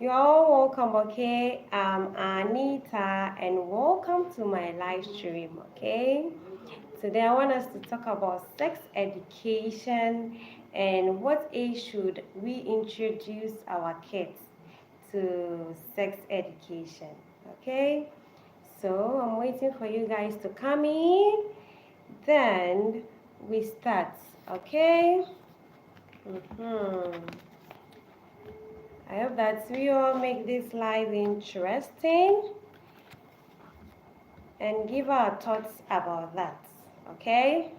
You're all welcome, okay? I'm Anita, and welcome to my live stream, okay? Today I want us to talk about sex education and what age should we introduce our kids to sex education, okay? So I'm waiting for you guys to come in, then we start, okay? I hope that we all make this live interesting and give our thoughts about that, okay?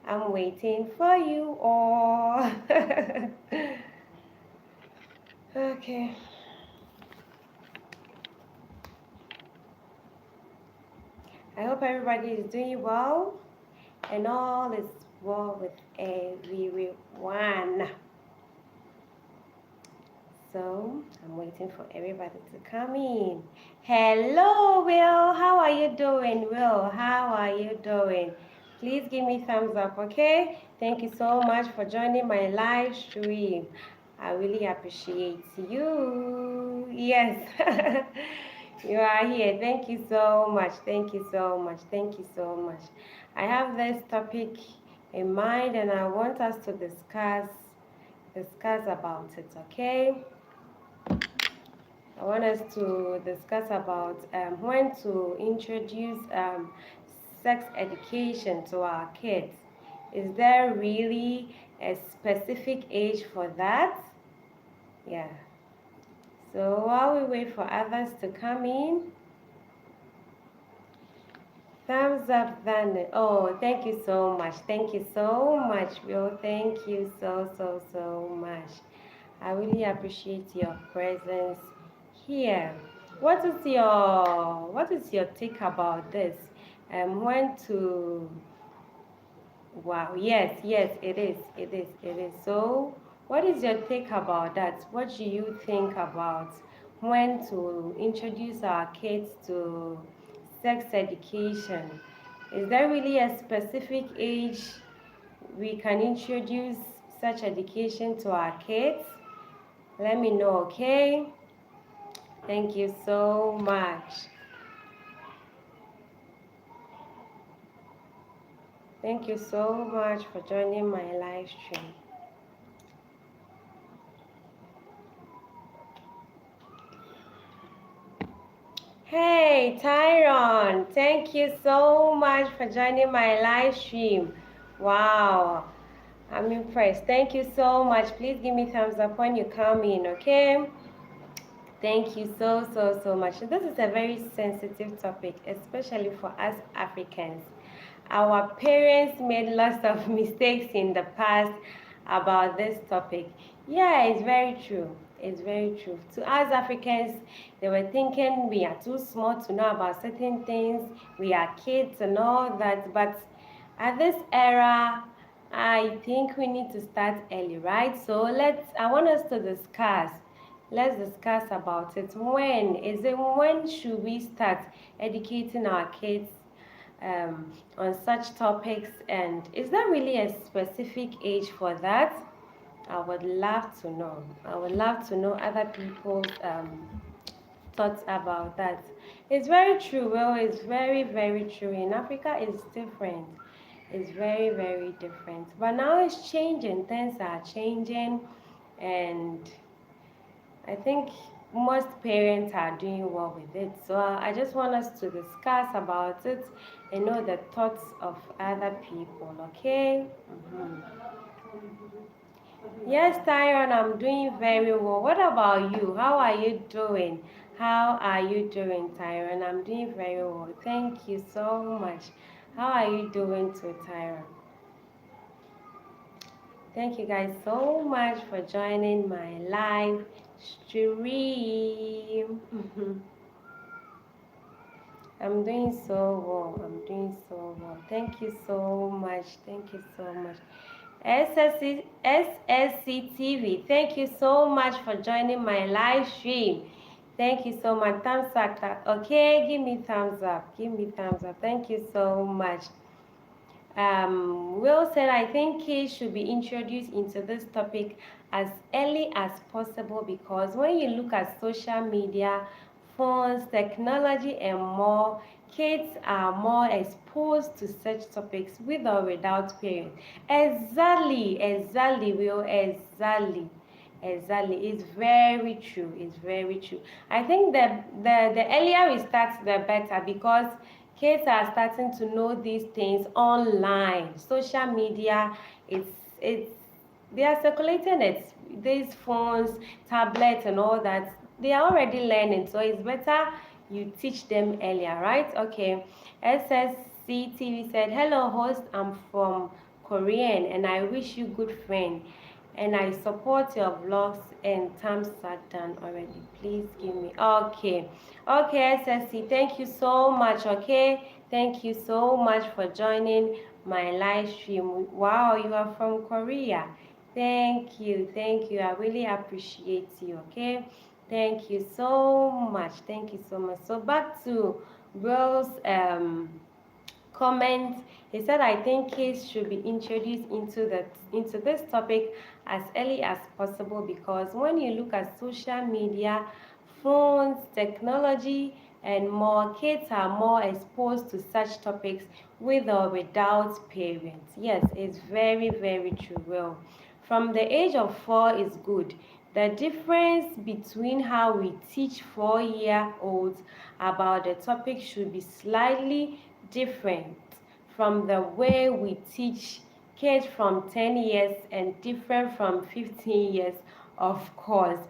I'm waiting for you all. Okay. I hope everybody is doing well and all is well with everyone. So I'm waiting for everybody to come in. Hello, Will. How are you doing, Will? How are you doing? Please give me thumbs up, okay? Thank you so much for joining my live stream. I really appreciate you. Yes, you are here. Thank you so much. Thank you so much. Thank you so much. I have this topic in mind and I want us to discuss about it, okay? I want us to discuss about when to introduce sex education to our kids. Is there really a specific age for that? Yeah. So while we wait for others to come in, thumbs up then. Oh, thank you so much. Thank you so much, Will. Thank you so much. I really appreciate your presence here. What is your take about this? When to Wow, yes, it is. So what is your take about that? What do you think about when to introduce our kids to sex education? Is there really a specific age we can introduce such education to our kids? Let me know, okay? Thank you so much. Thank you so much for joining my live stream. Hey, Tyron, thank you so much for joining my live stream. Wow, I'm impressed. Thank you so much. Please give me thumbs up when you come in, okay? Thank you so much. This is a very sensitive topic, especially for us Africans. Our parents made lots of mistakes in the past about this topic. Yeah, it's very true. It's very true. To us Africans, they were thinking we are too small to know about certain things. We are kids and all that. But at this era, I think we need to start early, right? So I want us to discuss. Let's discuss about it. When should we start educating our kids on such topics, and is there really a specific age for that? I would love to know. I would love to know other people's thoughts about that. It's very true. Well, it's very true. In Africa, it's different. It's very different. But now it's changing. Things are changing, and I think most parents are doing well with it. So I just want us to discuss about it and know the thoughts of other people, okay? Yes, Tyron, I'm doing very well. What about you? How are you doing? How are you doing, Tyron? I'm doing very well. Thank you so much. How are you doing too, Tyron? Thank you guys so much for joining my live stream. I'm doing so well. I'm doing so well. Thank you so much. Thank you so much. SSC TV, thank you so much for joining my live stream. Thank you so much. Thumbs up. Okay, give me thumbs up. Give me thumbs up. Thank you so much. Will said, I think kids should be introduced into this topic as early as possible, because when you look at social media, phones, technology, and more, kids are more exposed to such topics with or without parents. Exactly, Will, exactly. Exactly, it's very true. It's very true. I think that the earlier we start, the better, because kids are starting to know these things online, social media. It's they are circulating it. These phones, tablets, and all that. They are already learning, so it's better you teach them earlier, right? Okay. SSCTV said, "Hello, host. I'm from Korean, and I wish you good friend. And I support your vlogs, and times are done already. Please give me." Okay. Okay, SSC, thank you so much. Okay. Thank you so much for joining my live stream. Wow, you are from Korea. Thank you. Thank you. I really appreciate you. Okay. Thank you so much. Thank you so much. So back to Will's comment. He said, I think kids should be introduced into this topic as early as possible, because when you look at social media, phones, technology, and more, kids are more exposed to such topics with or without parents. Yes, it's very, very true. Well, from the age of 4 is good. The difference between how we teach 4-year-olds about the topic should be slightly different from the way we teach kids from 10 years, and different from 15 years, of course.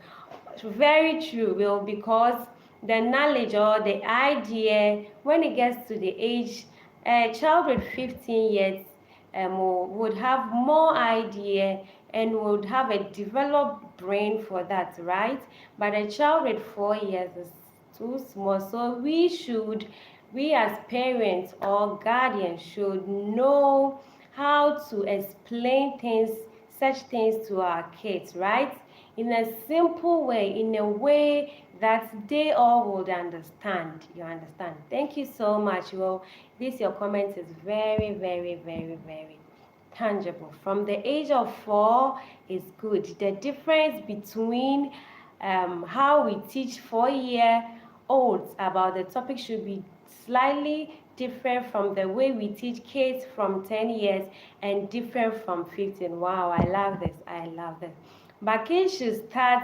Very true, Will, because the knowledge or the idea, when it gets to the age, a child with 15 years would have more idea and would have a developed brain for that, right? But a child with 4 years is too small. So we as parents or guardians should know how to explain such things to our kids, right? In a simple way, in a way that they all would understand. You understand? Thank you so much. Well, your comment is very, very, very, very tangible. From the age of 4 is good. The difference between how we teach 4-year-olds about the topic should be slightly different from the way we teach kids from 10 years, and different from 15. Wow, I love this. I love this. But kids should start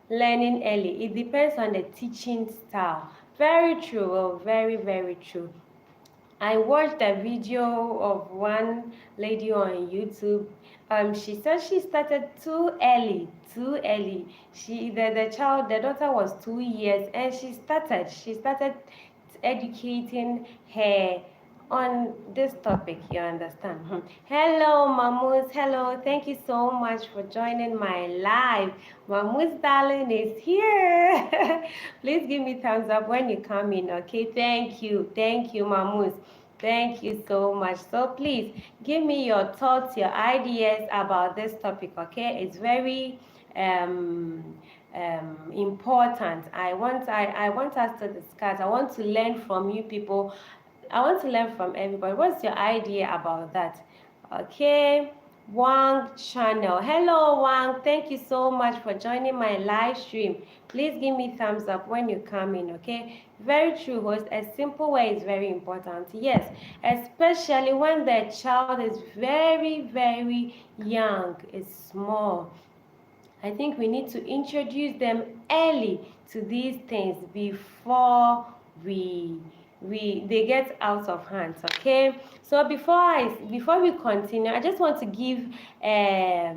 learning early. It depends on the teaching style. Very true. Well, very, very true. I watched a video of one lady on YouTube. She said she started too early, too early. The daughter was 2 years, and she started educating her on this topic. You understand? Hello, Mamus. Hello. Thank you so much for joining my live. Mamus darling is here. Please give me thumbs up when you come in. Okay. Thank you, Mamus. Thank you so much. So please give me your thoughts, your ideas about this topic. Okay. It's very important. I want us to discuss. I want to learn from you people. I want to learn from everybody. What's your idea about that? Okay. Wang channel. Hello, Wang. Thank you so much for joining my live stream. Please give me thumbs up when you come in, okay? Very true, host. A simple way is very important. Yes, especially when the child is very, very young, is small. I think we need to introduce them early to these things before they get out of hands. Okay. So before we continue, I just want to give a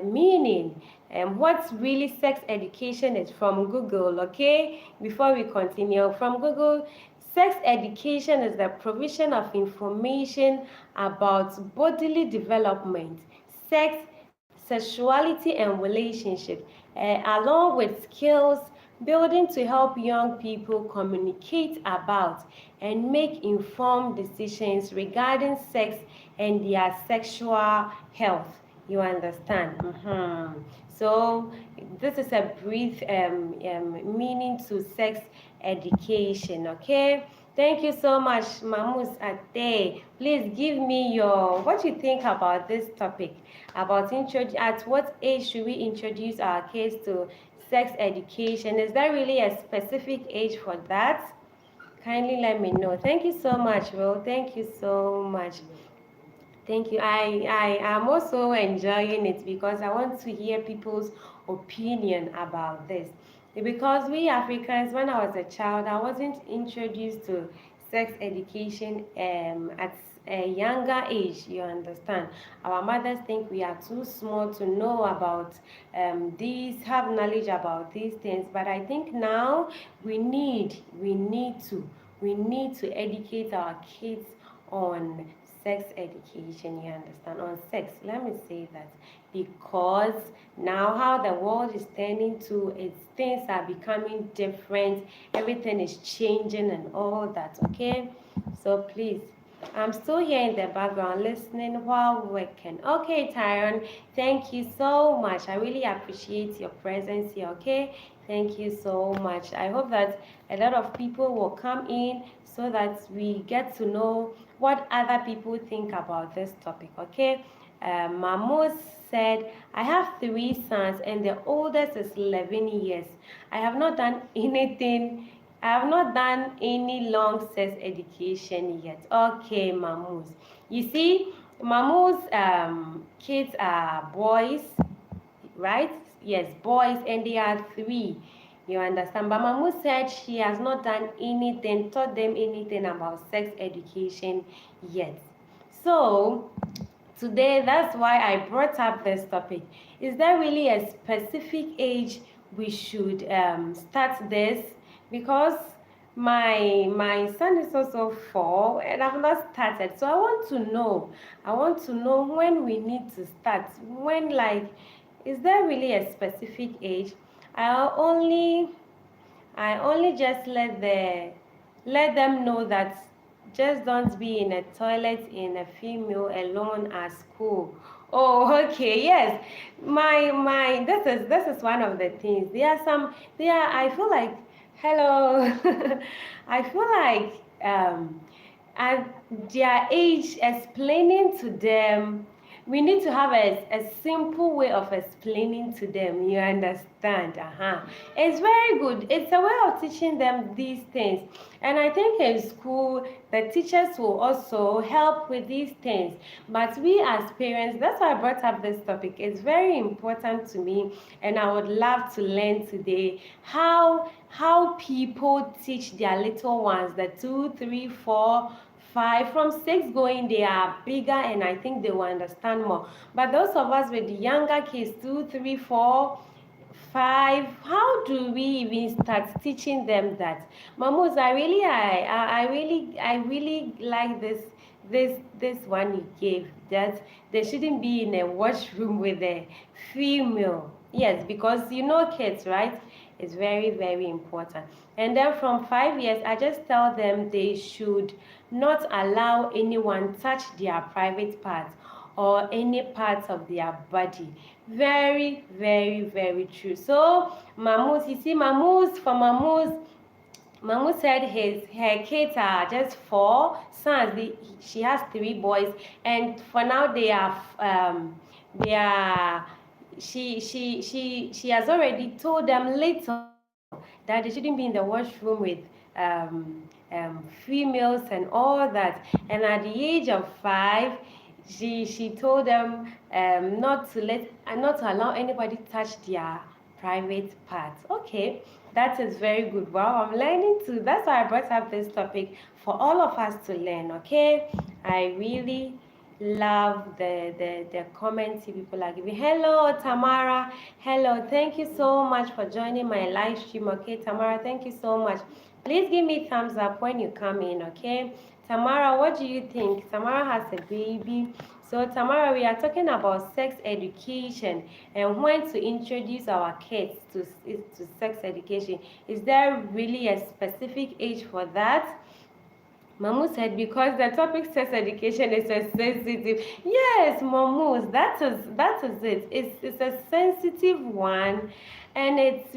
meaning and what really sex education is from Google. Okay. Before we continue, from Google, sex education is the provision of information about bodily development, sex, sexuality, and relationship, along with skills building to help young people communicate about and make informed decisions regarding sex and their sexual health. You understand? So this is a brief meaning to sex education. Okay. Thank you so much, Mamus Ate. Please give me what you think about this topic. At what age should we introduce our kids to sex education? Is there really a specific age for that? Kindly let me know. Thank you so much, Will. Thank you so much. Thank you. I am also enjoying it because I want to hear people's opinion about this. Because we Africans, when I was a child, I wasn't introduced to sex education at a younger age, you understand. Our mothers think we are too small to know about have knowledge about these things. But I think now we need to educate our kids on sex education, you understand, on sex. Let me say that because now how the world is turning to, things are becoming different, everything is changing and all that, okay? So please, I'm still here in the background listening while working. Okay, Tyron, thank you so much. I really appreciate your presence here, okay? Thank you so much. I hope that a lot of people will come in so that we get to know what other people think about this topic, okay? Mamos said, I have 3 sons and the oldest is 11 years. I have not done any long sex education yet. Okay, Mamus. You see, Mamus kids are boys, right? Yes, boys, and they are 3. You understand? But Mamu said she has not taught them anything about sex education yet. So today, that's why I brought up this topic. Is there really a specific age we should start this? Because my son is also 4 and I've not started. So I want to know when we need to start. Is there really a specific age? I only just let them know that just don't be in a toilet in a female alone at school. Oh, okay, yes. This is one of the things. I feel like, hello. I feel like at their age, explaining to them, we need to have a simple way of explaining to them, you understand. It's very good. It's a way of teaching them these things, and I think in school the teachers will also help with these things. But we as parents, that's why I brought up this topic. It's very important to me, and I would love to learn today how people teach their little ones, the 2, 3, 4, 5, from 6 going, they are bigger, and I think they will understand more. But those of us with younger kids, 2, 3, 4, 5, how do we even start teaching them that? Mamus, I really like this one you gave, that they shouldn't be in a washroom with a female. Yes, because kids, right? It's very, very important. And then from 5 years, I just tell them they should not allow anyone touch their private parts or any parts of their body. Very, very, very true. So Mamus, you see, Mamus said her kids are just 4 sons. She has 3 boys, and for now she has already told them little that they shouldn't be in the washroom with females and all that. And at the age of 5, she told them not to allow anybody touch their private parts. Okay, that is very good. Wow, I'm learning too. That's why I brought up this topic for all of us to learn. Okay, I really love the comments people are giving. Hello, Tamara. Hello, thank you so much for joining my live stream. Okay, Tamara, thank you so much. Please give me thumbs up when you come in. Okay, Tamara, what do you think? Tamara has a baby. So Tamara, we are talking about sex education and when to introduce our kids to sex education. Is there really a specific age for that? Mamu said because the topic sex education is a sensitive. Yes, Mamu, that is it. It's a sensitive one, and it's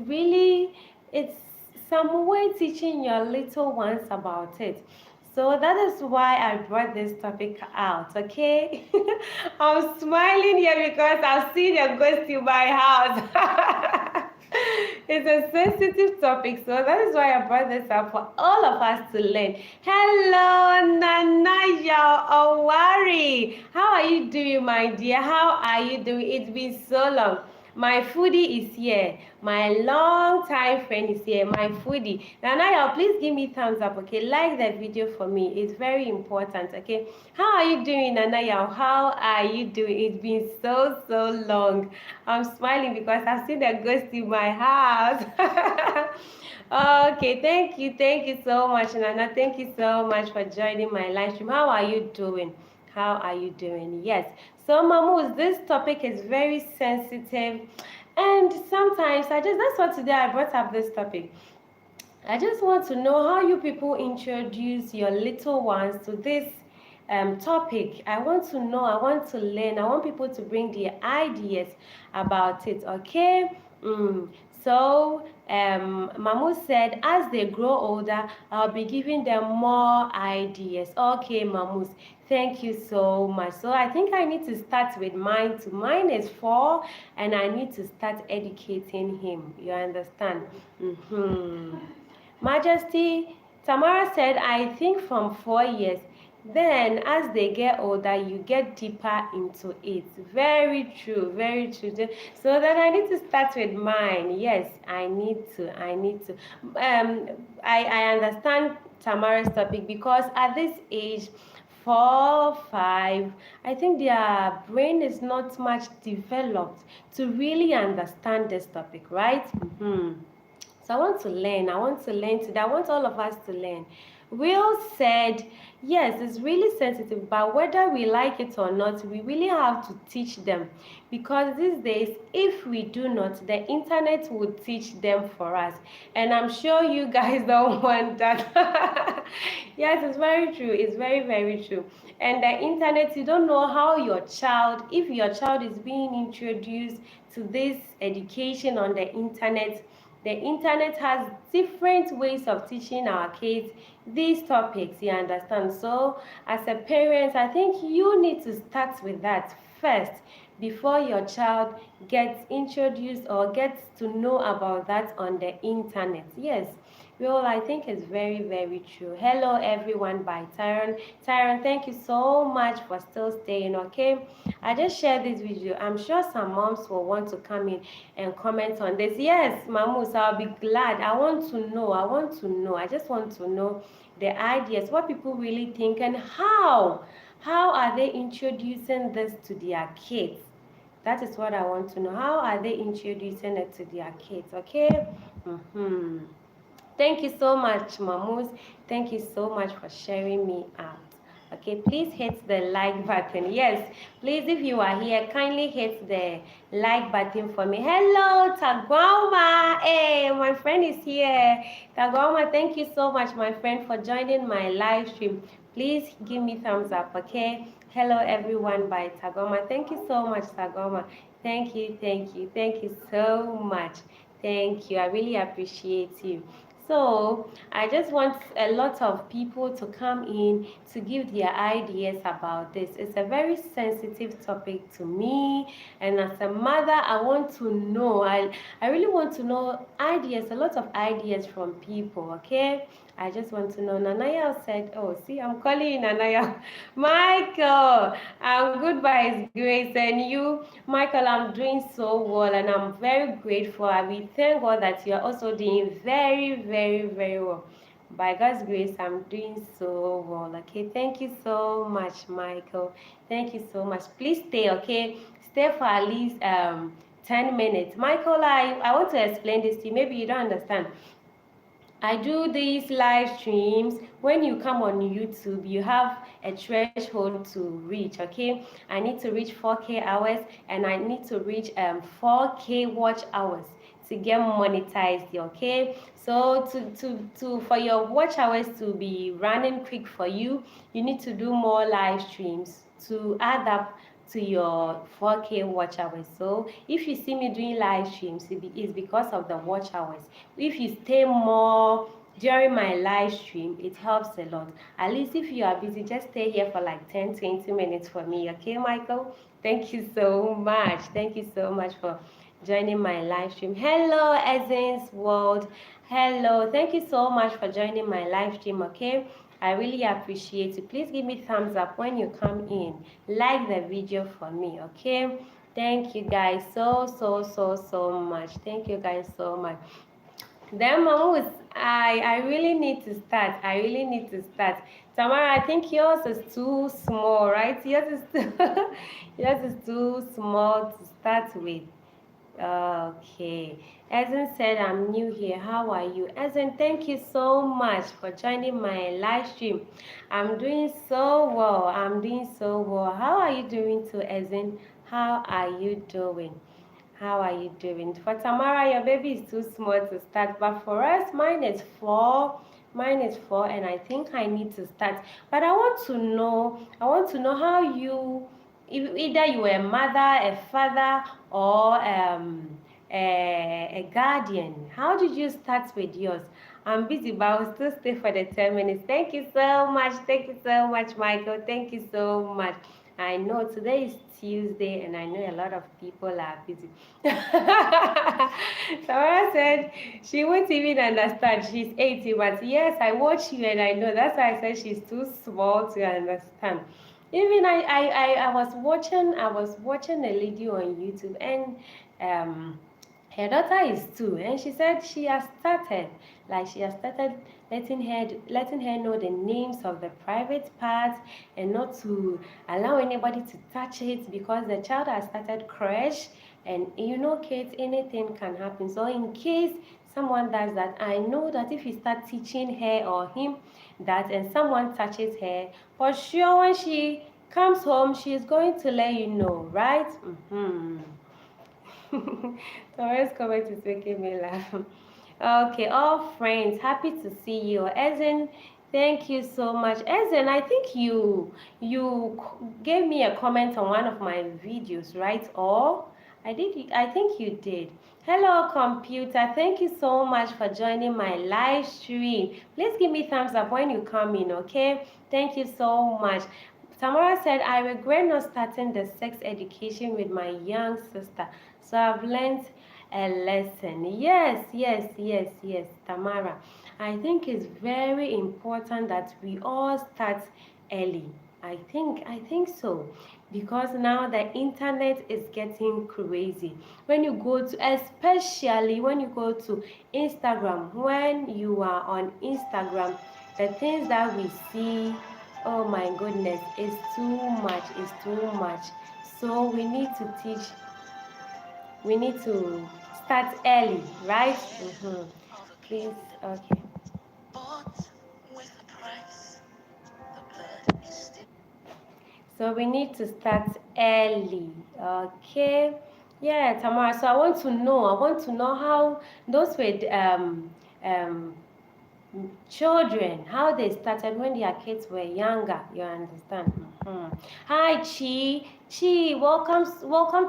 some way teaching your little ones about it. So that is why I brought this topic out, okay? I'm smiling here because I've seen a ghost in my house. It's a sensitive topic, so that is why I brought this up for all of us to learn. Hello, Nanaya Owari. How are you doing, my dear? How are you doing? It's been so long. My foodie is here. My long time friend is here. My foodie. Nanaya, please give me thumbs up, okay? Like the video for me. It's very important, okay? How are you doing, Nanaya? How are you doing? It's been so long. I'm smiling because I've seen a ghost in my house. Okay, thank you so much, Nana. Thank you so much for joining my live stream. How are you doing? How are you doing? Yes. So, Mamus, this topic is very sensitive, and sometimes that's what today I brought up this topic. I just want to know how you people introduce your little ones to this topic. I want to know, I want to learn, I want people to bring their ideas about it, okay? So, Mamu said, as they grow older, I'll be giving them more ideas. Okay, Mamus, thank you so much. So I think I need to start with mine too. Mine is 4, and I need to start educating him. You understand? Majesty, Tamara said, I think from 4 years. Then, as they get older, you get deeper into it. Very true, very true. So then I need to start with mine. Yes, I need to. I understand Tamara's topic because at this age, 4, 5, I think their brain is not much developed to really understand this topic, right? So I want to learn today. I want all of us to learn. Will said, yes, it's really sensitive, but whether we like it or not, we really have to teach them. Because these days, if we do not, the internet will teach them for us. And I'm sure you guys don't want that. Yes, it's very true. It's very true. And the internet, you don't know how if your child is being introduced to this education on the internet. The internet has different ways of teaching our kids these topics, you understand? So as a parent, I think you need to start with that first before your child gets introduced or gets to know about that on the internet. Yes. Well, I think it's very true. Hello, everyone, by Tyron. Tyron, thank you so much for still staying, okay? I just shared this video. I'm sure some moms will want to come in and comment on this. Yes, Mamus, I'll be glad. I want to know. I just want to know the ideas, what people really think, and how are they introducing this to their kids? That is what I want to know. How are they introducing it to their kids, okay? Thank you so much, Mamus. Thank you so much for sharing me out. Okay, please hit the like button. Yes, please, if you are here, kindly hit the like button for me. Hello, Tagwama. Hey, my friend is here. Tagwama, thank you so much, my friend, for joining my live stream. Please give me thumbs up, okay? Hello, everyone, by Tagwama. Thank you so much, Tagwama. Thank you so much. Thank you. I really appreciate you. So I just want a lot of people to come in to give their ideas about this. It's a very sensitive topic to me, and as a mother, I want to know. I really want to know ideas, a lot of ideas from people. Okay, I just want to know. Nanaya said, "Oh, see, I'm calling you Nanaya." Michael, I'm good by His grace, and you, Michael, I'm doing so well, and I'm very grateful. We thank God that you are also doing very well. By God's grace, I'm doing so well. Okay, thank you so much, Michael. Thank you so much. Please stay. Okay, stay for at least 10 minutes. Michael, I want to explain this to you. Maybe you don't understand. I do these live streams. When you come on YouTube, you have a threshold to reach, okay? I need to reach 4K hours, and I need to reach 4K watch hours to get monetized, okay? So for your watch hours to be running quick for you, you need to do more live streams to add up to your 4K watch hours. So if you see me doing live streams, it's because of the watch hours. If you stay more during my live stream, it helps a lot. At least if you are busy, just stay here for like 10-20 minutes for me, okay, Michael? Thank you so much. Thank you so much for joining my live stream. Hello, Essence World. Hello. Thank you so much for joining my live stream, okay? I really appreciate it. Please give me thumbs up when you come in. Like the video for me, okay? Thank you guys so much. Thank you guys so much. Then Mamus, I really need to start. I really need to start. Tamara, I think yours is too small, right? Yours is too, yours is too small to start with. Okay. Ezen said, I'm new here. How are you? Ezen, thank you so much for joining my live stream. I'm doing so well. I'm doing so well. How are you doing too, Ezen? How are you doing? How are you doing? For Tamara, your baby is too small to start, but for us, mine is 4. Mine is 4, and I think I need to start. But I want to know how you, either you were a mother, a father, or a guardian. How did you start with yours? I'm busy, but I'll still stay for the 10 minutes. Thank you so much. Thank you so much, Michael. Thank you so much. I know today is Tuesday, and I know a lot of people are busy. Samara said she won't even understand. She's 80, but yes, I watch you and I know. That's why I said she's too small to understand. Even I was watching a lady on YouTube, and her daughter is 2, and she said she has started letting her know the names of the private parts, and not to allow anybody to touch it, because the child has started crash, and you know, kids, anything can happen. So in case someone does that, I know that if you start teaching her or him that, and someone touches her, for sure when she comes home, she's going to let you know, right? Tomorrow's comment is making me laugh. Okay, all friends, happy to see you. Ezen, thank you so much. Ezen, I think you gave me a comment on one of my videos, right? Or I think you did. Hello, computer. Thank you so much for joining my live stream. Please give me thumbs up when you come in, okay? Thank you so much. Tamara said, I regret not starting the sex education with my young sister. So I've learned a lesson. Yes, Tamara. I think it's very important that we all start early. I think so, because now the internet is getting crazy. When you go to, especially when you go to Instagram, when you are on Instagram, the things that we see, oh my goodness, it's too much. So we need to start early, right? Please, okay. So we need to start early, okay? Yeah, Tamara. So I want to know how those with children, how they started when their kids were younger. You understand? Hi, Chi, welcome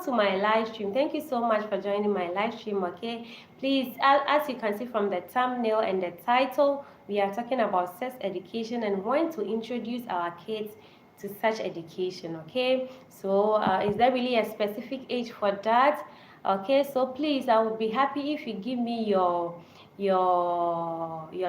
to my live stream. Thank you so much for joining my live stream. Okay, please, as you can see from the thumbnail and the title, we are talking about sex education and want to introduce our kids to such education. Okay, so is there really a specific age for that? Okay, so please, I would be happy if you give me your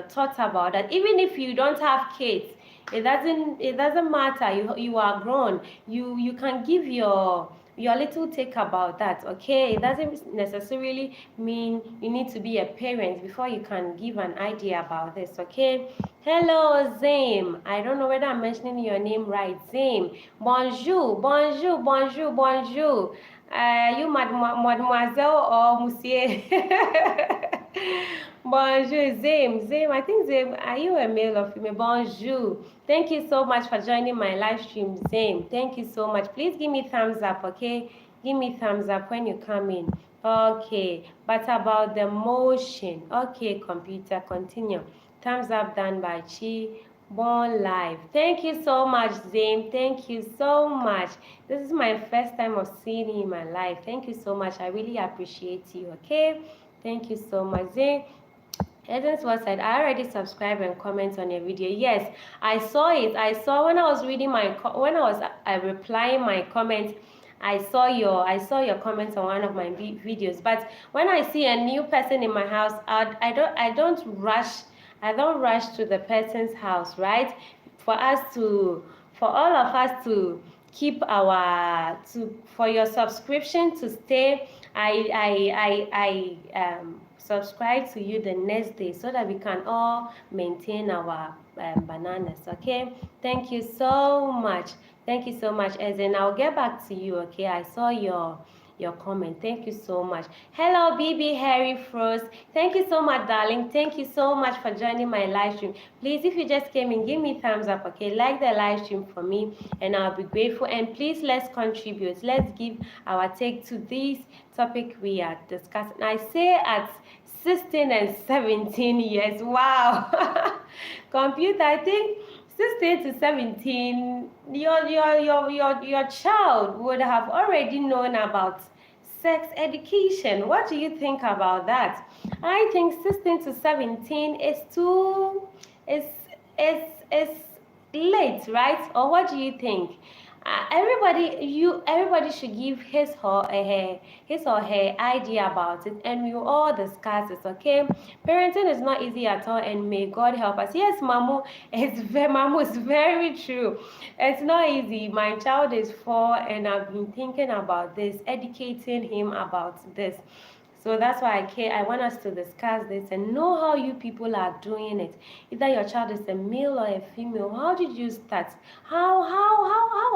thoughts about that. Even if you don't have kids, it doesn't matter. You are grown. You can give your little take about that. Okay, it doesn't necessarily mean you need to be a parent before you can give an idea about this. Okay. Hello, Zame. I don't know whether I'm mentioning your name right. Zame. Bonjour. You mademoiselle or monsieur? Bonjour, Zame. I think Zame, are you a male or female? Bonjour. Thank you so much for joining my live stream, Zame. Thank you so much. Please give me thumbs up, okay? Give me thumbs up when you come in. Okay, but about the motion. Okay, computer, continue. Thumbs up done by Chi. Born Live. Thank you so much, Zane. Thank you so much. This is my first time of seeing you in my life. Thank you so much. I really appreciate you, okay? Thank you so much, Zane. Essence was said, I already subscribe and comment on your video. Yes, I saw it. I saw when I was reading when I was replying my comment, I saw your comments on one of my videos. But when I see a new person in my house, I don't rush. I don't rush to the person's house, right? For all of us to keep for your subscription to stay. I subscribe to you the next day so that we can all maintain our bananas. Okay, thank you so much. Thank you so much, Ezen. I'll get back to you. Okay, I saw your comment. Thank you so much. Hello, BB Harry Frost. Thank you so much, darling. Thank you so much for joining my live stream. Please, if you just came in, give me thumbs up, okay? Like the live stream for me, and I'll be grateful. And please, let's contribute. Let's give our take to this topic we are discussing. I say at 16 and 17 years. Wow. Computer, I think 16 to 17, your child would have already known about sex education. What do you think about that? I think 16 to 17 is too, is late, right? Or what do you think? Everybody should give his or her idea about it, and we will all discuss it. Okay, parenting is not easy at all, and may God help us. Yes, Mamu, Mamu is very true. It's not easy. My child is 4, and I've been thinking about this, educating him about this. So that's why I want us to discuss this and know how you people are doing it. Either your child is a male or a female. How did you start? How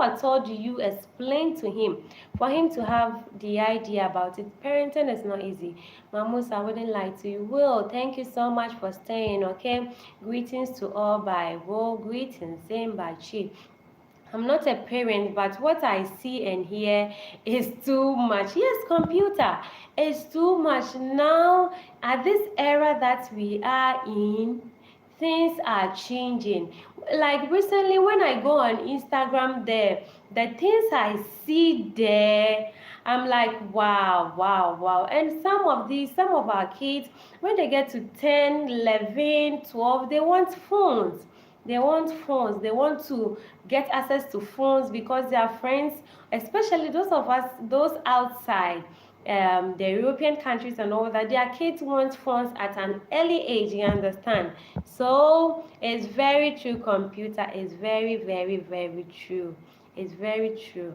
at all do you explain to him for him to have the idea about it? Parenting is not easy. Mamus, I wouldn't lie to you. Will, thank you so much for staying, okay? Greetings to all by Will. Greetings, same by Chi. I'm not a parent, but what I see and hear is too much. Yes, computer is too much. Now, at this era that we are in, things are changing. Like recently, when I go on Instagram the things I see there, I'm like, wow, wow, wow. And some of our kids, when they get to 10, 11, 12, they want phones. They want phones. They want to get access to phones because their friends, especially those of us, those outside the European countries and all that, their kids want phones at an early age, you understand? So it's very true, computer. It's very, very, very true. It's very true.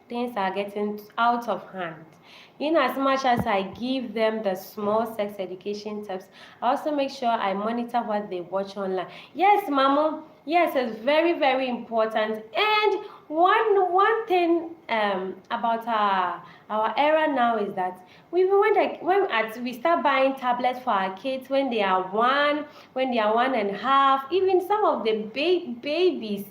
Things are getting out of hand. In as much as I give them the small sex education tips, I also make sure I monitor what they watch online. Yes, Mama. Yes, it's very, very important. And one thing about our era now is that we start buying tablets for our kids when they are 1.5, even some of the babies,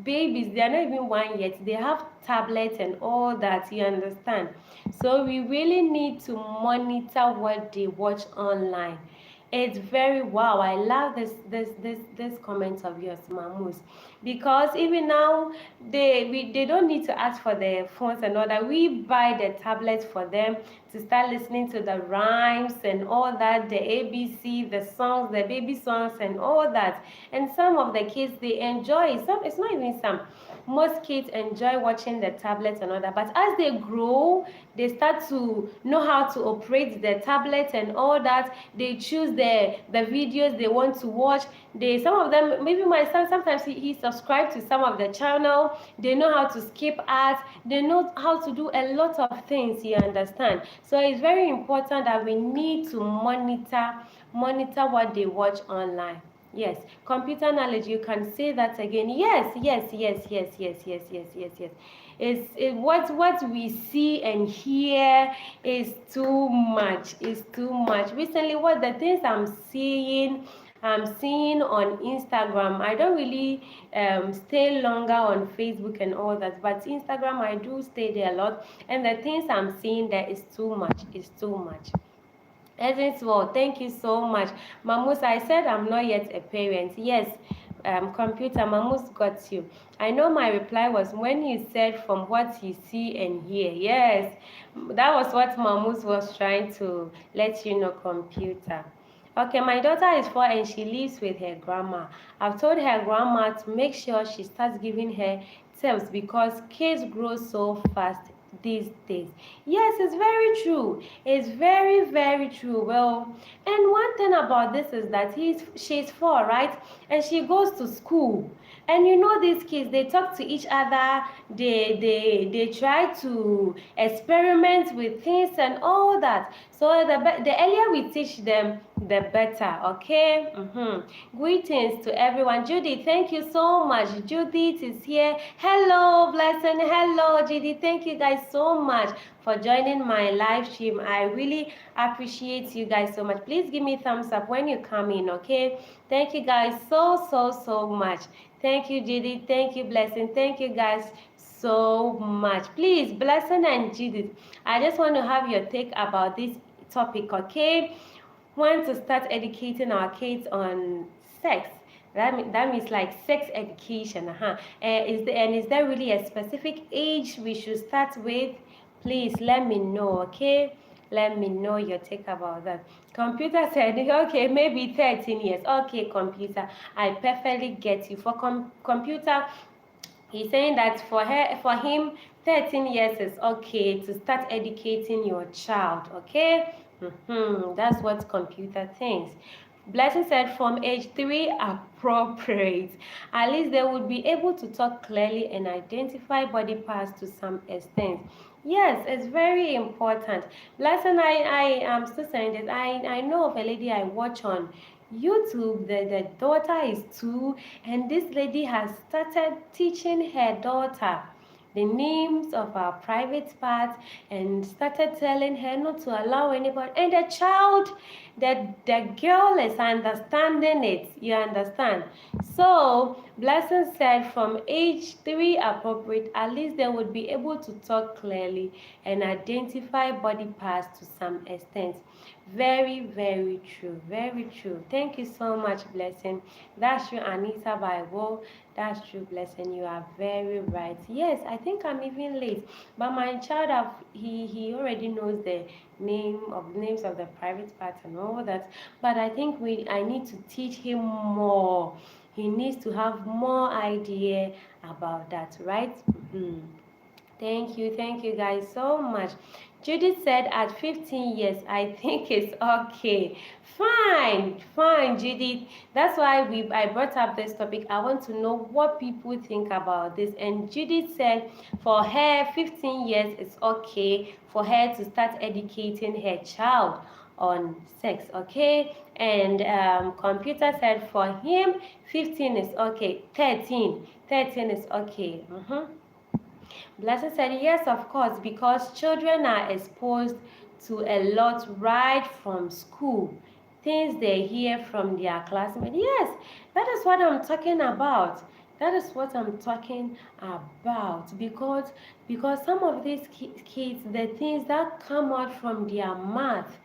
they are not even 1 yet, they have tablets and all that, you understand? So we really need to monitor what they watch online. It's very wow. I love this comment of yours, Mamus, because even now they don't need to ask for the phones and all that. We buy the tablets for them to start listening to the rhymes and all that, the ABC, the songs, the baby songs and all that. And some of the kids, they enjoy it. It's not even some. Most kids enjoy watching the tablets and all that. But as they grow, they start to know how to operate the tablet and all that. They choose the videos they want to watch. Some of them, maybe my son, sometimes he subscribes to some of the channel. They know how to skip ads. They know how to do a lot of things, you understand? So it's very important that we need to monitor what they watch online. Yes, computer knowledge, you can say that again. Yes. What we see and hear is too much. It's too much. Recently, what the things I'm seeing on Instagram. I don't really stay longer on Facebook and all that, but Instagram I do stay there a lot, and the things I'm seeing there is too much. It's too much. Essence, well, thank you so much. Mamus, I said I'm not yet a parent. Yes, Computer, Mamus got you. I know my reply was when you said from what you see and hear. Yes, that was what Mamus was trying to let you know, Computer. Okay, my daughter is 4 and she lives with her grandma. I've told her grandma to make sure she starts giving her tips because kids grow so fast these days. Yes, it's very true. It's very, very true. Well, and one thing about this is that she's 4, right? And she goes to school. And you know these kids, they talk to each other, they try to experiment with things and all that. So the earlier we teach them, the better, okay? Greetings to everyone. Judy, thank you so much. Judith is here. Hello, Blessing. Hello, Judy. Thank you guys so much for joining my live stream. I really appreciate you guys so much. Please give me thumbs up when you come in, okay? Thank you guys so much. Thank you, Judy. Thank you, Blessing. Thank you guys so much. Please, Blessing and Judith, I just want to have your take about this topic, okay? Want to start educating our kids on sex. That means like sex education. Is there really a specific age we should start with? Please let me know, okay? Let me know your take about that. Computer said, okay, maybe 13 years. Okay, Computer, I perfectly get you. For Computer, he's saying that for him, 13 years is okay to start educating your child, okay? That's what Computer thinks. Blessing said from age 3 appropriate. At least they would be able to talk clearly and identify body parts to some extent. Yes, it's very important. Blessing, I am still saying this. I know of a lady I watch on YouTube. The daughter is 2, and this lady has started teaching her daughter the names of our private parts and started telling her not to allow anybody. And the child, the girl is understanding it. You understand? So, Blessing said from age 3 appropriate, at least they would be able to talk clearly and identify body parts to some extent. Very, very true. Very true. Thank you so much, Blessing. That's true, Anita Bible. That's true, Blessing. You are very right. Yes, I think I'm even late. But my child, he already knows the names of the private parts and all that. But I think I need to teach him more. He needs to have more idea about that, right? Thank you guys so much. Judith said at 15 years, I think it's okay. Fine, Judith. That's why I brought up this topic. I want to know what people think about this. And Judith said for her, 15 years is okay for her to start educating her child on sex, okay? And Computer said for him, 15 is okay. 13 is okay. Blessing said, yes, of course, because children are exposed to a lot right from school. Things they hear from their classmates. Yes, that is what I'm talking about. That is what I'm talking about. Because some of these kids, the things that come out from their mouth,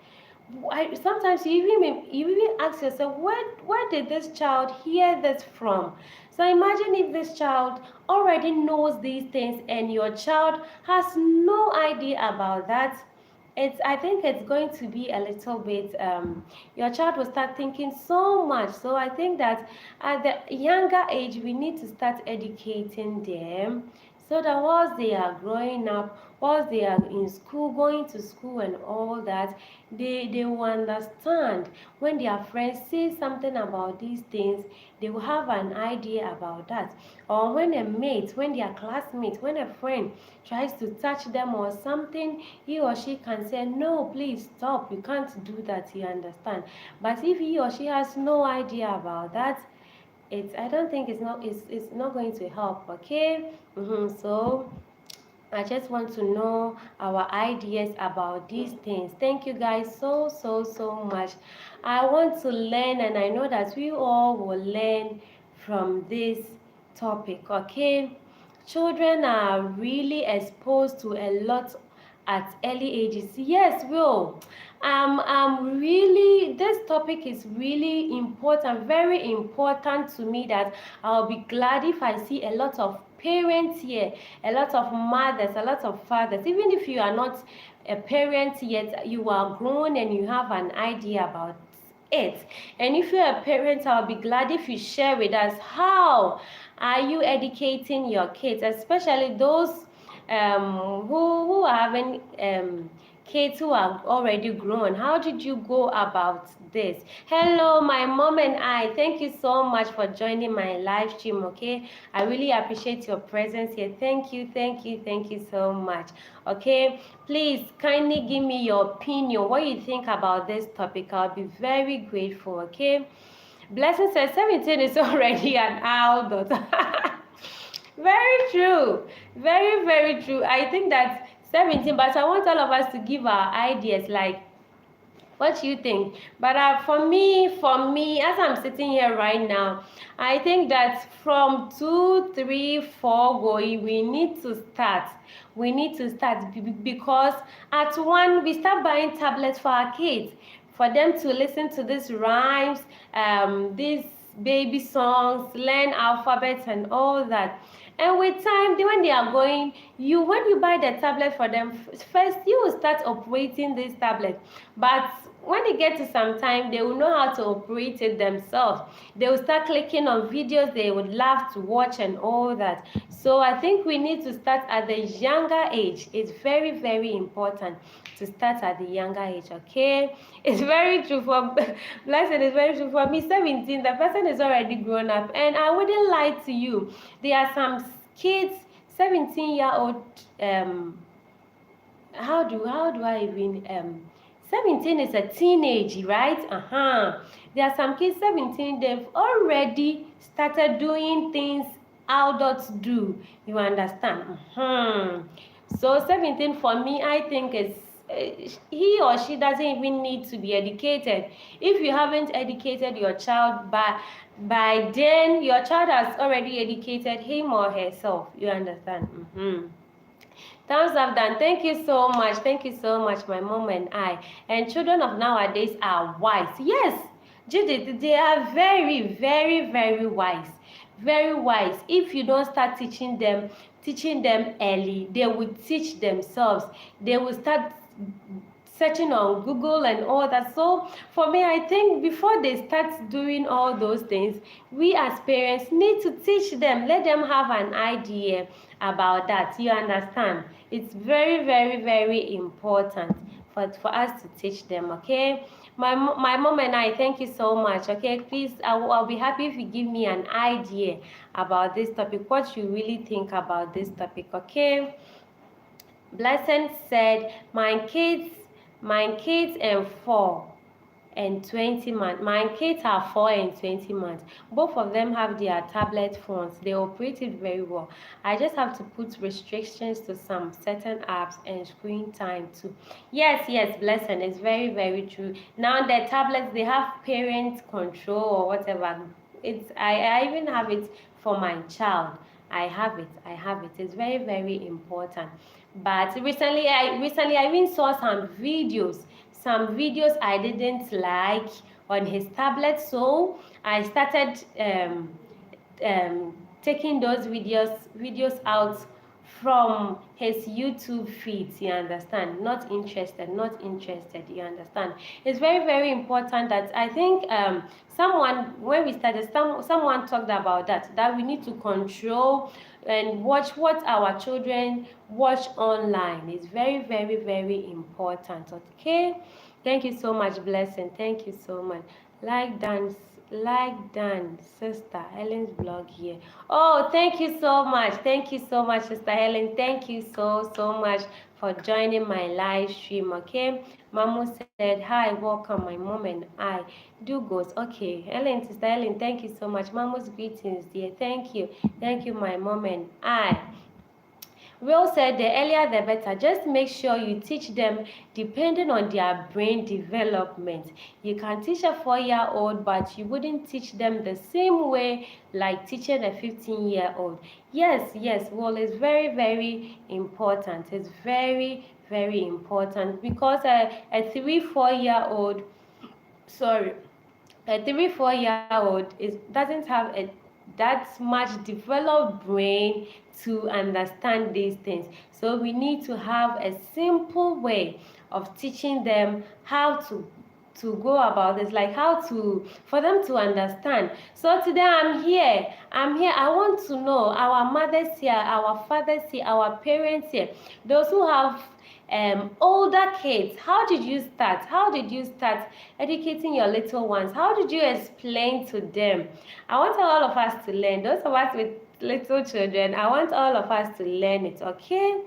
sometimes you even ask yourself, where did this child hear this from? So imagine if this child already knows these things and your child has no idea about that. I think it's going to be a little bit, your child will start thinking so much. So I think that at the younger age, we need to start educating them so that whilst they are growing up, whilst they are in school, going to school and all that, they will understand. When their friends say something about these things, they will have an idea about that. Or when their classmate, when a friend tries to touch them or something, he or she can say, no, please stop, you can't do that, you understand. But if he or she has no idea about that, I don't think it's not going to help, okay? So I just want to know our ideas about these things. Thank you guys so much. I want to learn, and I know that we all will learn from this topic, okay? Children are really exposed to a lot at early ages? Yes, Will. Really, this topic is really important, very important to me, that I'll be glad if I see a lot of parents here, a lot of mothers, a lot of fathers. Even if you are not a parent yet, you are grown and you have an idea about it. And if you're a parent, I'll be glad if you share with us, how are you educating your kids, especially those who are having kids who are already grown. How did you go about this? Hello, my mom and I. Thank you so much for joining my live stream, okay? I really appreciate your presence here. Thank you, thank you, thank you so much. Okay, please kindly give me your opinion, what you think about this topic. I'll be very grateful, okay? Blessing says 17 is already an adult. Very true. Very, very true. I think that 17, but I want all of us to give our ideas, like, what you think. But for me, as I'm sitting here right now, I think that from 2, 3, 4 going, we need to start. We need to start because at 1, we start buying tablets for our kids, for them to listen to these rhymes, these baby songs, learn alphabets and all that. And with time, when they are going, when you buy the tablet for them, first you will start operating this tablet. But when they get to some time, they will know how to operate it themselves. They will start clicking on videos they would love to watch and all that. So I think we need to start at the younger age. It's very, very important to start at the younger age, okay? It's very true for Blessing, it's very true for me. 17, the person is already grown up, and I wouldn't lie to you. There are some kids, 17-year-old, how do I even 17 is a teenage, right? There are some kids 17, they've already started doing things adults do. You understand? So 17 for me, I think is he or she doesn't even need to be educated. If you haven't educated your child, by then your child has already educated him or herself. You understand? Thumbs up, Dan. Thank you so much. Thank you so much, my mom and I. And children of nowadays are wise. Yes, Judith, they are very, very, very wise. Very wise. If you don't start teaching them early, they will teach themselves. They will start searching on Google and all that. So for me, I think before they start doing all those things, we as parents need to teach them, let them have an idea about that. You understand? It's very, very, very important for us to teach them, okay? My mom and I, thank you so much, okay? Please, I'll be happy if you give me an idea about this topic, what you really think about this topic, okay? Blessing said, my kids and 4 and 20 months. My kids are 4 and 20 months. Both of them have their tablet phones. They operate it very well. I just have to put restrictions to some certain apps and screen time too. Yes, Blessing, it's very, very true. Now the tablets, they have parent control or whatever. I even have it for my child. I have it. It's very, very important. But recently I even saw some videos I didn't like on his tablet, so I started taking those videos out from his YouTube feeds. You understand? Not interested, you understand? It's very, very important that I think when we started, someone talked about that we need to control and watch what our children watch online. It's very, very, very important, okay? Thank you so much, Blessing. Thank you so much. Like Dan, Sister Helen's blog here. Oh, thank you so much. Thank you so much, Sister Helen. Thank you so much for joining my live stream, okay? Mamu said, hi, welcome, my mom and I. Do goes. Okay, Sister Helen, thank you so much. Mamu's greetings, dear. Thank you, my mom and I. Will said the earlier the better. Just make sure you teach them depending on their brain development. You can teach a 4-year-old, but you wouldn't teach them the same way like teaching a 15-year-old. Yes, well, it's very, very important. It's very, very important, because a 3-4-year-old, sorry, a 3-4-year-old doesn't have that much developed brain to understand these things. So we need to have a simple way of teaching them how to go about this, like how to, for them to understand. So today I'm here. I want to know, our mothers here, our fathers here, our parents here, those who have older kids, how did you start educating your little ones? How did you explain to them? I want all of us to learn. Those of us with little children, I want all of us to learn it, okay?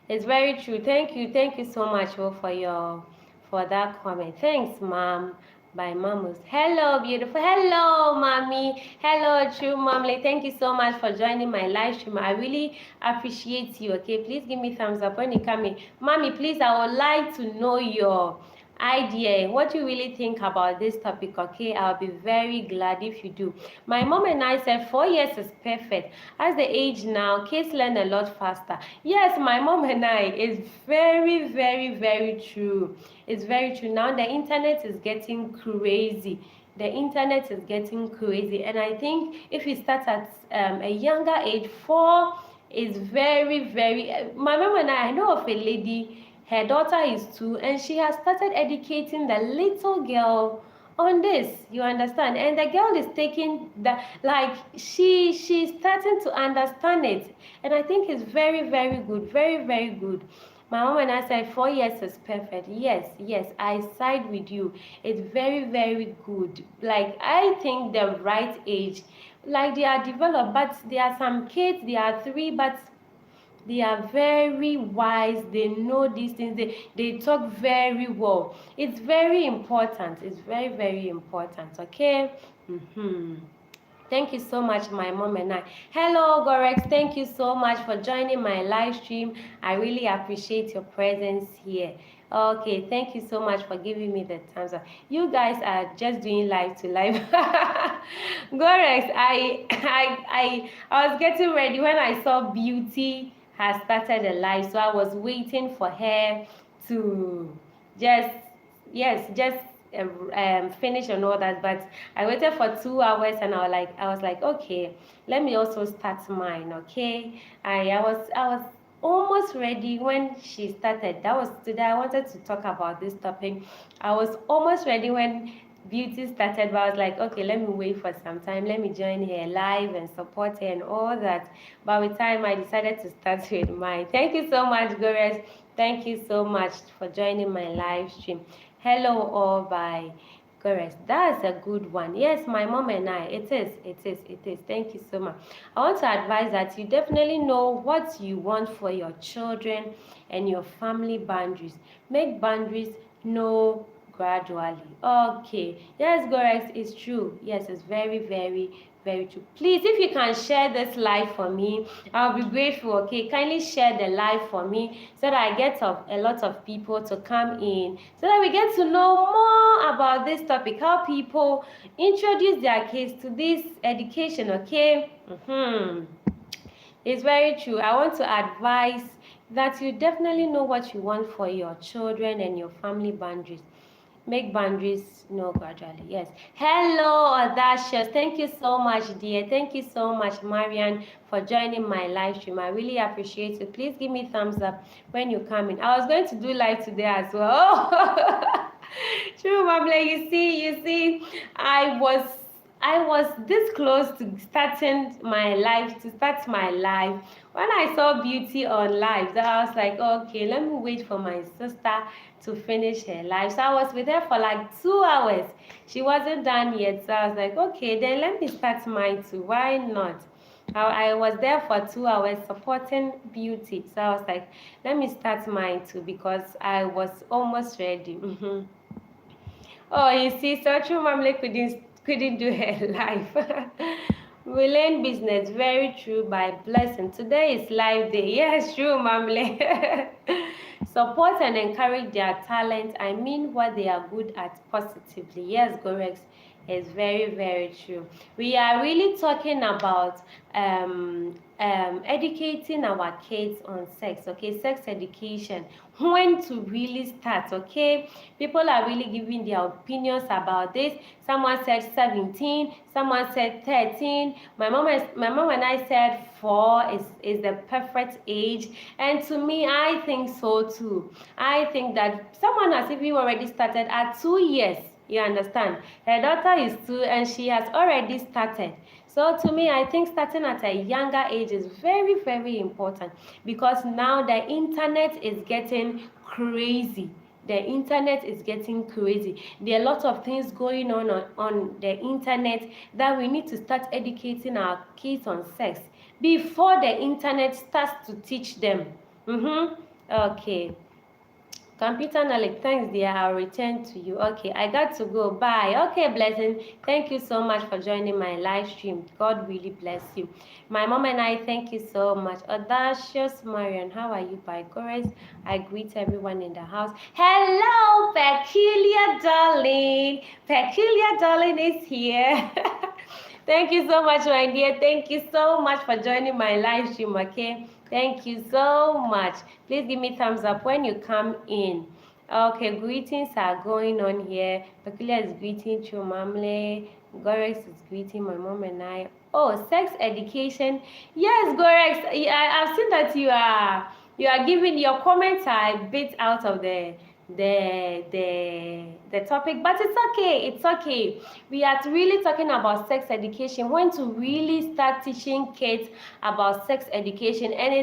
It's very true. Thank you so much for that comment. Thanks, mom. By Mamus. Hello, beautiful. Hello, mommy. Hello, true momly. Thank you so much for joining my live stream. I really appreciate you. Okay, please give me thumbs up when you come in. Mommy, please, I would like to know your idea, what you really think about this topic. Okay, I'll be very glad if you do. My mom and I said 4 years is perfect. As the age now, kids learn a lot faster. Yes, my mom and I, is very, very, very true. It's very true. Now the internet is getting crazy. The internet is getting crazy, and I think if you start at a younger age, 4 is very, very. My mom and I know of a lady, her daughter is 2, and she has started educating the little girl on this. You understand? And the girl is taking the, like, she's starting to understand it. And I think it's very, very good. Very, very good. My mom and I said 4 years is perfect. Yes, I side with you. It's very, very good. Like, I think the right age, like, they are developed, but there are some kids, they are 3, but they are very wise. They know these things. They talk very well. It's very important. It's very, very important. Okay. Thank you so much, my mom and I. Hello, Gorex. Thank you so much for joining my live stream. I really appreciate your presence here. Okay, thank you so much for giving me the thumbs up. You guys are just doing live to live. Gorex, I was getting ready when I saw Beauty has started a live, so I was waiting for her to just, yes, just finish and all that. But I waited for 2 hours, and I was like, okay, let me also start mine. Okay, I was almost ready when she started. That was today. I wanted to talk about this topic. I was almost ready when Beauty started, but I was like, okay, let me wait for some time. Let me join her live and support her and all that. By the time I decided to start with mine. Thank you so much, Gores. Thank you so much for joining my live stream. Hello, all by Gores. That's a good one. Yes, my mom and I. It is. Thank you so much. I want to advise that you definitely know what you want for your children and your family boundaries. Make boundaries, know gradually. Okay. Yes, Gorex, it's true. Yes, it's very, very, very true. Please, if you can share this live for me, I'll be grateful. Okay, kindly share the live for me so that I get a lot of people to come in, so that we get to know more about this topic, how people introduce their kids to this education. Okay. It's very true. I want to advise that you definitely know what you want for your children and your family boundaries. Make boundaries, know gradually. Yes. Hello, Audacious. Thank you so much, dear. Thank you so much, Marian, for joining my live stream. I really appreciate it. Please give me thumbs up when you come in. I was going to do live today as well. True, Mable. You see, I was this close to starting my live, when I saw Beauty on live. So I was like, okay, let me wait for my sister to finish her live. So I was with her for like 2 hours. She wasn't done yet. So I was like, okay, then let me start mine too. Why not? I was there for 2 hours supporting Beauty. So I was like, let me start mine too, because I was almost ready. Oh, you see, so True Mamle couldn't do her live. We learn business, very true, by blessing. Today is live day. Yes, True Mamle. Support and encourage their talent. I mean what they are good at positively. Yes, Gorex is very, very true. We are really talking about educating our kids on sex, okay, sex education, when to really start, okay. People are really giving their opinions about this. Someone said 17, someone said 13. My mom and I said 4 is the perfect age, and to me, I think so too. I think that someone has even already started at 2 years. You understand? Her daughter is 2 and she has already started. So to me, I think starting at a younger age is very, very important, because now the internet is getting crazy. The internet is getting crazy. There are lots of things going on the internet that we need to start educating our kids on sex before the internet starts to teach them. Okay. Computer knowledge, thanks dear, I'll return to you. Okay, I got to go. Bye. Okay, Blessing, thank you so much for joining my live stream. God really bless you. My mom and I, thank you so much. Audacious Marion, how are you? By Chorus, I greet everyone in the house. Hello, Peculiar Darling. Peculiar Darling is here. Thank you so much, my dear. Thank you so much for joining my live stream, okay? Thank you so much. Please give me thumbs up when you come in. Okay, greetings are going on here. Peculiar is greeting Chumamle. Gorex is greeting my mom and I. Oh, sex education. Yes, Gorex, I've seen that you are giving your comments are a bit out of the topic, but it's okay. We are really talking about sex education, when to really start teaching kids about sex education. And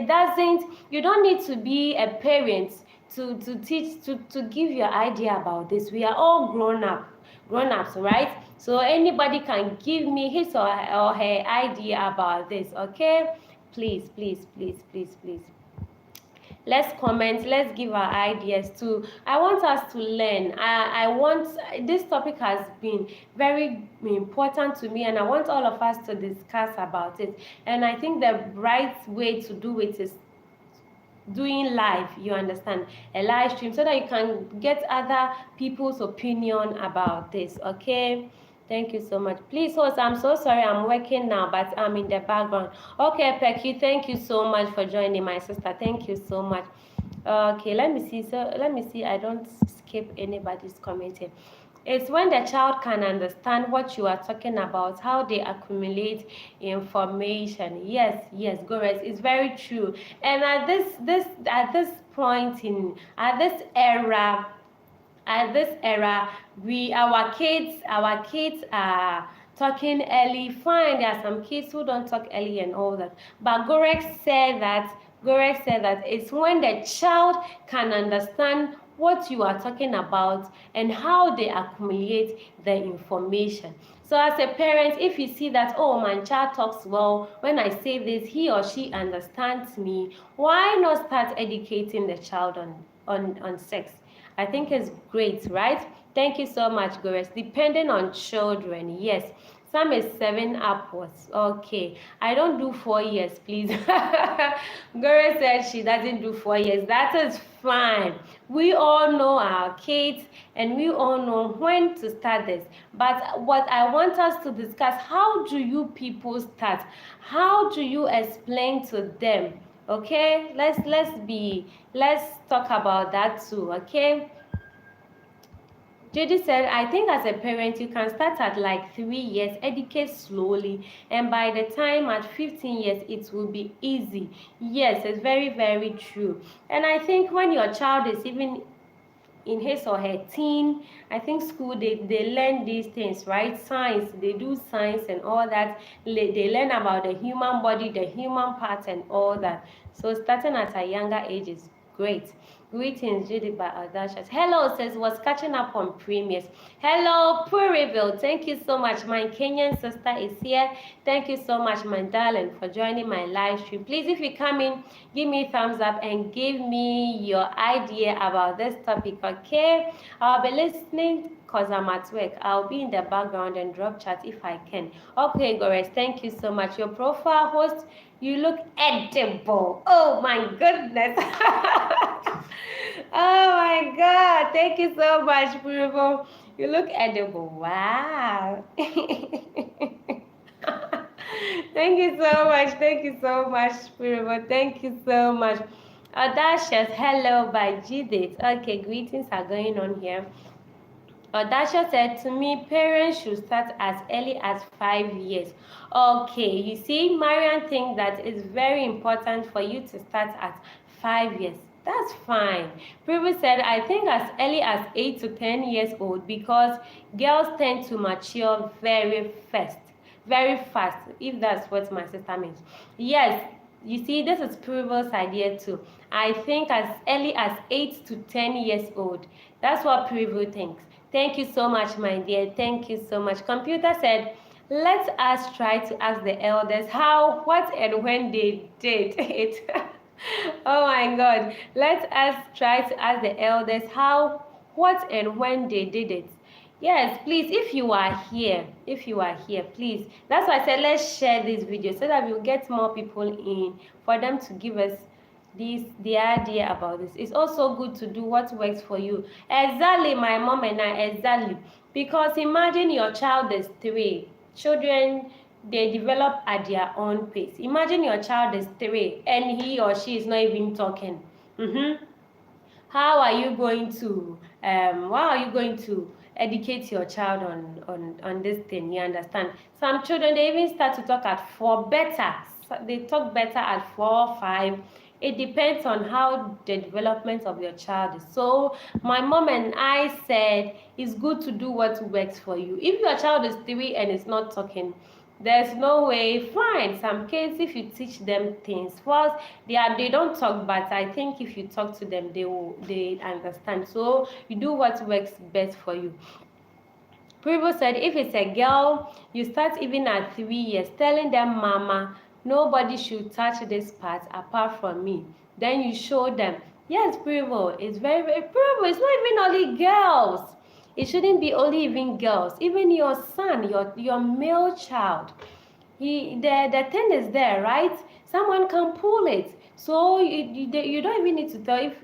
you don't need to be a parent to teach, to give your idea about this. We are all grown-ups, right? So anybody can give me his or her idea about this, okay? Please, please, please, please, please. Let's comment, let's give our ideas too. I want us to learn. I want, this topic has been very important to me, and I want all of us to discuss about it. And I think the right way to do it is doing live, you understand, a live stream, so that you can get other people's opinion about this, okay? Thank you so much. Please, host, I'm so sorry, I'm working now, but I'm in the background. Okay, Pecky, thank you so much for joining, my sister. Thank you so much. Okay, let me see. So let me see. I don't skip anybody's commenting. It's when the child can understand what you are talking about, how they accumulate information. Yes, Gores, it's very true. And at this point in this era, our kids are talking early. Fine, there are some kids who don't talk early and all that, but Gorex said that it's when the child can understand what you are talking about and how they accumulate the information. So as a parent, if you see that, oh, my child talks well, when I say this, he or she understands me, why not start educating the child on sex? I think it's great, right? Thank you so much, Gores. Depending on children, yes. Some is 7 upwards. Okay. I don't do 4 years, please. Gores said she doesn't do 4 years. That is fine. We all know our kids and we all know when to start this. But what I want us to discuss, how do you people start? How do you explain to them? Okay, let's talk about that too. Okay, Judy said, I think as a parent you can start at like 3 years, educate slowly, and by the time at 15 years it will be easy. Yes, it's very, very true. And I think when your child is even in his or her teen, I think school, they learn these things, right? Science, they do science and all that. They learn about the human body, the human parts and all that. So starting at a younger age is great. Greetings, Judy by Audacious. Hello, says, was catching up on premiers. Hello, Puriville. Thank you so much. My Kenyan sister is here. Thank you so much, my darling, for joining my live stream. Please, if you come in, give me a thumbs up and give me your idea about this topic, okay? I'll be listening because I'm at work. I'll be in the background and drop chat if I can. Okay, Gores, thank you so much. Your profile host, you look edible. Oh my goodness. Oh my God. Thank you so much, Puriful. You look edible. Wow. Thank you so much. Thank you so much, Spiribo. Thank you so much. Audacious, hello by Judith. Okay, greetings are going on here. Audacious said, to me, parents should start as early as 5 years. Okay, you see, Marian thinks that it's very important for you to start at 5 years. That's fine. People said, I think as early as 8 to 10 years old because girls tend to mature very fast, if that's what my sister means. Yes, you see, this is Purivel's idea too. I think as early as 8 to 10 years old. That's what Purivel thinks. Thank you so much, my dear. Thank you so much. Computer said, let us try to ask the elders how, what, and when they did it. Oh my God. Let us try to ask the elders how, what, and when they did it. Yes, please, if you are here, please. That's why I said let's share this video so that we'll get more people in for them to give us the idea about this. It's also good to do what works for you. Exactly, my mom and I, exactly. Because imagine your child is 3. Children, they develop at their own pace. Imagine your child is 3 and he or she is not even talking. How are you going to educate your child on this thing? You understand? Some children, they even start to talk at 4 better. They talk better at 4, 5. It depends on how the development of your child is. So my mom and I said it's good to do what works for you. If your child is 3 and is not talking, there's no way. Fine, some kids, if you teach them things, first they don't talk, but I think if you talk to them, they understand. So you do what works best for you. People said if it's a girl, you start even at 3 years, telling them, mama, nobody should touch this part apart from me. Then you show them. Yes, Privo, it's very, very Privo. It's not even only girls. It shouldn't be only even girls. Even your son, your male child, the thing is there, right? Someone can pull it. So you don't even need to tell if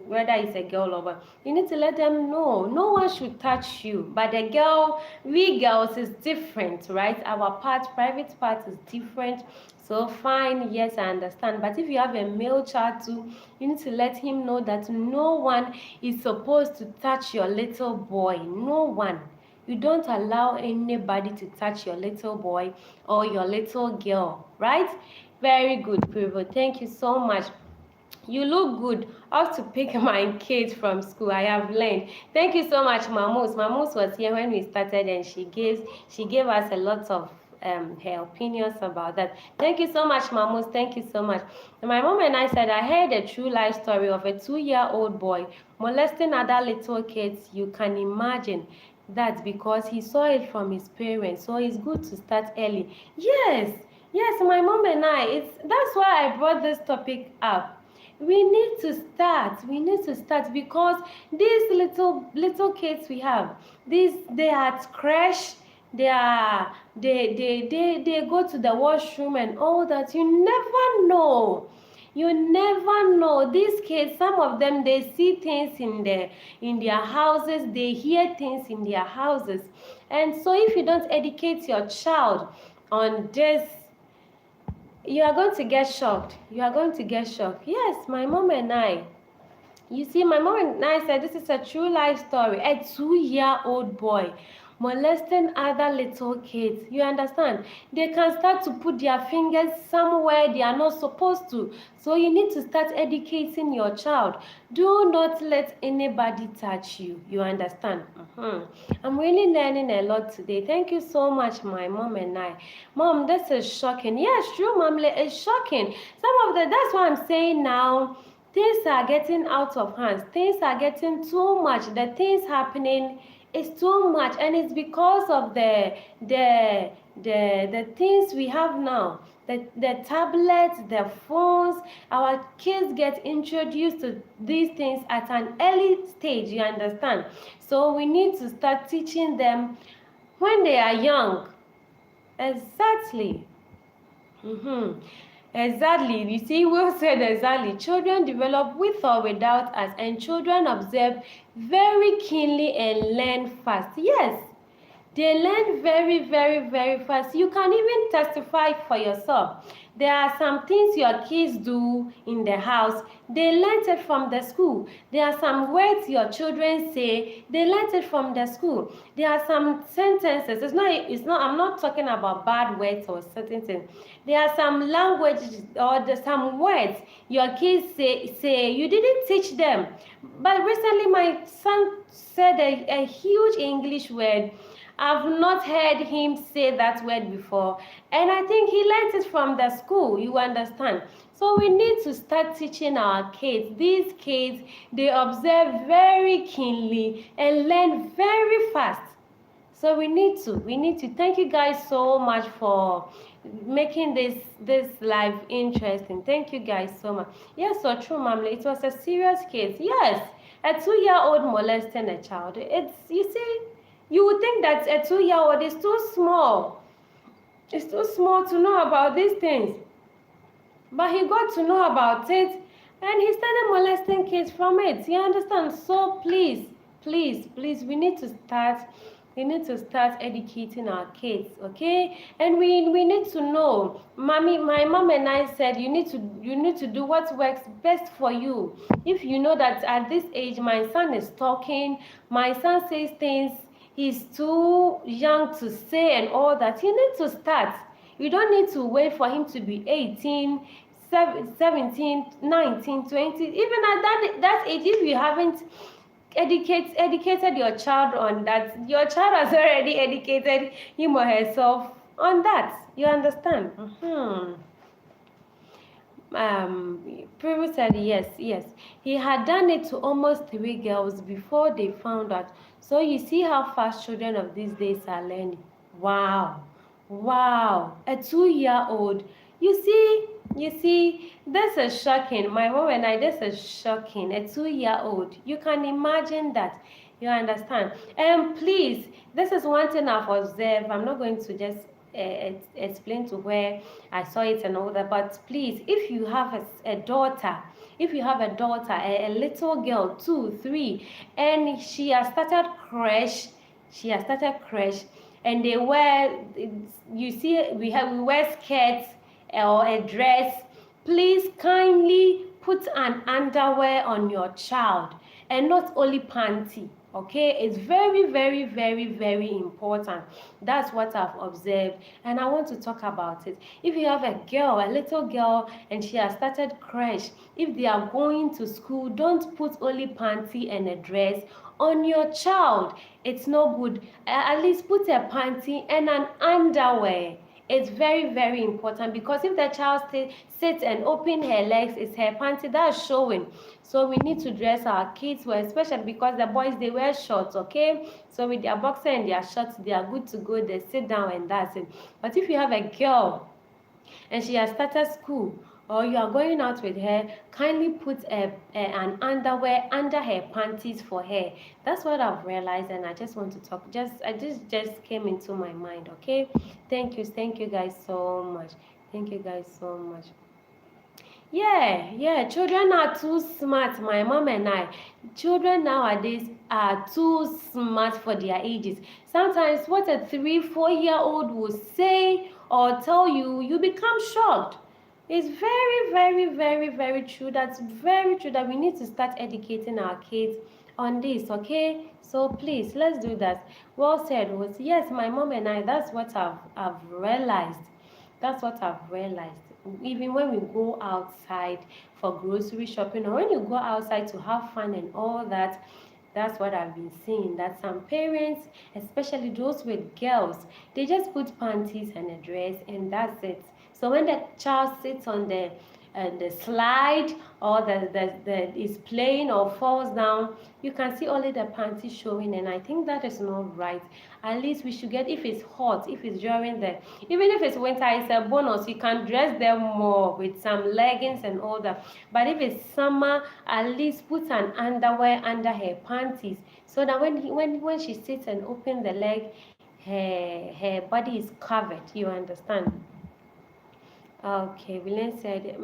whether it's a girl or what. You need to let them know no one should touch you. But the girl, we girls is different, right? Our private part is different. So fine, yes, I understand. But if you have a male child too, you need to let him know that no one is supposed to touch your little boy. No one. You don't allow anybody to touch your little boy or your little girl, right? Very good, Privo. Thank you so much. You look good. I have to pick my kids from school. I have learned. Thank you so much, Mamus. Mamus was here when we started and she gave us a lot of her opinions about that. Thank you so much, Mamus. Thank you so much. And my mom and I said, I heard a true life story of a 2-year-old boy molesting other little kids. You can imagine that because he saw it from his parents. So it's good to start early. Yes, my mom and I, that's why I brought this topic up. We need to start because these little kids we have, they are at crash, they go to the washroom and all that. You never know. These kids, some of them, they see things in their houses, they hear things in their houses. And so if you don't educate your child on this, you are going to get shocked. Yes, my mom and I. You see, my mom and I said this is a true life story. A 2-year-old boy molesting other little kids. You understand? They can start to put their fingers somewhere they are not supposed to. So you need to start educating your child. Do not let anybody touch you. You understand? I'm really learning a lot today. Thank you so much, my mom and I. Mom, this is shocking. Yes, true, Mom. It's shocking. That's what I'm saying now. Things are getting out of hands. Things are getting too much. The things happening is too much, and it's because of the things we have now. The tablets, the phones. Our kids get introduced to these things at an early stage. You understand? So we need to start teaching them when they are young. Exactly. Exactly. You see, Will said exactly. Children develop with or without us, and children observe very keenly and learn fast. Yes. They learn very, very, very fast. You can even testify for yourself. There are some things your kids do in the house. They learned it from the school. There are some words your children say. They learned it from the school. There are some sentences. I'm not talking about bad words or certain things. There are some languages or some words your kids say you didn't teach them. But recently my son said a huge English word. I've not heard him say that word before. And I think he learned it from the school, you understand. So we need to start teaching our kids. These kids, they observe very keenly and learn very fast. So we need to. Thank you guys so much for making this live interesting. Thank you guys so much. Yes, so true, Mamle. It was a serious case. Yes, a 2-year-old molesting a child. You see, you would think that a 2-year-old is too small. It's too small to know about these things. But he got to know about it and he started molesting kids from it. You understand? So please, we need to start educating our kids, okay? And we need to know. My mom and I said you need to do what works best for you. If you know that at this age my son is talking, my son says things he's too young to say and all that, you need to start. You don't need to wait for him to be 18, 17, 19, 20. Even at that age, if you haven't educated your child on that, your child has already educated him or herself on that. You understand? Prue said yes. He had done it to almost 3 girls before they found out. So you see how fast children of these days are learning. Wow, a 2-year-old. You see, this is shocking. My mom and I, this is shocking. A 2-year-old. You can imagine that. You understand? And please, this is one thing I've observed. I'm not going to just explain to where I saw it and all that, but please, if you have a daughter, a little girl, 2, 3, and she has started crash, and they wear, you see, we wear skirts or a dress, please kindly put an underwear on your child and not only panty. Okay, it's very, very, very, very important. That's what I've observed, and I want to talk about it. If you have a little girl, and she has started crash, if they are going to school, don't put only panty and a dress on your child. It's no good. At least put a panty and an underwear. It's very, very important, because if the child sits and open her legs, it's her panty that's showing. So we need to dress our kids well, especially because the boys, they wear shorts, okay? So with their boxer and their shorts, they are good to go. They sit down and that's it. But if you have a girl and she has started school, or you are going out with her, kindly put an underwear under her panties for her. That's what I've realized, and I just want to talk. I just came into my mind. Okay, thank you guys so much. Yeah, children are too smart. My mom and I, children nowadays are too smart for their ages. Sometimes what a 3, 4-year-old will say or tell you, you become shocked. It's very, very, very, very true. That's very true that we need to start educating our kids on this, okay? So please, let's do that. Well said, Rose. Yes, my mom and I, that's what I've realized. Even when we go outside for grocery shopping, or when you go outside to have fun and all that, that's what I've been seeing, that some parents, especially those with girls, they just put panties and a dress and that's it. So when the child sits on the slide, or the is playing or falls down, you can see only the panties showing, and I think that is not right. At least we should get, if it's hot, if it's during even if it's winter, it's a bonus. You can dress them more with some leggings and all that. But if it's summer, at least put an underwear under her panties, so that when she sits and opens the leg, her body is covered. You understand? Okay, Villain said,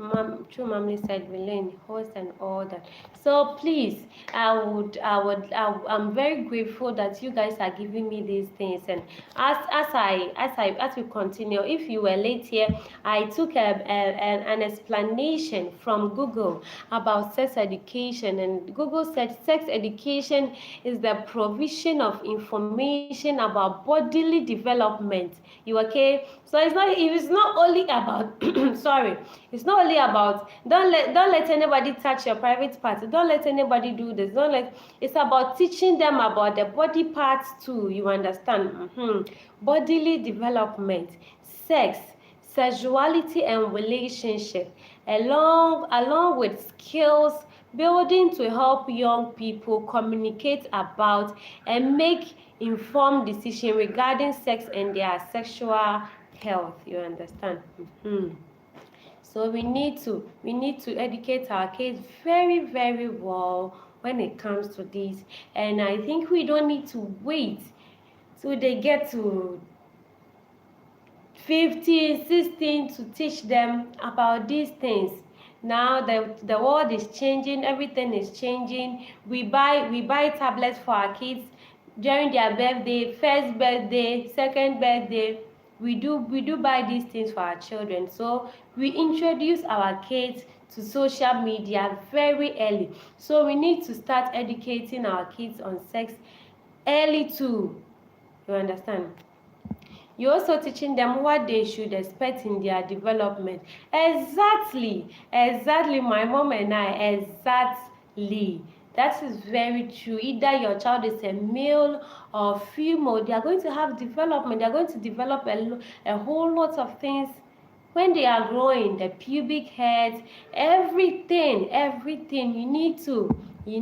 True Mommy said, Villain, host and all that. So please, I'm very grateful that you guys are giving me these things. And as we continue, if you were late here, I took an explanation from Google about sex education, and Google said sex education is the provision of information about bodily development. You okay? So it's not only about sorry, it's not only about don't let anybody touch your private parts, don't let anybody do this, don't let it's about teaching them about the body parts too. You understand? Bodily development, sex, sexuality and relationship, along with skills building to help young people communicate about and make informed decisions regarding sex and their sexual health. You understand? So we need to educate our kids very, very well when it comes to this. And I think we don't need to wait till they get to 15, 16 to teach them about these things. Now the world is changing, everything is changing. We buy tablets for our kids during their birthday, first birthday, second birthday. We do buy these things for our children. So we introduce our kids to social media very early. So we need to start educating our kids on sex early too. You understand? You're also teaching them what they should expect in their development. Exactly, my mom and I, exactly. That is very true. Either your child is a male or female, they are going to have development. They are going to develop a whole lot of things when they are growing, the pubic hairs, everything. You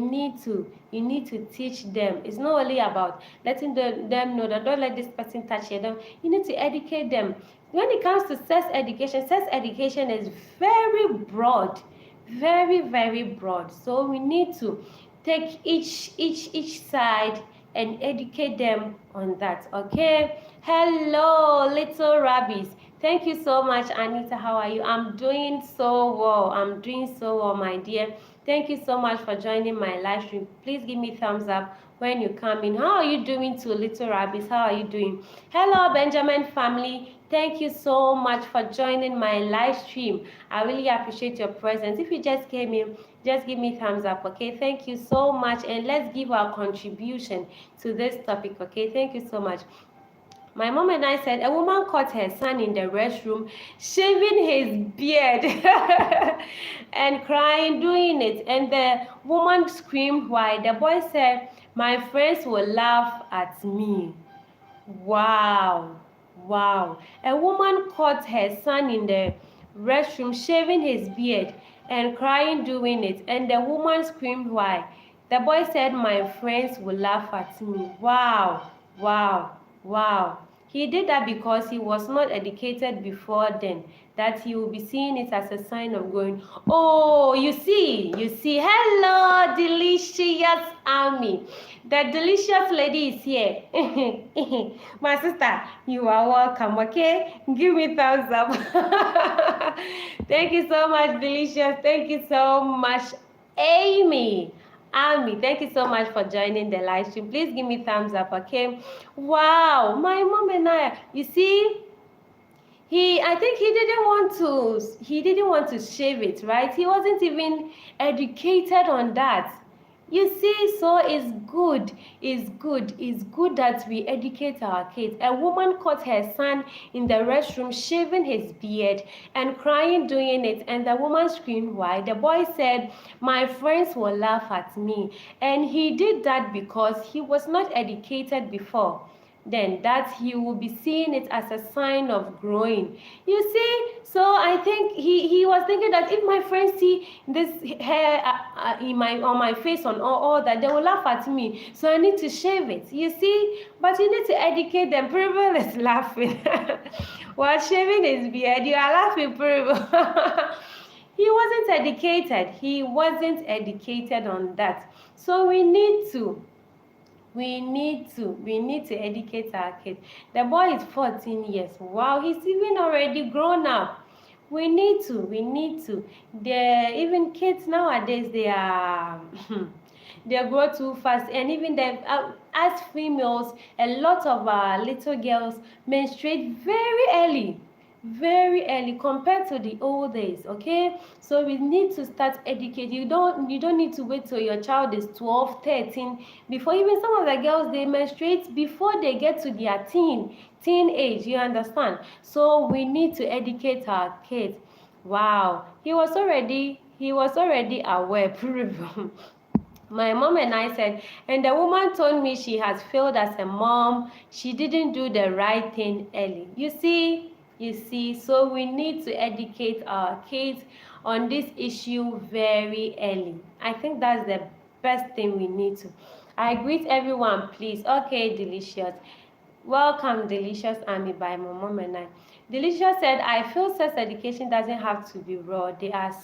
need to teach them. It's not only about letting them know that don't let this person touch you. You need to educate them. When it comes to sex education is very broad, very, very broad. So we need to take each side and educate them on that. Okay. Hello, little rabbits. Thank you so much, Anita. How are you? I'm doing so well, my dear. Thank you so much for joining my live stream. Please give me thumbs up when you come in. How are you doing too, little rabbits? How are you doing? Hello, Benjamin family. Thank you so much for joining my live stream. I really appreciate your presence. If you just came in, just give me thumbs up, okay? Thank you so much, and let's give our contribution to this topic, okay? Thank you so much. My mom and I said a woman caught her son in the restroom shaving his beard and crying doing it, and the woman screamed why. The boy said, "My friends will laugh at me." Wow. A woman caught her son in the restroom shaving his beard and crying doing it, and the woman screamed why. The boy said, "My friends will laugh at me." Wow. He did that because he was not educated before then, that he will be seeing it as a sign of going, oh, you see. Hello, delicious army. The delicious lady is here. My sister, you are welcome, okay? Give me thumbs up. Thank you so much, delicious. Thank you so much, Amy. Thank you so much for joining the live stream. Please give me thumbs up, okay? Wow, my mom and I, you see, I think he didn't want to shave it, right? He wasn't even educated on that. You see, so it's good that we educate our kids. A woman caught her son in the restroom shaving his beard and crying doing it, and the woman screamed why. The boy said, "My friends will laugh at me." And he did that because he was not educated before then, that he will be seeing it as a sign of growing. You see, so I think he was thinking that if my friends see this hair on my face on all that, they will laugh at me. So I need to shave it. You see, but you need to educate them. Purple is laughing. While shaving his beard, you are laughing, Purple. He wasn't educated on that. So we need to educate our kids. The boy is 14 years. Wow, he's even already grown up. We need to. Even kids nowadays, they are they grow too fast, and even as females, a lot of little girls menstruate very early compared to the old days. Okay, so we need to start educating. You don't need to wait till your child is 12, 13 before. Even some of the girls, they menstruate before they get to their teen age, you understand? So we need to educate our kids. Wow, he was already aware. My mom and I said, and the woman told me she has failed as a mom. She didn't do the right thing early. You see, so we need to educate our kids on this issue very early. I think that's the best thing we need to. I greet everyone, please. Okay, Delicious. Welcome, Delicious Army by my mom and I. Delicious said, I feel sex education doesn't have to be raw. There are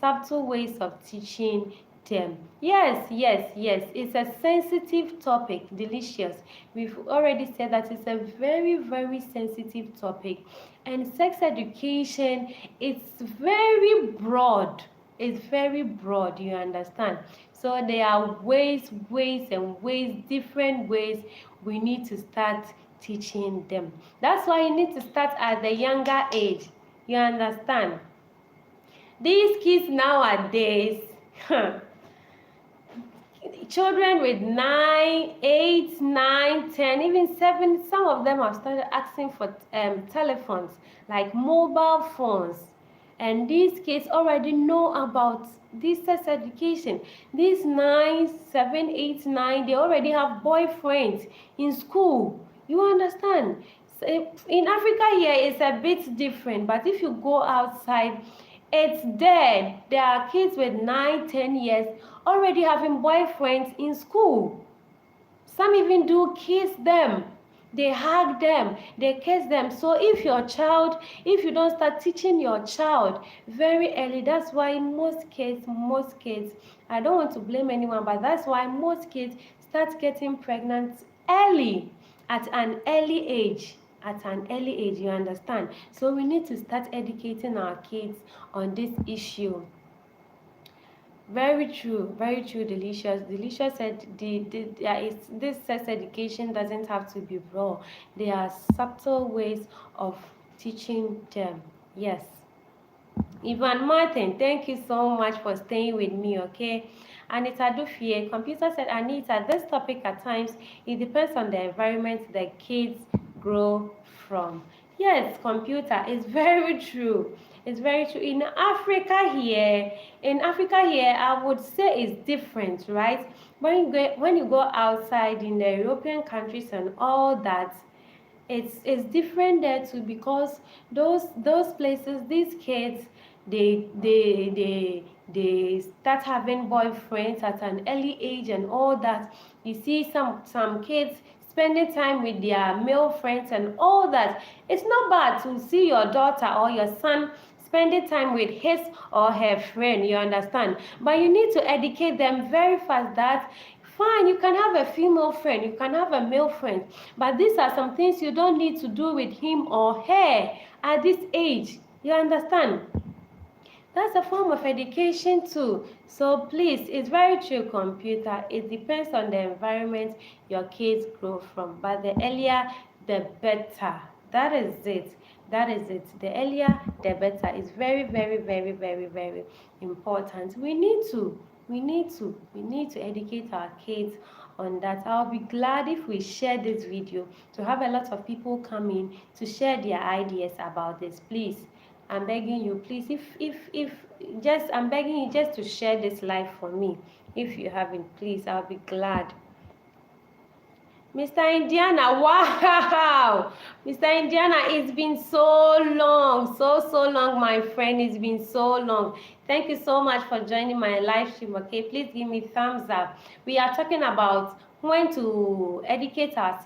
subtle ways of teaching them. Yes. It's a sensitive topic, Delicious. We've already said that it's a very, very sensitive topic. And sex education, it's very broad. It's very broad, you understand? So there are ways, different ways we need to start teaching them. That's why you need to start at the younger age. You understand? These kids nowadays, children with 9, 8, 9, 10, even 7, some of them have started asking for telephones, like mobile phones. And these kids already know about this sex education. These 9, 7, 8, 9, they already have boyfriends in school. You understand? So in Africa here, it's a bit different. But if you go outside, it's there. There are kids with 9, 10 years already having boyfriends in school. Some even do kiss them. They hug them, they kiss them. So if you don't start teaching your child very early, that's why most kids, I don't want to blame anyone, but that's why most kids start getting pregnant early, at an early age, you understand? So we need to start educating our kids on this issue. Very true, Delicious. Delicious said this sex education doesn't have to be raw. There are subtle ways of teaching them. Yes. Ivan Martin, thank you so much for staying with me, okay? Anita Dufie, Computer said, Anita, this topic at times, it depends on the environment the kids grow from. Yes, Computer, it's very true. It's very true. In Africa here, I would say it's different, right? When you go outside in the European countries and all that, it's different there too, because those places, these kids, they start having boyfriends at an early age and all that. You see some kids spending time with their male friends and all that. It's not bad to see your daughter or your son spending time with his or her friend, you understand? But you need to educate them very fast that fine, you can have a female friend, you can have a male friend, but these are some things you don't need to do with him or her at this age. You understand? That's a form of education too. So please, it's very true, Computer. It depends on the environment your kids grow from. But the earlier, the better. That is it. The earlier, the better. It's very, very, very, very, very important. We need to educate our kids on that. I'll be glad if we share this video to have a lot of people come in to share their ideas about this. Please, I'm begging you, please, I'm begging you just to share this live for me. If you haven't, please, I'll be glad. Mr. Indiana, wow! Mr. Indiana, it's been so long, so long, my friend. It's been so long. Thank you so much for joining my live stream, okay? Please give me thumbs up. We are talking about when to educate our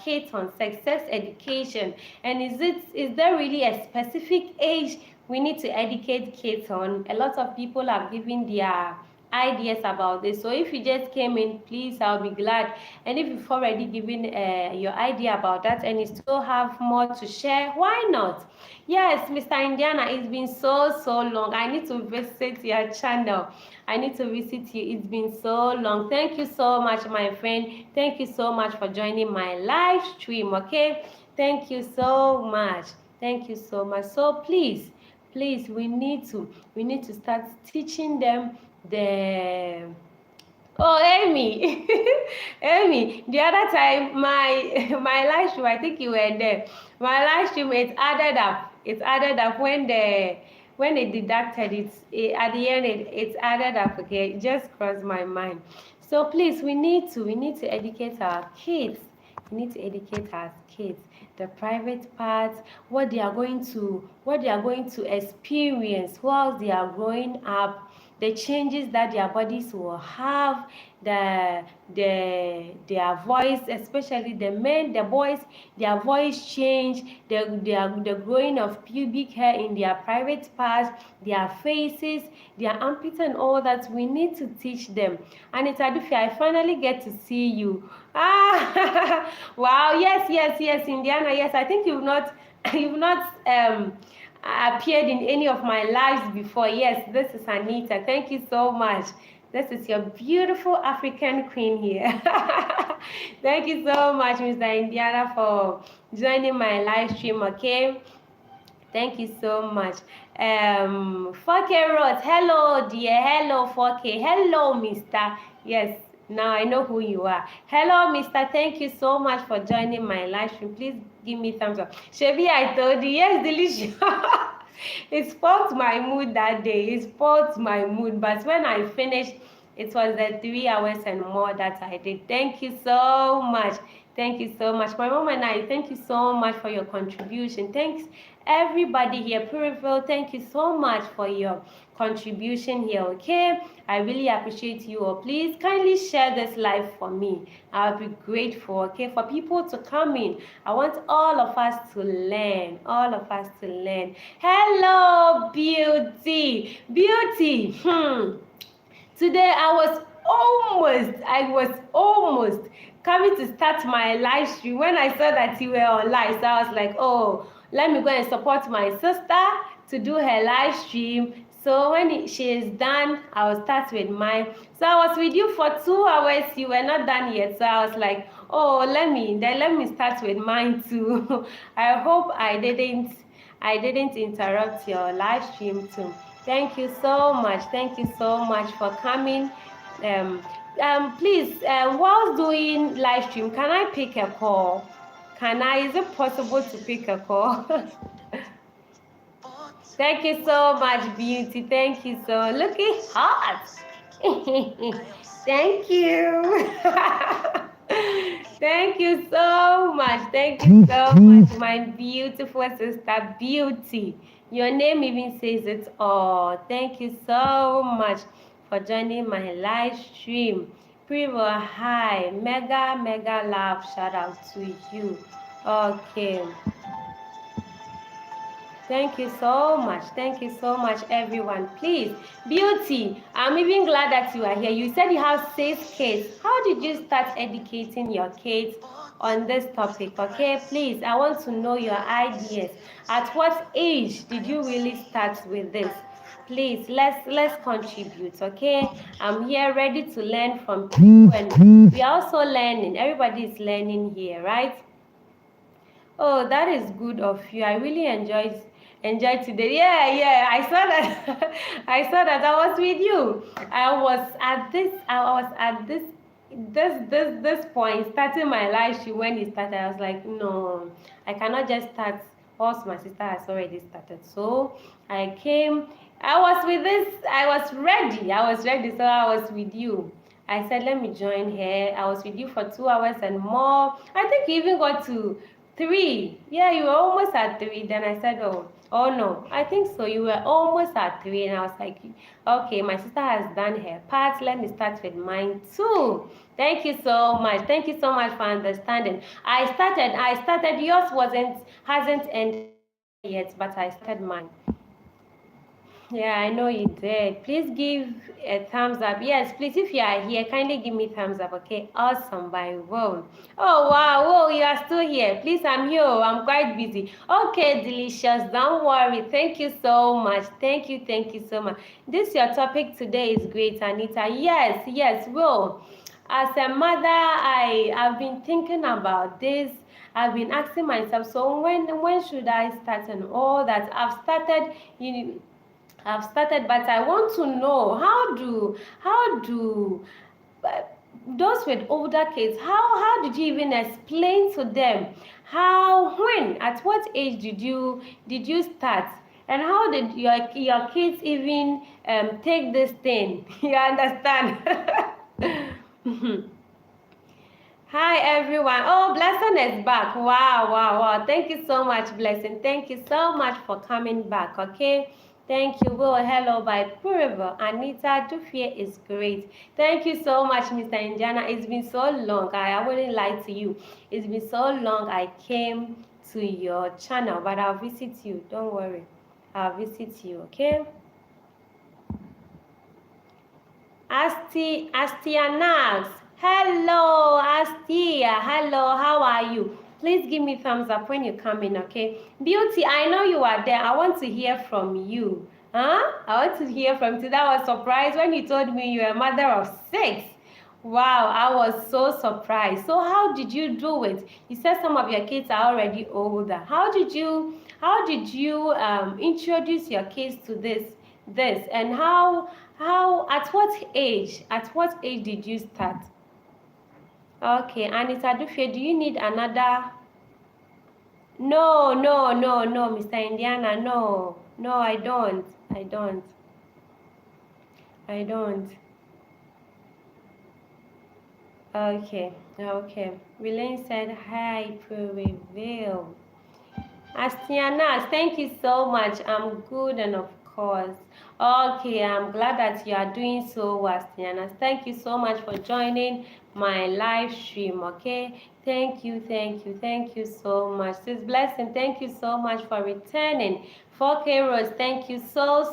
kids on sex education. And is there really a specific age we need to educate kids on? A lot of people have given their ideas about this. So if you just came in, please, I'll be glad. And if you've already given your idea about that and you still have more to share, why not? Yes, Mr. Indiana, it's been so long. I need to visit your channel. I need to visit you. It's been so long. Thank you so much, my friend. Thank you so much for joining my live stream. Okay, thank you so much. Thank you so much. So please, we need to start teaching them the Oh, Amy, Amy, the other time, my live stream, I think you were there. My live stream, it added up. It added up when they deducted it, at the end, it added up. Okay, it just crossed my mind. So please, we need to educate our kids. We need to educate our kids the private parts, what they are going to experience whilst they are growing up, the changes that their bodies will have, their voice, especially the men, the boys, their voice change, the growing of pubic hair in their private parts, their faces, their armpits and all that. We need to teach them. And it's Adufi, I finally get to see you. Ah, wow, yes, Indiana, yes. I think you've not appeared in any of my lives before. Yes, this is Anita. Thank you so much. This is your beautiful African queen here. Thank you so much, Mr. Indiana, for joining my live stream. Okay, thank you so much. 4K Rose, hello dear, hello 4K, hello Mr. Yes, now I know who you are. Hello Mr. Thank you so much for joining my live stream. Please give me thumbs up. Shebi, I told you, yes, delicious. It spoiled my mood that day. It spoiled my mood, but when I finished, it was the 3 hours and more that I did. Thank you so much. Thank you so much. My mom and I, thank you so much for your contribution. Thanks everybody here. Purifil, thank you so much for your contribution here, okay? I really appreciate you all. Please kindly share this live for me. I'll be grateful, okay? For people to come in. I want all of us to learn. All of us to learn. Hello, Beauty. Beauty. Today I was almost coming to start my live stream when I saw that you were on live. So I was like, oh, let me go and support my sister to do her live stream. So when she is done, I will start with mine. So I was with you for 2 hours. You were not done yet. So I was like, oh, let me start with mine too. I hope I didn't interrupt your live stream too. Thank you so much. Thank you so much for coming. Please, while doing live stream, can I pick a call? Is it possible to pick a call? Thank you so much, Beauty. Thank you so looking hot. Thank you. Thank you so much. Thank you so much, my beautiful sister, Beauty. Your name even says it all. Thank you so much for joining my live stream. Privo, hi. Mega love. Shout out to you. Okay. Thank you so much. Thank you so much, everyone. Please, Beauty, I'm even glad that you are here. You said you have 6 kids. How did you start educating your kids on this topic? Okay, please, I want to know your ideas. At what age did you really start with this? Please, let's contribute, okay? I'm here ready to learn from people, and we are also learning. Everybody is learning here, right? Oh, that is good of you. I really enjoyed today. Yeah. I saw that. I saw that. I was with you. I was at this point, starting my live stream. When it started, I was like, no, I cannot just start whilst my sister has already started. So I came. I was with this. I was ready. So I was with you. I said, let me join her. I was with you for 2 hours and more. I think you even got to 3. Yeah, you were almost at 3. Then I said, oh no, I think so. You were almost at 3. And I was like, okay, my sister has done her part. Let me start with mine too. Thank you so much. Thank you so much for understanding. I started. Yours hasn't ended yet, but I started mine. Yeah, I know you did. Please give a thumbs up. Yes, please, if you are here, kindly give me thumbs up, okay? Awesome, by whoa. Oh, wow, whoa, you are still here. Please, I'm here. I'm quite busy. Okay, delicious. Don't worry. Thank you so much. Thank you so much. This your topic today is great, Anita. Yes, yes, whoa. As a mother, I've been thinking about this. I've been asking myself, so when should I start and all that? I've started, but I want to know how do uh, those with older kids, how did you even explain to them at what age did you start, and how did your kids even take this thing? You understand? Hi everyone. Oh, Blessing is back. Wow, wow, wow. Thank you so much, Blessing. Thank you so much for coming back. Okay. Thank you. Well, hello by Purival. Anita Dufie is great. Thank you so much, Mr. Indiana. It's been so long. I wouldn't lie to you. It's been so long I came to your channel, but I'll visit you. Don't worry. I'll visit you, okay? Astianax. Hello, Astia. Hello, how are you? Please give me thumbs up when you come in, okay? Beauty, I know you are there. I want to hear from you. Huh? I want to hear from you. That was surprised when you told me you're a mother of 6. Wow, I was so surprised. So how did you do it? You said some of your kids are already older. How did you introduce your kids to this, and how at what age did you start? Okay, Anita Dufie, do you need another? No, no, no, no, Mr. Indiana, no. No, I don't. I don't. I don't. Okay, okay. Relaine said hi, Prevail. Astianas, thank you so much. I'm good, and of course. Okay, I'm glad that you are doing so well, Astianas. Thank you so much for joining my live stream, okay? Thank you so much. This blessing, thank you so much for returning. 4K Rose, thank you so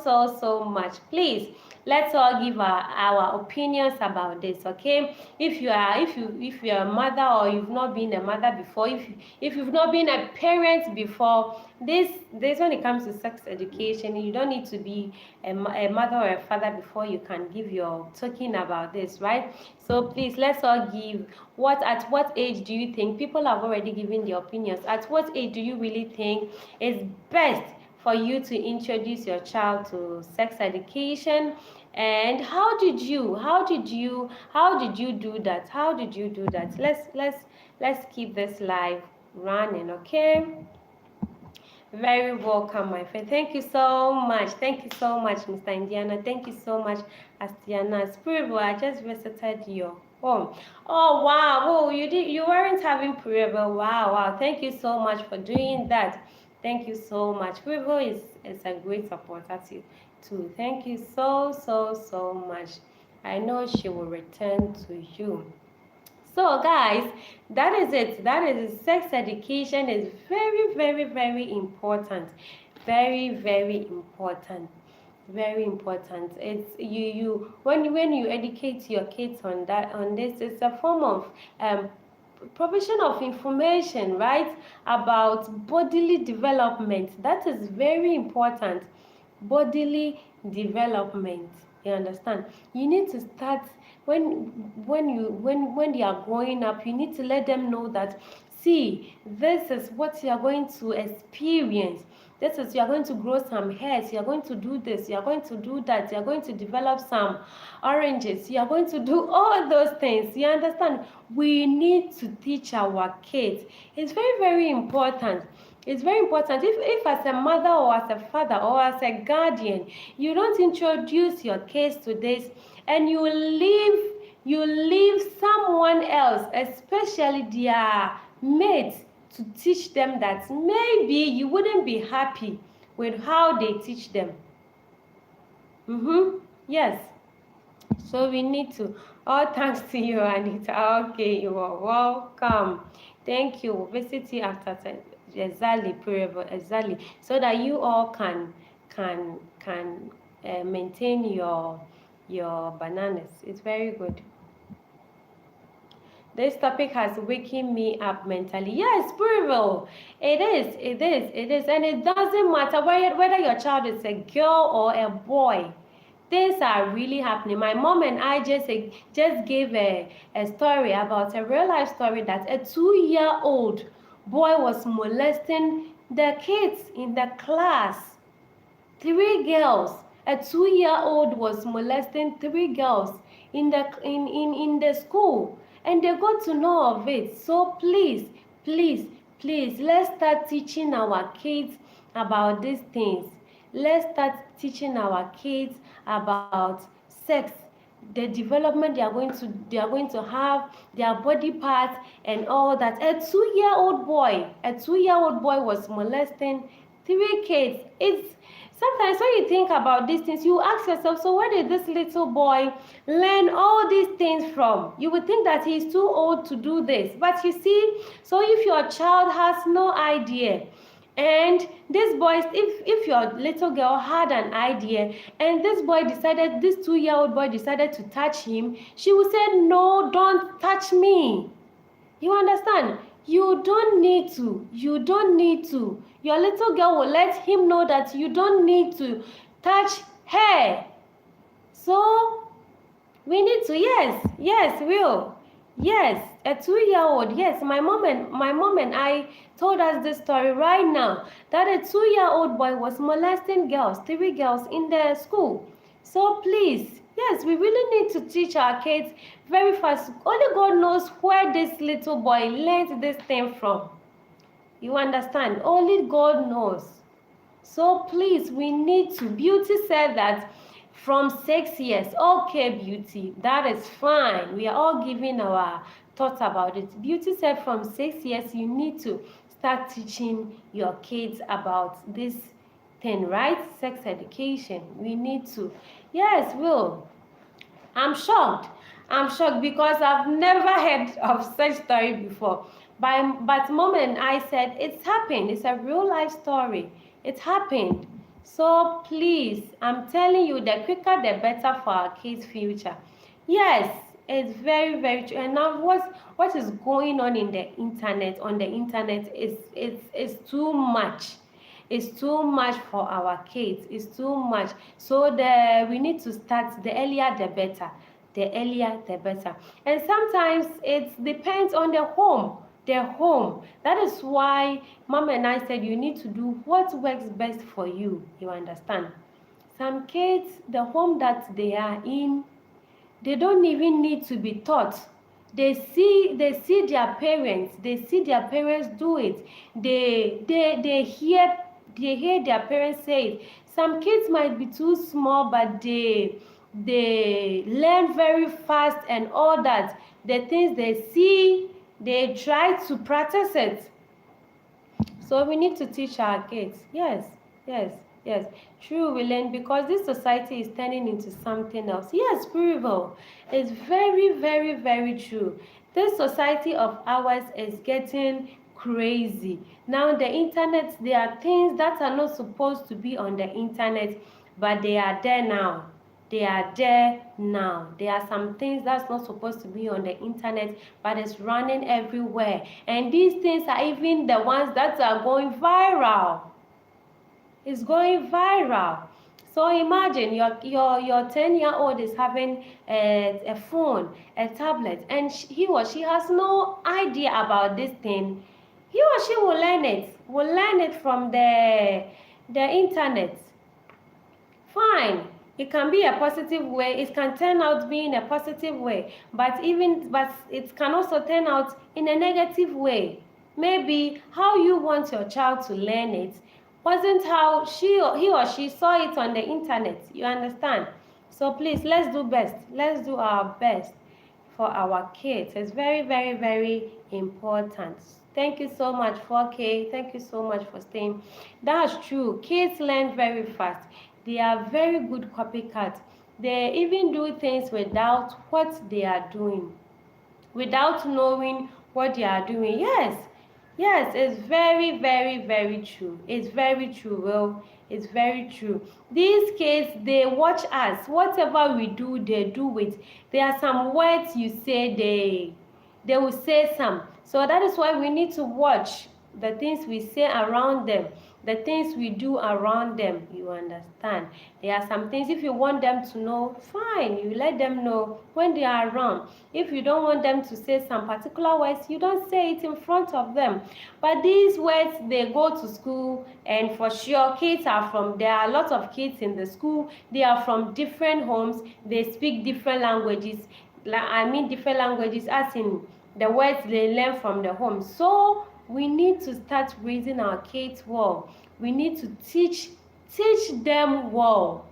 much. Please, let's all give our opinions about this, okay? If you're a mother, or you've not been a mother before, if you've not been a parent before, this when it comes to sex education, you don't need to be a mother or a father before you can give your talking about this, right? So please, let's all give at what age do you think people have already given their opinions? At what age do you really think is best for you to introduce your child to sex education? And how did you do that? Let's keep this live running, okay? Very welcome, my friend. Thank you so much. Mr. Indiana. Thank you so much, Astiana. Spiritual, I just visited your home. Oh wow. Oh, you weren't having Purible. Wow, wow. Thank you so much for doing that. Thank you so much. Purible is a great supporter too. Thank you so much. I know she will return to you. So guys, that is it. Sex education is very important. Very important. Very important. It's you when you educate your kids on this, it's a form of provision of information, right, about bodily development. That is very important. Bodily development. You understand? You need to start when they are growing up. You need to let them know that, see, this is what you are going to experience. You are going to grow some hairs, you are going to do this, you are going to do that, you are going to develop some oranges, you are going to do all those things. You understand? We need to teach our kids. It's very important. It's very important. If as a mother or as a father or as a guardian, you don't introduce your kids to this, and you leave someone else, especially their mates, to teach them, that maybe you wouldn't be happy with how they teach them. Yes. So we need to. All thanks to you, Anita. Okay, you are welcome. Thank you. We'll visit you after exactly, so that you all can maintain your bananas. It's very good. This topic has waking me up mentally. Yes, Spiritual. It is. And it doesn't matter whether your child is a girl or a boy. Things are really happening. My mom and I just gave a story about a real life story that a 2-year-old boy was molesting the kids in the class. 3 girls. A 2-year-old was molesting 3 girls in the school, and they got to know of it. So please, let's start teaching our kids about these things. Let's start teaching our kids about sex, the development they are going to have, their body parts and all that. A 2-year-old boy was molesting 3 kids. It's sometimes when you think about these things, you ask yourself, so where did this little boy learn all these things from? You would think that he's too old to do this. But you see, so if your child has no idea, and this boy, if your little girl had an idea and this 2-year-old boy decided to touch him, she would say, no, don't touch me. You understand? You don't need to. Your little girl will let him know that you don't need to touch her. So we need to, yes, Will. Yes, a 2-year-old. Yes, my mom and I told us this story right now, that a 2-year-old boy was molesting girls, 3 girls in the school. So please, yes, we really need to teach our kids very fast. Only God knows where this little boy learned this thing from. You understand? Only God knows. So please, we need to. Beauty said that from 6 years. Okay, Beauty, that is fine. We are all giving our thoughts about it. Beauty said from 6 years, you need to start teaching your kids about this thing, right? Sex education. We need to. Yes, Will. I'm shocked because I've never heard of such story before. But Mom and I said, it's happened. It's a real life story. It happened. So please, I'm telling you, the quicker the better for our kids' future. Yes, it's very, very true. And now what is going on in the internet, is too much. It's too much for our kids. It's too much. So we need to start, the earlier the better. The earlier the better. And sometimes it depends on the home. That is why Mom and I said you need to do what works best for you. You understand? Some kids, the home that they are in, they don't even need to be taught. They see their parents. They see their parents do it. They hear their parents say it. Some kids might be too small, but they learn very fast and all that. The things they see, they try to practice it. So we need to teach our kids. Yes. True, we learn, because this society is turning into something else. Yes, spiritual. It's very, very, very true. This society of ours is getting crazy. Now the internet, there are things that are not supposed to be on the internet, but they are there now. There are some things that's not supposed to be on the internet, but it's running everywhere. And these things are even the ones that are going viral. It's going viral. So imagine your 10-year-old is having a phone, a tablet, and he or she has no idea about this thing. He or she will learn it from the internet. Fine. It can be a positive way. It can turn out being a positive way, but it can also turn out in a negative way. Maybe how you want your child to learn it wasn't how he or she saw it on the internet. You understand? So please, let's do best. Let's do our best for our kids. It's very, very, very important. Thank you so much, 4K. Thank you so much for staying. That's true. Kids learn very fast. They are very good copycats. They even do things without what they are doing, without knowing what they are doing. Yes. Yes, it's very, very, very true. It's very true. Well, it's very true. These kids, they watch us. Whatever we do, they do it. There are some words you say, they will say some. So that is why we need to watch the things we say around them, the things we do around them. You understand? There are some things, if you want them to know, fine, you let them know when they are around. If you don't want them to say some particular words, you don't say it in front of them. But these words, they go to school, and for sure kids are from, there are a lot of kids in the school, they are from different homes, they speak different languages. I mean different languages as in the words they learn from the home. So we need to start raising our kids well. We need to teach them well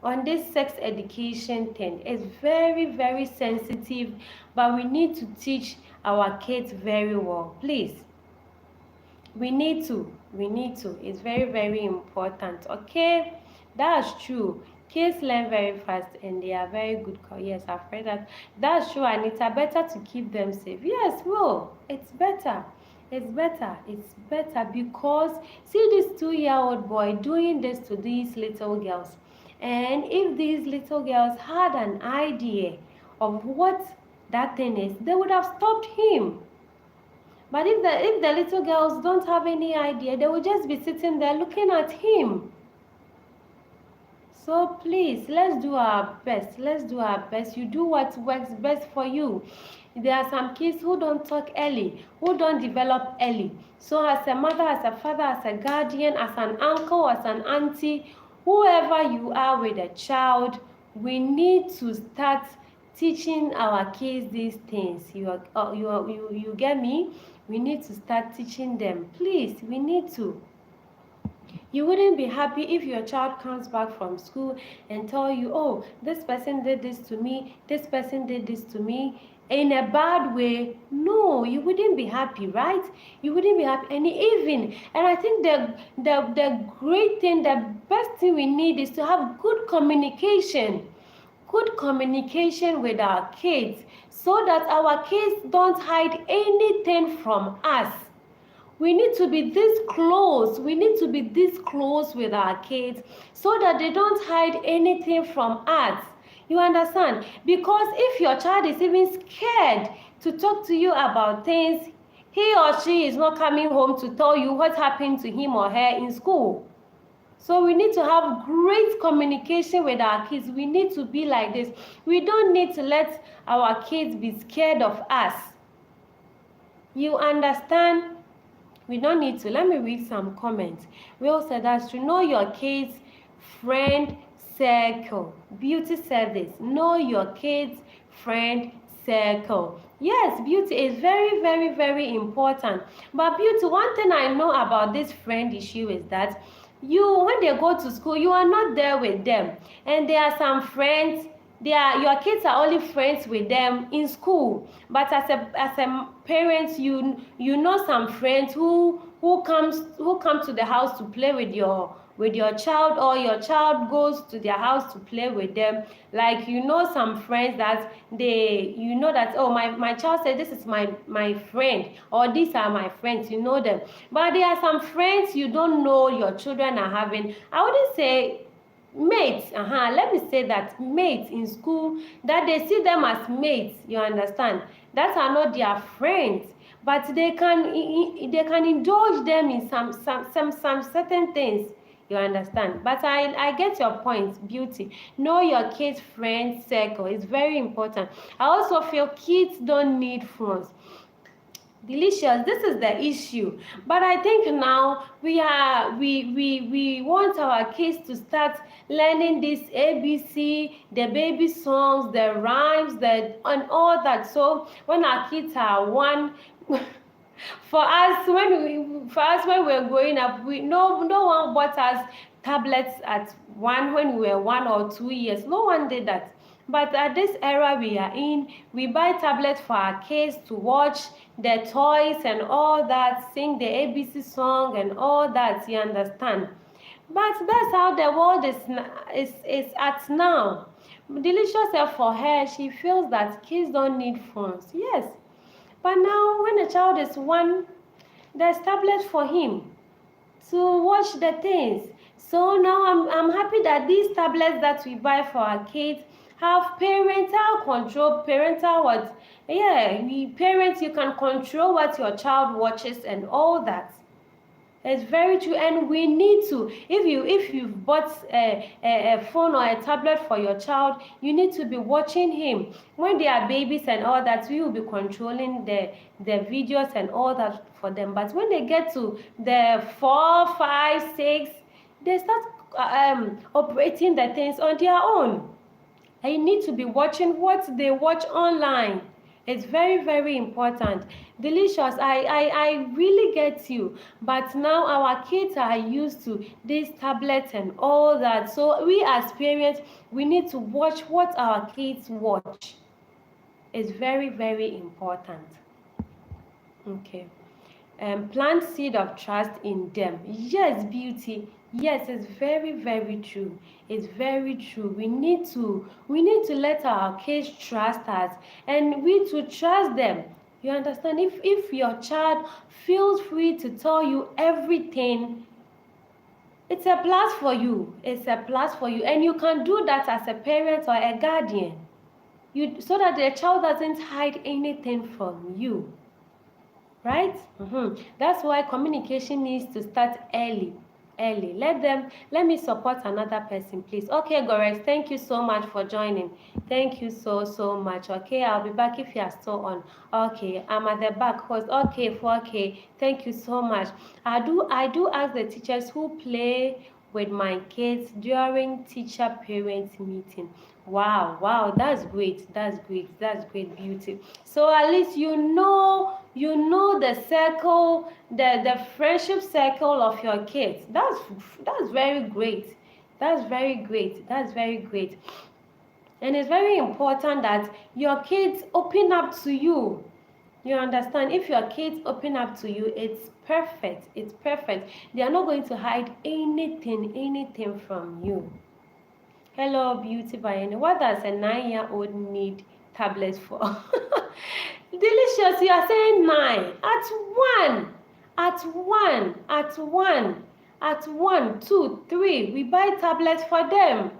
on this sex education thing. It's very, very sensitive, but we need to teach our kids very well. Please, we need to. It's very, very important. Okay, that's true. Kids learn very fast and they are very good. Yes, I've heard that. That's true, Anita. Better to keep them safe. Yes, well, it's better. It's better because see this 2-year-old boy doing this to these little girls. And if these little girls had an idea of what that thing is, they would have stopped him. But if the little girls don't have any idea, they will just be sitting there looking at him. So please, let's do our best. You do what works best for you. There are some kids who don't talk early, who don't develop early. So as a mother, as a father, as a guardian, as an uncle, as an auntie, whoever you are with a child, we need to start teaching our kids these things. You get me? We need to start teaching them. Please, we need to. You wouldn't be happy if your child comes back from school and tell you, oh, this person did this to me, this person did this to me, in a bad way. No, you wouldn't be happy, right? You wouldn't be happy. And I think the great thing, the best thing we need is to have good communication with our kids, so that our kids don't hide anything from us. We need to be this close. With our kids so that they don't hide anything from us. You understand? Because if your child is even scared to talk to you about things, he or she is not coming home to tell you what happened to him or her in school. So we need to have great communication with our kids. We need to be like this. We don't need to let our kids be scared of us. You understand? We don't need to. Let me read some comments. Will said that's to know your kids' friend circle. Beauty said this. Know your kids' friend circle. Yes, beauty is very, very, very important. But beauty, one thing I know about this friend issue is that when they go to school, you are not there with them. And there are some friends, your kids are only friends with them in school. But as a parent, you know some friends who come to the house to play with your child, or your child goes to their house to play with them. Like, some friends that oh, my child said this is my friend, or these are my friends, you know them. But there are some friends you don't know your children are having. I wouldn't say mates, let me say that, mates in school, that they see them as mates, you understand, that are not their friends, but they can indulge them in some certain things, you understand. But I get your point, beauty. Know your kids' friend circle is very important. I also feel kids don't need phones. Delicious, this is the issue. But I think now we want our kids to start learning this ABC, the baby songs, the rhymes, and all that. So when our kids are one, for us when we're growing up, no one bought us tablets at when we were 1 or 2 years. No one did that. But at this era we are in, we buy tablets for our kids to watch the toys and all that, sing the ABC song and all that, you understand. But that's how the world is at now. Delicious said for her, she feels that kids don't need phones. Yes, But now when a child is 1, there's tablet for him to watch the things. So now I'm happy that these tablets that we buy for our kids have parental control, parental what? Yeah, parents, you can control what your child watches and all that. It's very true, and we need to. If you've bought a phone or a tablet for your child, you need to be watching him. When they are babies and all that, we will be controlling the videos and all that for them. But when they get to the 4, 5, 6, they start operating the things on their own. And you need to be watching what they watch online. It's very, very important. Delicious, I really get you. But now our kids are used to these tablets and all that. So we as parents, we need to watch what our kids watch. It's very, very important. Okay. Plant seed of trust in them. Yes, beauty. Yes, it's very, very true. It's very true. We need to let our kids trust us, and we to trust them. You understand? If your child feels free to tell you everything, it's a plus for you. It's a plus for you, and you can do that as a parent or a guardian. So that the child doesn't hide anything from you. Right? That's why communication needs to start early. Let me support another person, please. Okay, Gores, thank you so much for joining. Thank you so much. Okay, I'll be back if you are still on. Okay, I'm at the back host. Okay, 4K. Thank you so much. I do ask the teachers who play with my kids during teacher parent meeting. Wow, that's great, beauty. So at least you know the circle, the friendship circle of your kids. That's very great. That's very great. And it's very important that your kids open up to you. You understand? If your kids open up to you, it's perfect. They are not going to hide anything from you. Hello, beauty Bayani. What does a 9-year-old need tablets for? Delicious, you are saying 9. At 1, 2, 3, we buy tablets for them.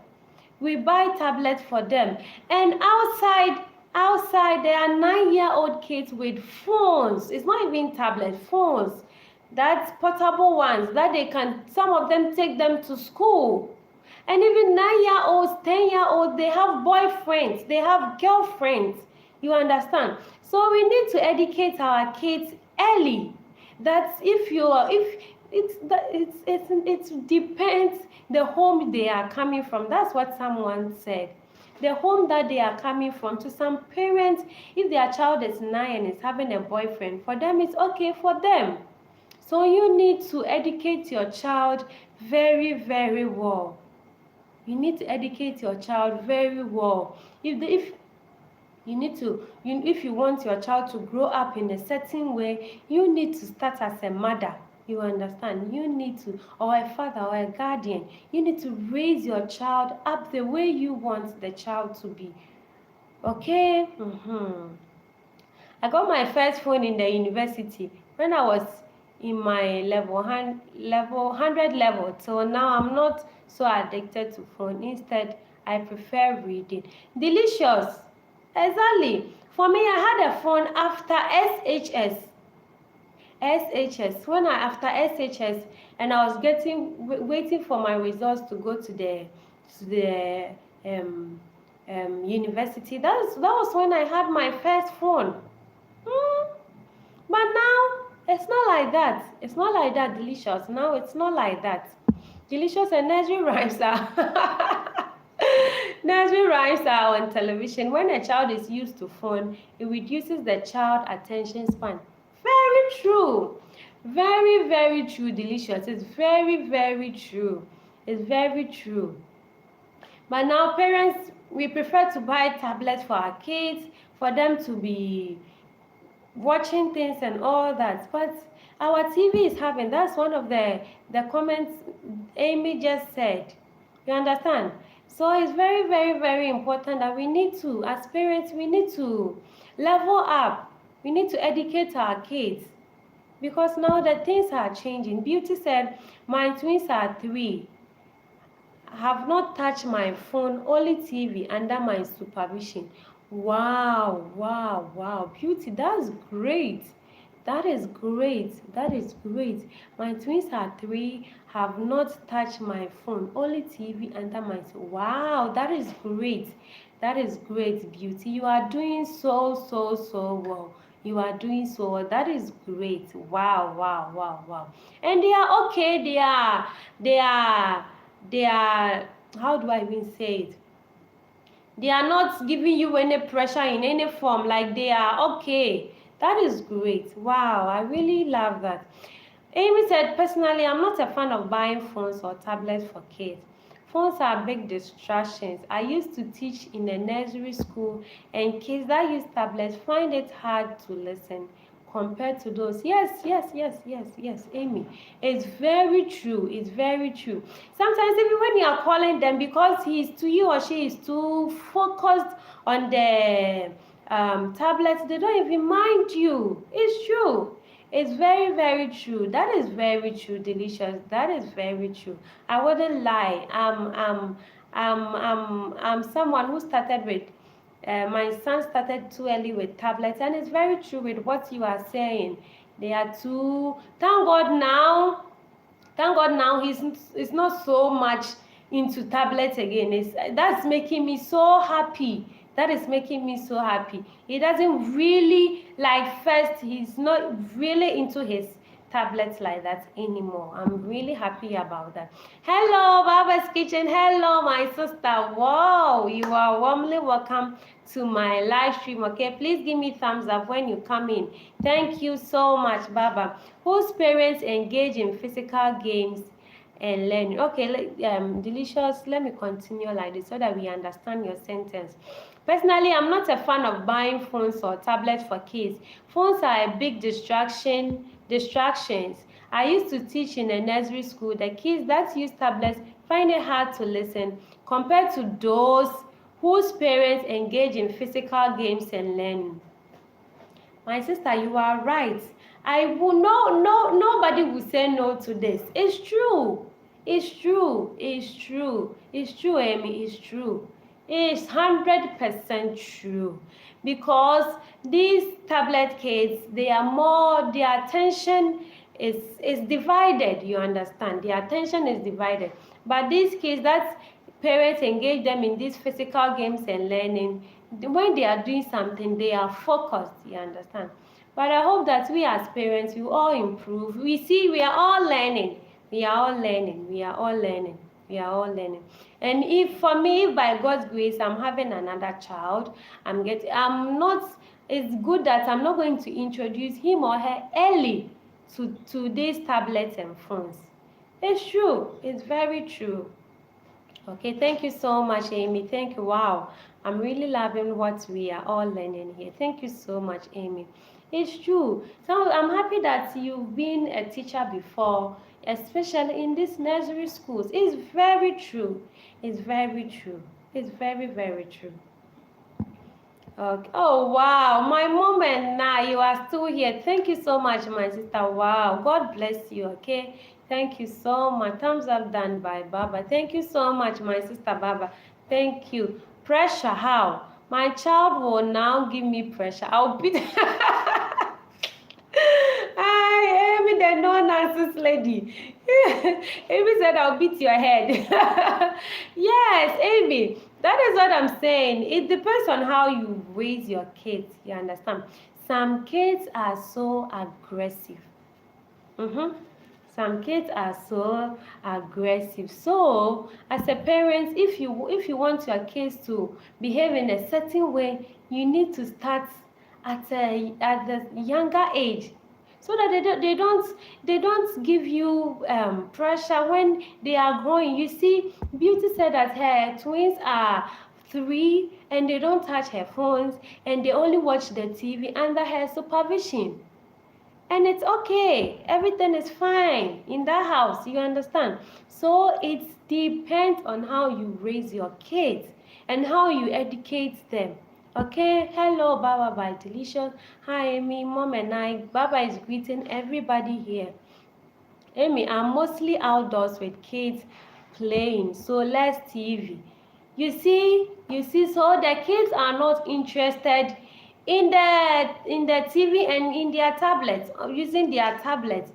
And outside there are 9-year-old kids with phones. It's not even tablet, phones. That's portable ones that some of them take them to school. And even 9-year-olds, 10-year-olds, they have boyfriends, they have girlfriends. You understand? So we need to educate our kids early. That it depends the home they are coming from. That's what someone said. The home that they are coming from. To some parents, if their child is 9 and is having a boyfriend, for them it's okay for them. So you need to educate your child very, very well. You need to educate your child very well. If you want your child to grow up in a certain way, you need to start as a mother. You understand? You need to, or a father or a guardian, you need to raise your child up the way you want the child to be. Okay? I got my first phone in the university when I was in my level 100 level. So now I'm not so addicted to phone. Instead, I prefer reading. Delicious. Exactly. For me, I had a phone after SHS. After SHS, and I was waiting for my results to go to the university. That was when I had my first phone. But now it's not like that. Delicious. Now it's not like that. Delicious and nursery rhymes are nursery rhymes are on television. When a child is used to phone, it reduces the child attention span. Very true. Very, very true, Delicious. It's very, very true. But now parents, we prefer to buy tablets for our kids, for them to be watching things and all that. But our TV is having, that's one of the comments Amy just said. You understand? So it's very, very, very important that we need to, as parents, we need to level up. We need to educate our kids, because now the things are changing. Beauty said, my twins are 3. Have not touched my phone, only TV under my supervision. Wow, wow, wow. Beauty, that's great. That is great. That is great. My twins are 3, have not touched my phone, only TV under my... Wow, that is great. That is great, Beauty. You are doing so well. You are doing so well. That is great. Wow, wow, wow, wow. And they are okay. They are, how do I even say it? They are not giving you any pressure in any form. Like, they are okay. That is great. Wow, I really love that. Amy said, personally, I'm not a fan of buying phones or tablets for kids. Phones are big distractions. I used to teach in a nursery school, and kids that use tablets find it hard to listen compared to those. Yes, Amy. It's very true. It's very true. Sometimes even when you are calling them, because he or she is too focused on the tablets, they don't even mind you. It's true. It's very true. That is very true, Delicious. That is very true. I wouldn't lie. I'm someone who started with my son started too early with tablets, and it's very true with what you are saying. They are too... Thank God now he's not so much into tablets again. That's making me so happy. That is making me so happy. He doesn't really, like first, he's not really into his tablets like that anymore. I'm really happy about that. Hello, Baba's Kitchen. Hello, my sister. Wow, you are warmly welcome to my live stream. Okay, please give me thumbs up when you come in. Thank you so much, Baba. Whose parents engage in physical games and learning? Okay, Delicious, let me continue like this so that we understand your sentence. Personally, I'm not a fan of buying phones or tablets for kids. Phones are a big distractions. I used to teach in a nursery school. The kids that use tablets find it hard to listen compared to those whose parents engage in physical games and learning. My sister, you are right. Nobody will say no to this. It's true. It's true. It's true. It's true, Amy. It's true. It's 100% true, because these tablet kids, their attention is divided. You understand? Their attention is divided. But these kids that parents engage them in these physical games and learning, when they are doing something, they are focused. You understand? But I hope that we as parents, we all improve. We are all learning. We are all learning. We are all learning. We are all learning. And if by God's grace, I'm having another child, it's good that I'm not going to introduce him or her early to these tablets and phones. It's true. It's very true. Okay, thank you so much, Amy. Thank you. Wow, I'm really loving what we are all learning here. Thank you so much, Amy. It's true. So I'm happy that you've been a teacher before, especially in these nursery schools. It's very true. It's very true. It's very true. Okay. Oh, wow. My mom and now you are still here. Thank you so much, my sister. Wow. God bless you, okay? Thank you so much. Thumbs up done by Baba. Thank you so much, my sister Baba. Thank you. Pressure, how? My child will now give me pressure. I'll beat... Hi, Amy, the no-nonsense lady. Amy said, I'll beat your head. Yes, Amy, that is what I'm saying. It depends on how you raise your kids, you understand? Some kids are so aggressive. Some kids are so aggressive. So, as a parent, if you want your kids to behave in a certain way, you need to start at the younger age, so that they don't give you pressure when they are growing. You see, Beauty said that her twins are 3 and they don't touch her phones and they only watch the TV under her supervision. And it's okay. Everything is fine in that house. You understand? So it depends on how you raise your kids and how you educate them. Okay, hello, Baba by Delicious. Hi, Amy, Mom and I. Baba is greeting everybody here. Amy, I'm mostly outdoors with kids playing, so less TV. You see, so the kids are not interested in the TV and in their tablets, using their tablets.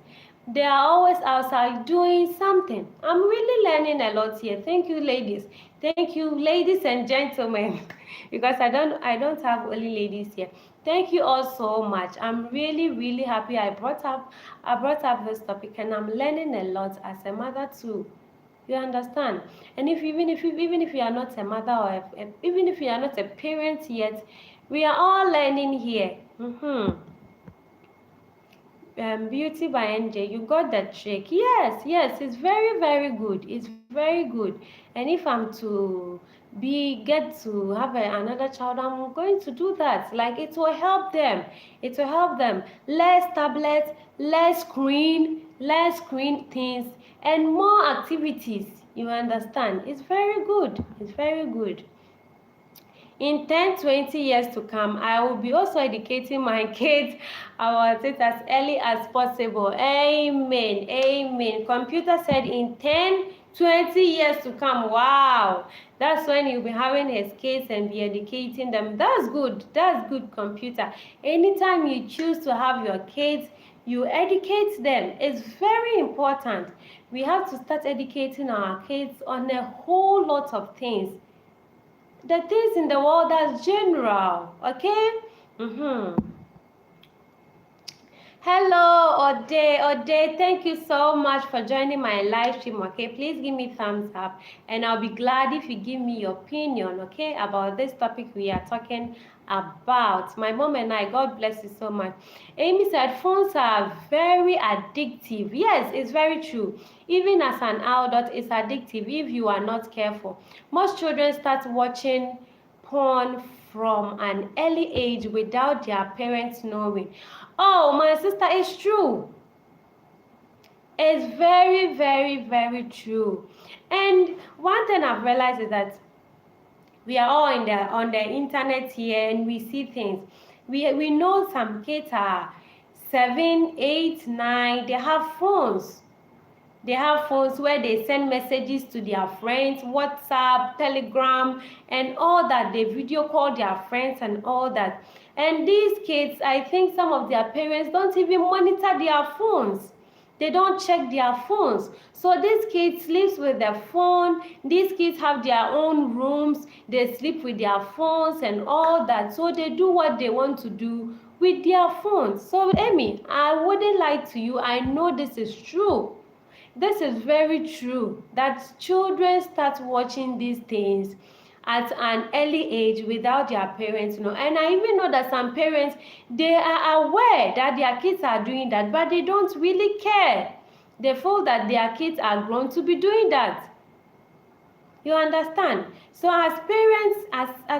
They are always outside doing something. I'm really learning a lot here. Thank you, ladies. Thank you, ladies and gentlemen, because I don't have only ladies here. Thank you all so much. I'm really happy I brought up this topic, and I'm learning a lot as a mother too. You understand? And even if you are not a mother or even if you are not a parent yet, we are all learning here. Beauty by NJ, you got the trick. Yes, it's very good. It's very good. And if I'm to get to have another child, I'm going to do that. Like, it will help them. It will help them. Less tablets, less screen things, and more activities. You understand? It's very good. It's very good. In 10-20 years to come, I will be also educating my kids about it as early as possible. Amen. Amen. Computer said in 10-20 years to come. Wow. That's when you'll be having his kids and be educating them. That's good. That's good, computer. Anytime you choose to have your kids, you educate them. It's very important. We have to start educating our kids on a whole lot of things. The things in the world as general, okay? Hello, Ode, thank you so much for joining my live stream, okay? Please give me thumbs up, and I'll be glad if you give me your opinion, okay, about this topic we are talking about. My mom and I, God bless you so much. Amy said phones are very addictive. Yes, it's very true. Even as an adult, it's addictive if you are not careful. Most children start watching porn from an early age without their parents knowing. Oh, my sister, it's true. It's very true. And one thing I've realized is that we are all on the internet here, and we see things. We know some kids are 7, 8, 9. They have phones. They have phones where they send messages to their friends, WhatsApp, Telegram, and all that. They video call their friends and all that. And these kids, I think some of their parents don't even monitor their phones. They don't check their phones. So these kids sleep with their phone. These kids have their own rooms. They sleep with their phones and all that. So they do what they want to do with their phones. So Amy, I wouldn't lie to you. I know this is true. This is very true, that children start watching these things at an early age without their parents know. And I even know that some parents, they are aware that their kids are doing that, but they don't really care. They feel that their kids are grown to be doing that. You understand? So as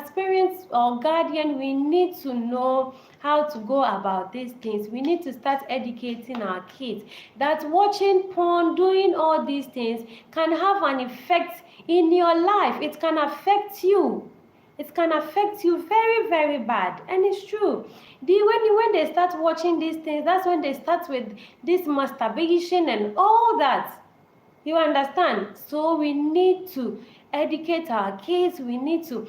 parents or guardian, we need to know how to go about these things. We need to start educating our kids that watching porn, doing all these things can have an effect in your life. It can affect you. It can affect you very bad. And it's true. When they start watching these things, that's when they start with this masturbation and all that. You understand? So we need to educate our kids. We need to,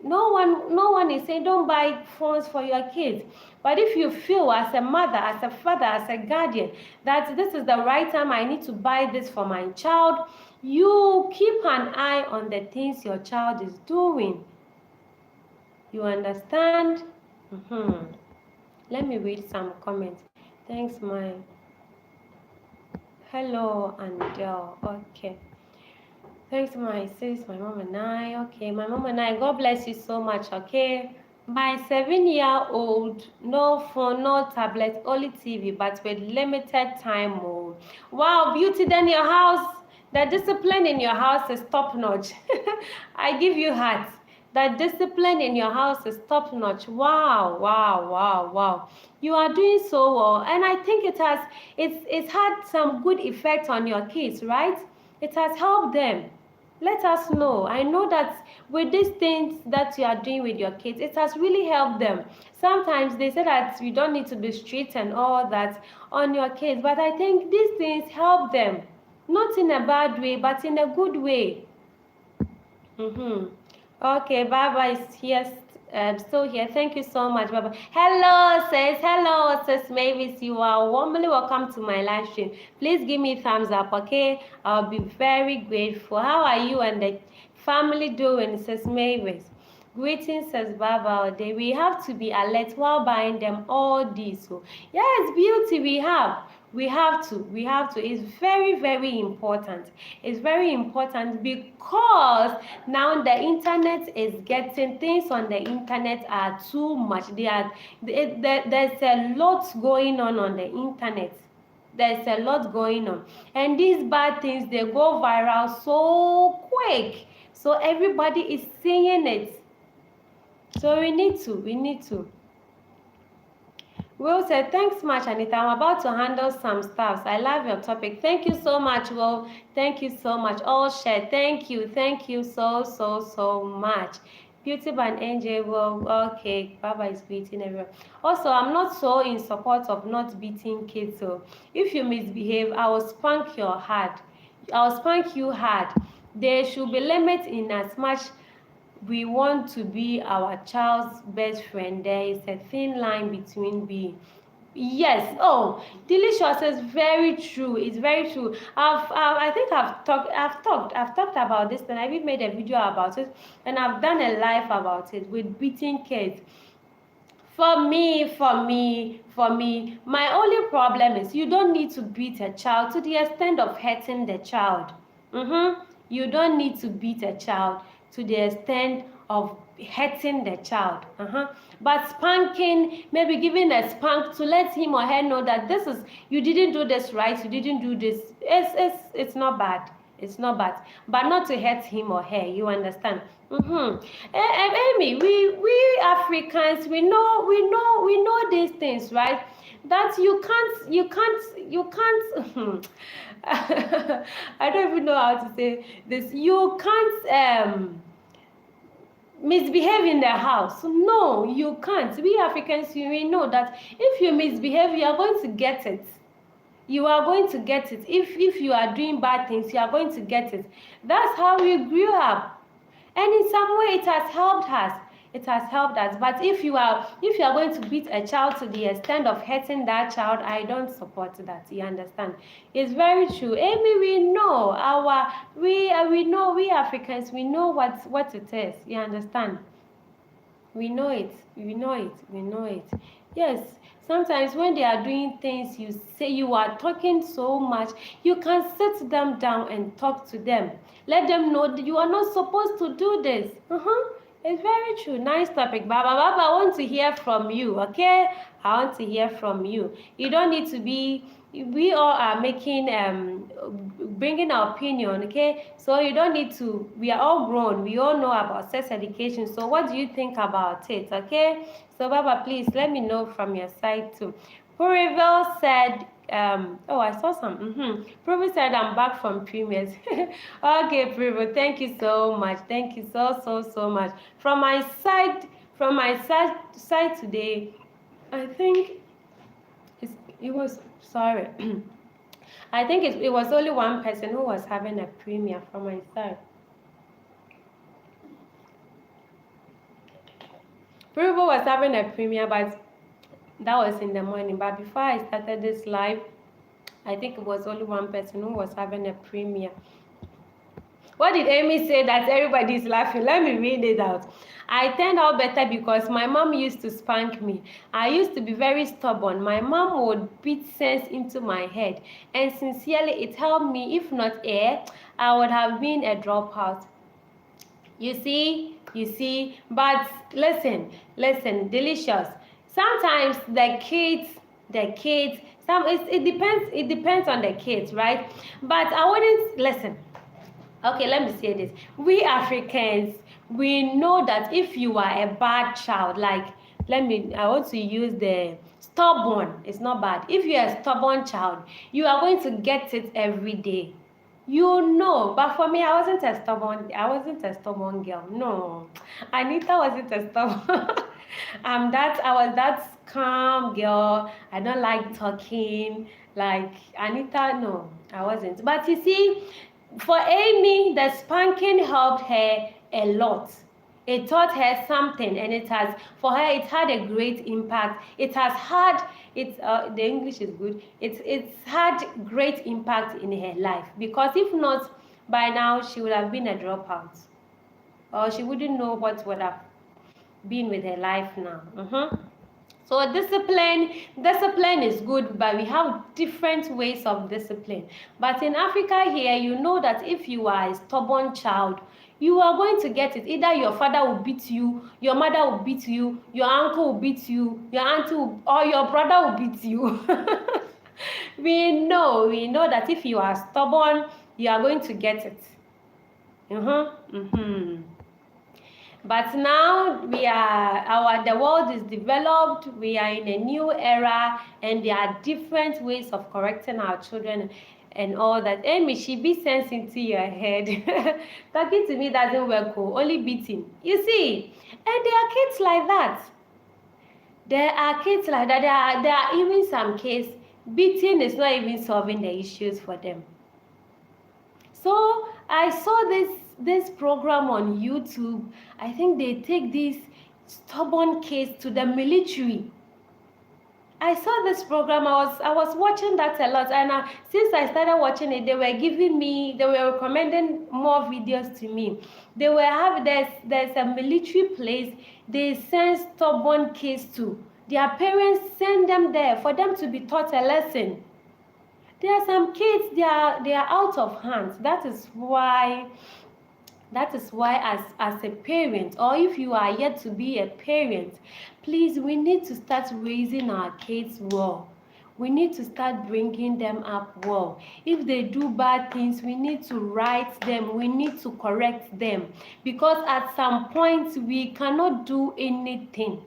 no one is saying don't buy phones for your kids. But if you feel as a mother, as a father, as a guardian, that this is the right time, I need to buy this for my child, you keep an eye on the things your child is doing. You understand? Let me read some comments. Thanks, my... Hello, Andel. Okay. Thanks, my sis, my mom and I. Okay, my mom and I. God bless you so much. Okay. My 7-year-old, no phone, no tablet, only TV, but with limited time mode. Wow, beauty, then your house, the discipline in your house is top notch. I give you heart. The discipline in your house is top notch. Wow. You are doing so well. And I think it's had some good effect on your kids, right? It has helped them. Let us know. I know that with these things that you are doing with your kids, it has really helped them. Sometimes they say that you don't need to be strict and all that on your kids, but I think these things help them, not in a bad way, but in a good way. Okay, Baba is here, still here. Thank you so much, Baba. Hello, sis. Hello, sis Mavis. You are warmly welcome to my live stream. Please give me thumbs up, okay? I'll be very grateful. How are you and the family doing, sis Mavis? Greetings, says Baba. We have to be alert while buying them all these. So, yes, beauty we have. We have to. It's very, very important. It's very important because now the internet is getting, things on the internet are too much. There's a lot going on the internet. There's a lot going on. And these bad things, they go viral so quick. So everybody is seeing it. So we need to. Will said, thanks much, Anita. I'm about to handle some stuff. I love your topic. Thank you so much, Will. Thank you so much. All share. Thank you so much. Beauty by Angel. Well, okay. Baba is greeting everyone. Also, I'm not so in support of not beating kids. So if you misbehave, I will spank you hard. There should be limits in as much we want to be our child's best friend. There is a thin line between being. Yes. Oh, delicious is very true. It's very true. I think I've talked about this, and I even made a video about it, and I've done a live about it with beating kids. For me, my only problem is you don't need to beat a child to the extent of hurting the child. You don't need to beat a child to the extent of hurting the child. But spanking, maybe giving a spank to let him or her know that this is, you didn't do this right, you didn't do this. It's not bad. It's not bad, but not to hurt him or her. You understand? Amy, we Africans, we know these things, right? That you can't. I don't even know how to say this. You can't misbehave in the house. No, you can't. We Africans, we know that if you misbehave, you are going to get it. You are going to get it. If you are doing bad things, you are going to get it. That's how we grew up. And in some way, it has helped us. It has helped us. But if you are going to beat a child to the extent of hurting that child, I don't support that. You understand? It's very true. Amy, we know we Africans, we know what it is. You understand? We know it. Yes. Sometimes when they are doing things, you say you are talking so much, you can sit them down and talk to them. Let them know that you are not supposed to do this. It's very true. Nice topic, Baba. Baba, I want to hear from you, okay? I want to hear from you. You don't need to be, we all are making, bringing our opinion, okay? So you don't need to, we are all grown. We all know about sex education. So what do you think about it, okay? So Baba, please let me know from your side too. Purivel said, oh, I saw some. Purivel said, I'm back from premiers. Okay, Purivel, thank you so much. Thank you so much. From my side today, I think it was, sorry. I think it was only one person who was having a premier from my side. Purivel was having a premiere, but that was in the morning. But before I started this live, I think it was only one person who was having a premiere. What did Amy say that everybody is laughing? Let me read it out. I turned out better because my mom used to spank me. I used to be very stubborn. My mom would beat sense into my head. And sincerely, it helped me. If not I would have been a dropout. You see, but listen, delicious. Sometimes the kids, it depends on the kids, right? But I wouldn't, listen. Okay, let me say this. We Africans, we know that if you are a bad child, like, I want to use the stubborn, it's not bad. If you're a stubborn child, you are going to get it every day. You know, but for me, I wasn't a stubborn girl. No, Anita wasn't a stubborn. I was that calm girl. I don't like talking. Like Anita, no, I wasn't. But you see, for Amy, the spanking helped her a lot. It taught her something, and for her, it had a great impact. It has had, the English is good. It's had great impact in her life, because if not, by now she would have been a dropout, or she wouldn't know what would have been with her life now. So discipline is good, but we have different ways of discipline. But in Africa here, you know that if you are a stubborn child, you are going to get it. Either your father will beat you, your mother will beat you, your uncle will beat you, your auntie or your brother will beat you. we know that if you are stubborn, you are going to get it. But now the world is developed, we are in a new era, and there are different ways of correcting our children and all that. Amy, she be sense into your head. Talking to me doesn't work, only beating. You see, and there are kids like that. There are even some cases, beating is not even solving the issues for them. So I saw this program on YouTube. I think they take this stubborn case to the military. I saw this program. I was watching that a lot, and since I started watching it, they were recommending more videos to me. There's a military place they send stubborn kids to. Their parents send them there for them to be taught a lesson. There are some kids, they are out of hands. That is why as a parent, or if you are yet to be a parent, please, we need to start raising our kids well. We need to start bringing them up well. If they do bad things, we need to right them. We need to correct them. Because at some point, we cannot do anything.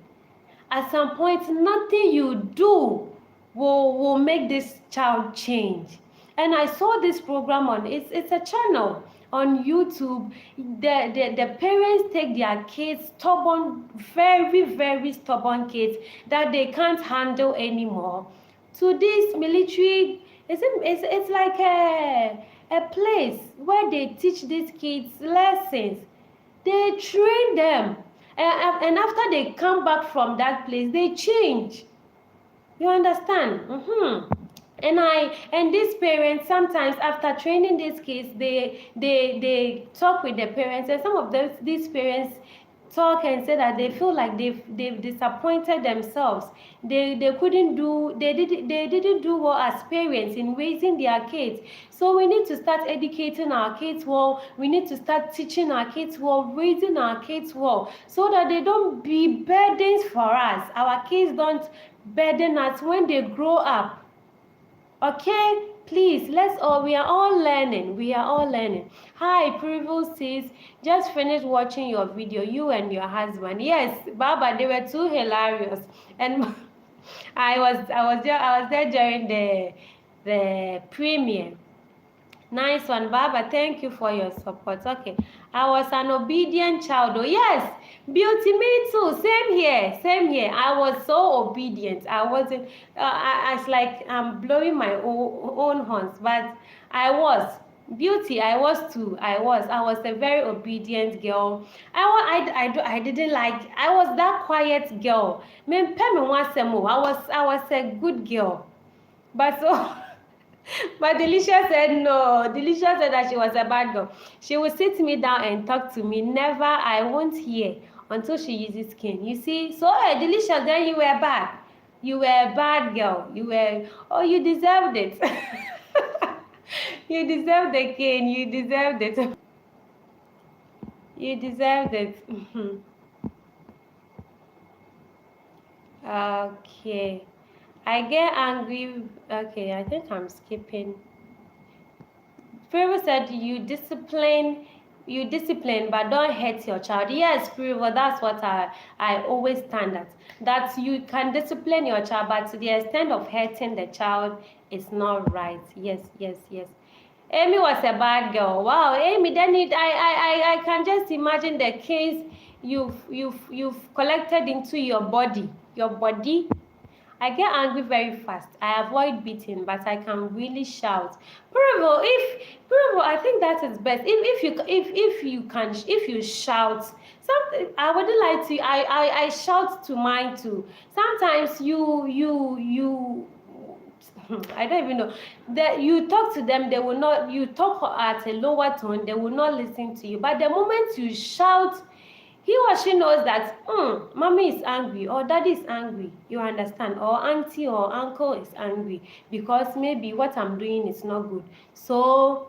At some point, nothing you do will make this child change. And I saw this program on, it's a channel on YouTube. The parents take their kids, stubborn, very, very stubborn kids that they can't handle anymore, to this military. It's like a place where they teach these kids lessons. They train them. And after they come back from that place, they change. You understand? And these parents, sometimes after training these kids, they talk with the parents, and some of these parents talk and say that they feel like they've disappointed themselves. They didn't do well as parents in raising their kids. So we need to start educating our kids well. We need to start teaching our kids well, raising our kids well, so that they don't be burdens for us. Our kids don't burden us when they grow up. Okay, please, we are all learning. Hi, Privel says, just finished watching your video, you and your husband. Yes, Baba, they were too hilarious. And I was there during the premiere. Nice one, Baba. Thank you for your support. Okay, I was an obedient child. Oh, yes, Beauty, me too. Same here. I was so obedient. I wasn't. It's like I'm blowing my own horns, but I was. Beauty, I was too. I was a very obedient girl. I didn't like. I was that quiet girl. I was a good girl, but so. But Delisha said no. Delisha said that she was a bad girl. She would sit me down and talk to me. Never, I won't hear until she uses skin. You see? So, Delisha, then you were bad. You were a bad girl. You deserved it. You deserved the cane. You deserved it. You deserved it. Okay. I get angry. Okay, I think I'm skipping. Spirit said you discipline, but don't hurt your child. Yes, Spirit, that's what I always stand at. That you can discipline your child, but to the extent of hurting the child is not right. Yes. Amy was a bad girl. Wow, Amy, then I can just imagine the case you've collected into your body. I get angry very fast. I avoid beating, but I can really shout. Purable, I think that is best. If you shout, something I wouldn't lie to you. I shout to mine too. Sometimes you I don't even know that you talk to them, they will not. You talk at a lower tone, they will not listen to you. But the moment you shout, he or she knows that mommy is angry or daddy is angry, you understand, or auntie or uncle is angry because maybe what I'm doing is not good. So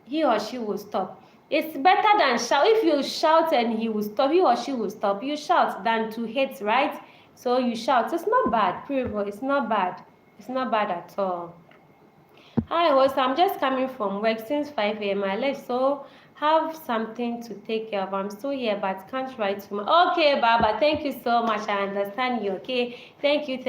he or she will stop. It's better than shout. If you shout and he will stop, he or she will stop. You shout than to hate, right? So you shout. It's not bad, Purivo. It's not bad. It's not bad at all. Hi, host. I'm just coming from work since 5 a.m. I left, so have something to take care of. I'm still here, but can't write too much. Okay, Baba, thank you so much. I understand you, okay? Thank you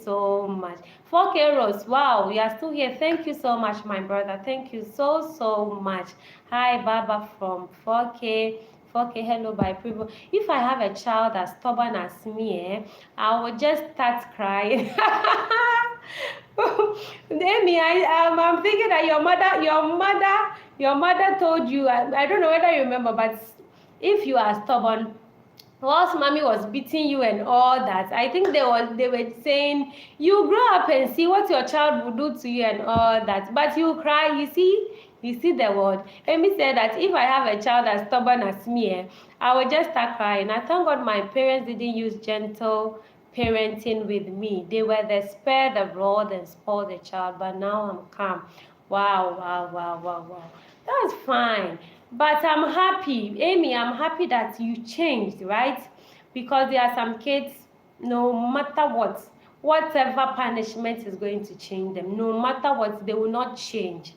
so much. 4K Rose, wow, you are still here. Thank you so much, my brother. Thank you so much. Hi, Baba from 4K. 4K, hello, by people. If I have a child as stubborn as me, I will just start crying. Amy, I'm thinking that your mother told you. I don't know whether you remember, but if you are stubborn, whilst mommy was beating you and all that, I think they were saying you grow up and see what your child will do to you and all that, but you cry. You see the word. Amy said that if I have a child as stubborn as me, I will just start crying. I thank God my parents didn't use gentle parenting with me. They were the spare the rod and spoil the child, but now I'm calm. Wow. That's fine. But I'm happy, Amy, I'm happy that you changed, right? Because there are some kids, no matter what, whatever punishment is going to change them, no matter what, they will not change.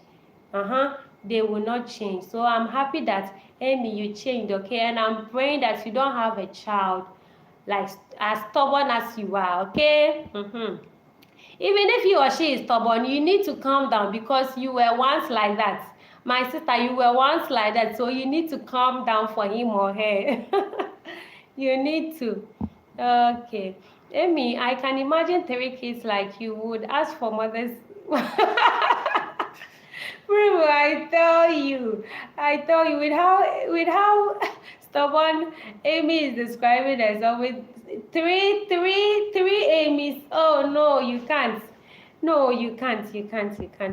They will not change. So I'm happy that, Amy, you changed, okay? And I'm praying that you don't have a child like as stubborn as you are, okay? Even if he or she is stubborn, you need to calm down because you were once like that. My sister, you were once like that, so you need to calm down for him or her. You need to. Okay. Amy, I can imagine 3 kids like you would ask for mothers. I tell you, with how stubborn Amy is describing herself with three Amy's. Oh no, you can't. No, you can't.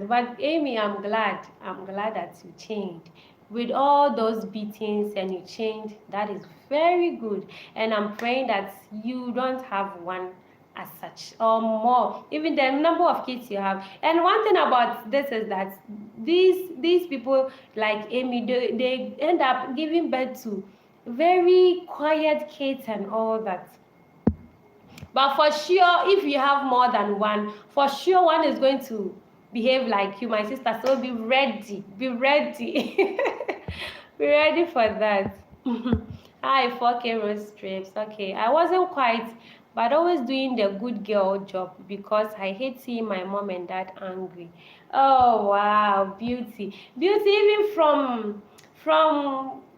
But Amy, I'm glad that you changed. With all those beatings and you changed, that is very good. And I'm praying that you don't have one as such or more, even the number of kids you have. And one thing about this is that these people like Amy, they end up giving birth to very quiet kids and all that. But for sure, if you have more than one, for sure one is going to behave like you, my sister. So be ready. Be ready for that. Hi, 4K Rose Strips. Okay, I wasn't quite, but always doing the good girl job because I hate seeing my mom and dad angry. Oh wow, beauty, even from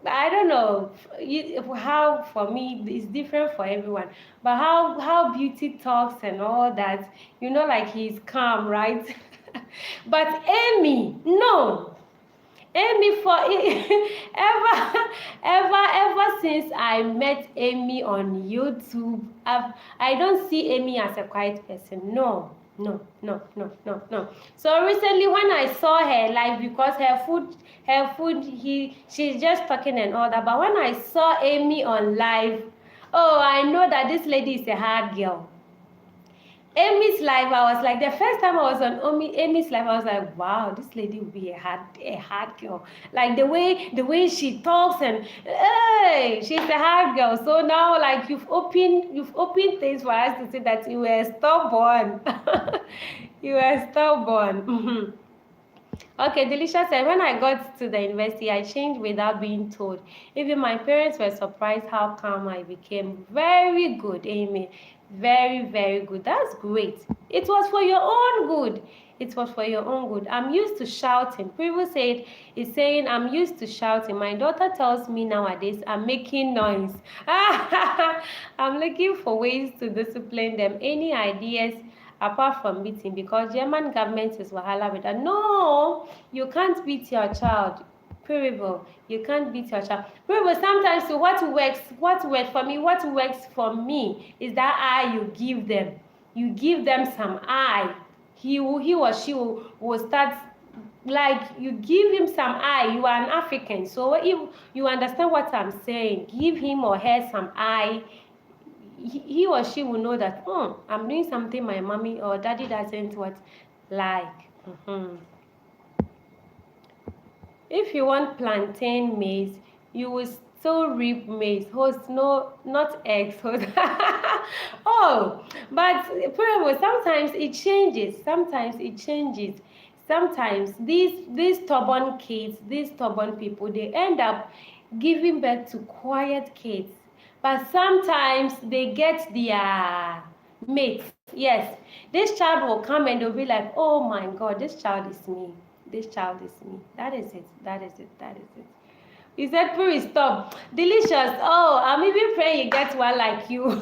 I don't know how, for me it's different for everyone, but how beauty talks and all that, like he's calm, right? But Amy, no. Amy, for ever since I met Amy on YouTube, I don't see Amy as a quiet person. No. So recently when I saw her live, because her food, she's just talking and all that. But when I saw Amy on live, oh, I know that this lady is a hard girl. Amy's live, I was like, the first time I was on Amy's live, I was like, wow, this lady will be a hard girl. Like the way she talks, and hey, she's a hard girl. So now, like, you've opened things for us to say that you were stubborn. You were stubborn. Okay, Delicious said, when I got to the university, I changed without being told. Even my parents were surprised how calm I became. Very good, Amy. Very, very good. That's great. It was for your own good. it was for your own good. I'm used to shouting. People said, is saying, I'm used to shouting. My daughter tells me nowadays, I'm making noise. I'm looking for ways to discipline them. Any ideas apart from beating? Because German government is wahala with that. No, you can't beat your child. Purible, you can't beat your child. Purible, sometimes so what works for me is that eye you give them. You give them some eye. He or she will start, like, you give him some eye. You are an African, so if you understand what I'm saying, give him or her some eye. He or she will know that I'm doing something my mommy or daddy doesn't like. If you want plantain maize, you will still reap maize. Host, no, not eggs. Host. Oh, but sometimes it changes. Sometimes these stubborn kids, these stubborn people, they end up giving birth to quiet kids. But sometimes they get their mates. Yes, this child will come and they'll be like, oh my God, this child is me. This child is me. That is it. He said, Puri, stop. Delicious. Oh, I'm even praying you get one like you.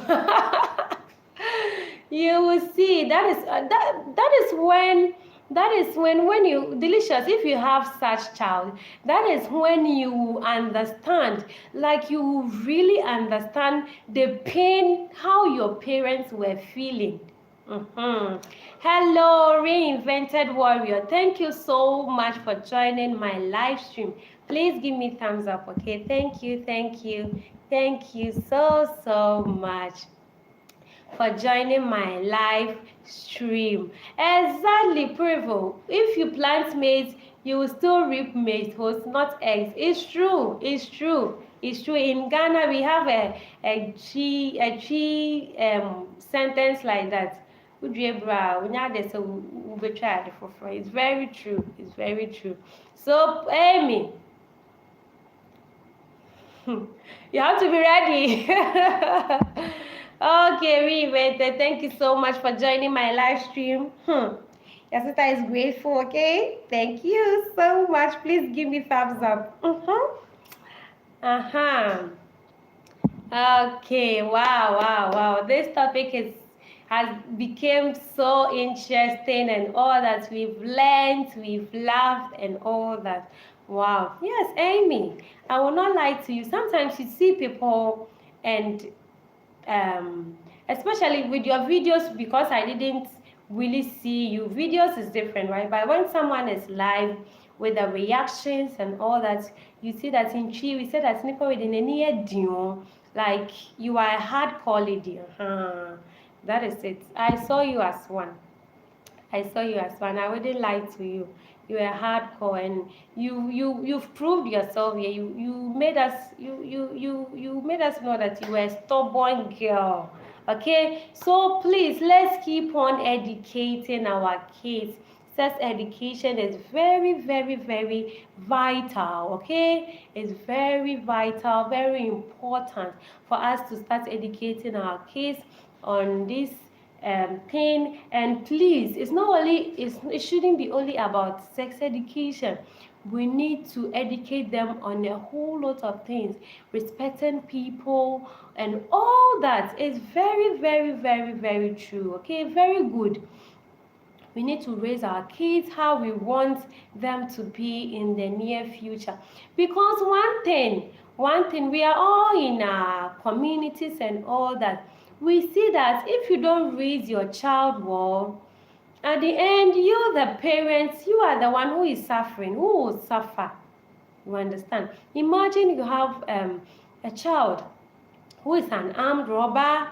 You will see. That is when you, Delicious, if you have such child, that is when you understand, like you really understand the pain, how your parents were feeling. Hello, Reinvented Warrior. Thank you so much for joining my live stream. Please give me thumbs up, okay? Thank you so much for joining my live stream. Exactly, Prevo. If you plant maize, you will still reap maize, host, not eggs. It's true. In Ghana, we have a sentence like that. It's very true. So, Amy, you have to be ready. Okay, Reinvented, thank you so much for joining my live stream. Your sister is grateful, okay? Thank you so much. Please give me thumbs up. Okay, wow. This topic has become so interesting, and all that we've learned, we've laughed, and all that. Wow. Yes, Amy, I will not lie to you. Sometimes you see people, and especially with your videos, because I didn't really see you. Videos is different, right? But when someone is live with the reactions and all that, you see that in Chi, we said that Nico with an like you are a hardcore lady. That is it. I saw you as one. I wouldn't lie to you. You are hardcore, and you've proved yourself here. You made us know that you were a stubborn girl. Okay, so please, let's keep on educating our kids. Sex education is very vital. Okay, it's very vital, very important for us to start educating our kids on this thing. And please, it shouldn't be only about sex education. We need to educate them on a whole lot of things, respecting people and all that. Is very true. Okay, very good. We need to raise our kids how we want them to be in the near future. Because one thing, we are all in our communities and all that. We see that if you don't raise your child well, at the end, you, the parents, you are the one who is suffering, who will suffer. You understand? Imagine you have a child who is an armed robber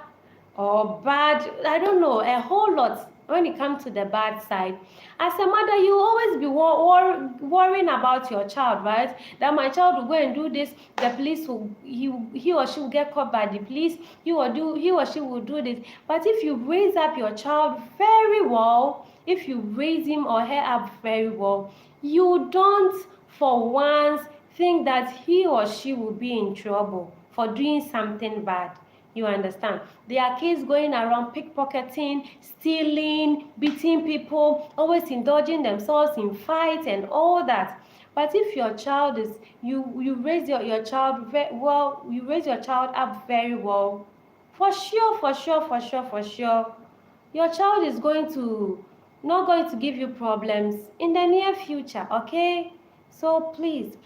or bad, I don't know, a whole lot. When it comes to the bad side, as a mother, you always be worrying about your child, right? That my child will go and do this, the police will, he or she will get caught by the police, he or she will do this. But if you raise up your child very well, if you raise him or her up very well, you don't for once think that he or she will be in trouble for doing something bad. You understand? There are kids going around pickpocketing, stealing, beating people, always indulging themselves in fights and all that. But if your child is, you raise your child very well, you raise your child up very well, for sure, your child is not going to give you problems in the near future, okay? So please,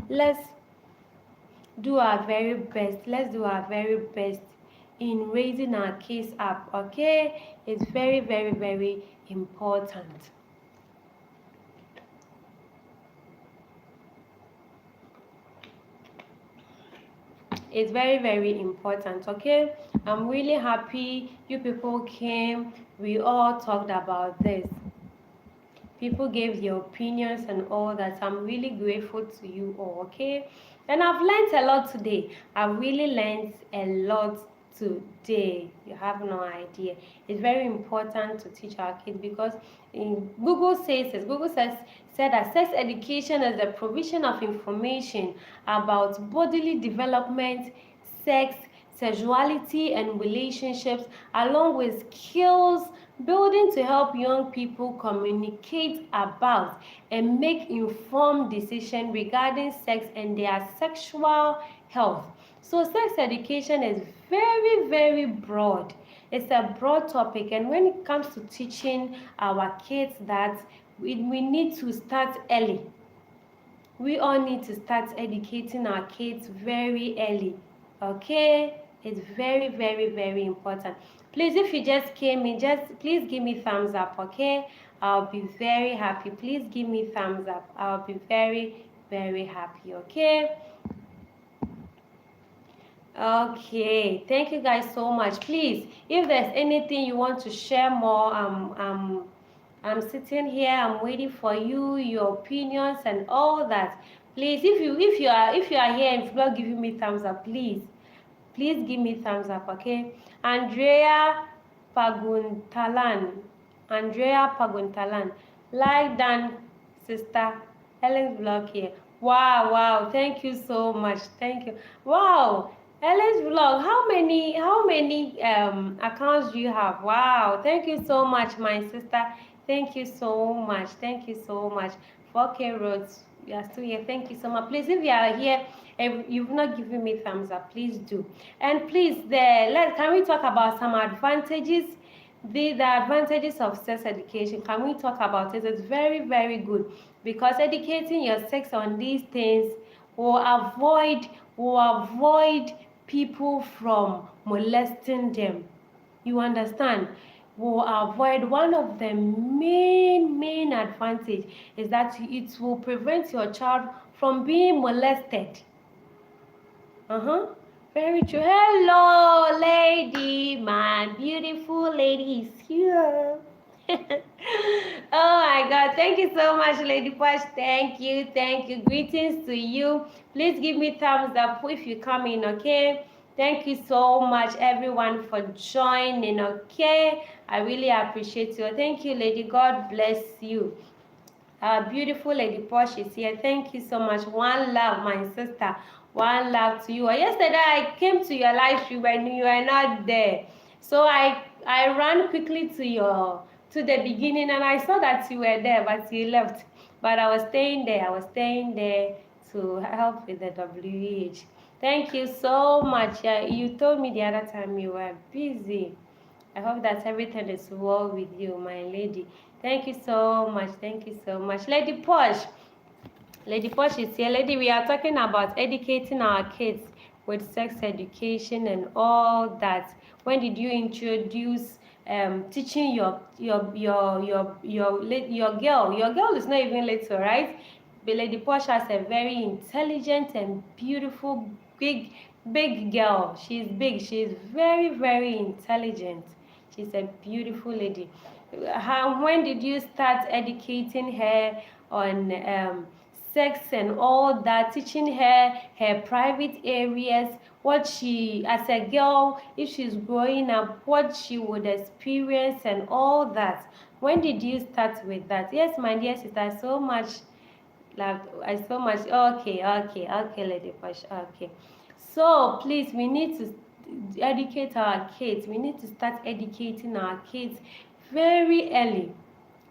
let's do our very best. Let's do our very best in raising our kids up, okay? It's very, very important. It's very important, okay? I'm really happy you people came. We all talked about this. People gave their opinions and all that. I'm really grateful to you all, okay? And I've learned a lot today. I've really learned a lot today. You have no idea. It's very important to teach our kids because Google said that sex education is the provision of information about bodily development, sex, sexuality, and relationships, along with skills building to help young people communicate about and make informed decisions regarding sex and their sexual health. So sex education is very broad. It's a broad topic, and when it comes to teaching our kids that we need to start early. We all need to start educating our kids very early, okay? It's very important. Please, if you just came in, please give me thumbs up, okay? I'll be very happy. Please give me thumbs up. I'll be very happy, okay? Okay, thank you guys so much. Please, if there's anything you want to share more, I'm sitting here, I'm waiting for you, your opinions and all that. Please, if you are here and if you're not giving me thumbs up, please give me thumbs up, okay? Andrea Paguntalan, like done, sister. Ellen's vlog here. Wow, thank you so much. Thank you. Wow, Ellen's vlog. How many accounts do you have? Wow, thank you so much, my sister. Thank you so much. 4K Roads, you are still here. Thank you so much. Please, if you are here and you've not given me thumbs up, please do. And please, can we talk about some advantages? The advantages of sex education. Can we talk about it? It's very good because educating your sex on these things will avoid people from molesting them. You understand? Will avoid one of the main advantage is that it will prevent your child from being molested. Very true. Hello, lady. My beautiful lady is here. Oh my God, thank you so much, Lady Posh. Thank you. Greetings to you. Please give me thumbs up if you come in, okay? Thank you so much, everyone, for joining, okay? I really appreciate you. Thank you, lady. God bless you. Beautiful Lady Posh is here. Thank you so much. One love, my sister. One love to you. Yesterday, I came to your live stream when you were not there. So I ran quickly to the beginning, and I saw that you were there, but you left. But I was staying there to help with the WH. Thank you so much. You told me the other time you were busy. I hope that everything is well with you, my lady. Thank you so much. Lady Posh is here. Lady, we are talking about educating our kids with sex education and all that. When did you introduce teaching your girl? Your girl is not even little, right? But Lady Posh has a very intelligent and beautiful, big girl. She's big. She's very intelligent. She's a beautiful lady. When did you start educating her on sex and all that, teaching her private areas, what she, as a girl, if she's growing up, what she would experience and all that? When did you start with that? Yes, my dear sister, so much. Okay, Lady Posh. Okay. So please, we need to educate our kids. We need to start educating our kids very early.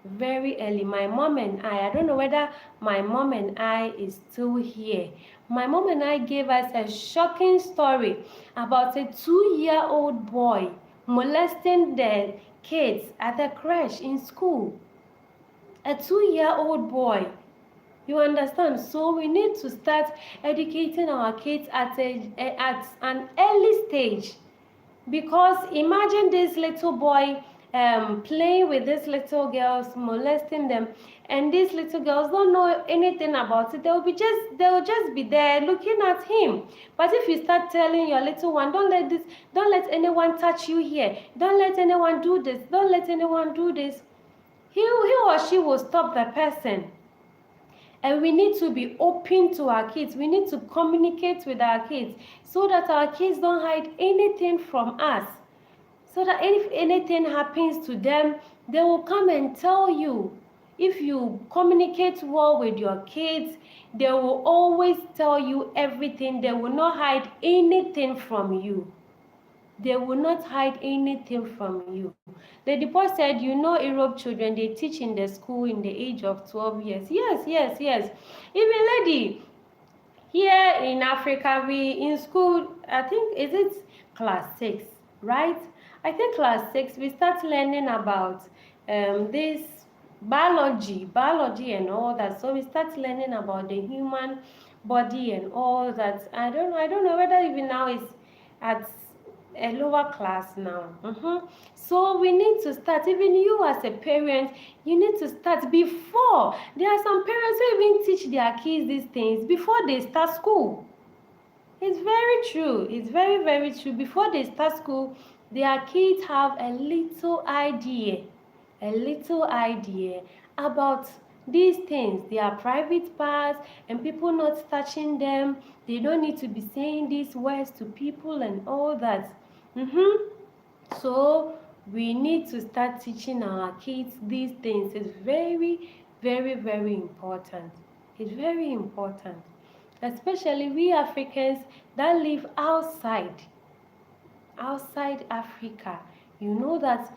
Very early. My mom and I don't know whether my mom and I is still here. My mom and I gave us a shocking story about a 2-year-old boy molesting the kids at the crèche in school. A 2-year-old boy. You understand? So we need to start educating our kids at an early stage. Because imagine this little boy playing with these little girls, molesting them, and these little girls don't know anything about it. They'll just be there looking at him. But if you start telling your little one, don't let anyone touch you here, don't let anyone do this, don't let anyone do this, he or she will stop the person. And we need to be open to our kids. We need to communicate with our kids so that our kids don't hide anything from us. So that if anything happens to them, they will come and tell you. If you communicate well with your kids, they will always tell you everything. They will not hide anything from you. They will not hide anything from you. Lady Paul said, you know, Europe children, they teach in the school in the age of 12 years. Yes. Even lady, here in Africa, we in school, I think, is it class 6, right? I think class 6, we start learning about this biology and all that. So we start learning about the human body and all that. I don't know whether even now it's at a lower class now. So we need to start, even you as a parent, you need to start before. There are some parents who even teach their kids these things before they start school. It's very true. It's very, very true. Before they start school, their kids have a little idea about these things, their private parts, and people not touching them. They don't need to be saying these words to people and all that. So we need to start teaching our kids these things. It's very, very, very important. It's very important, especially we Africans that live outside Africa. You know that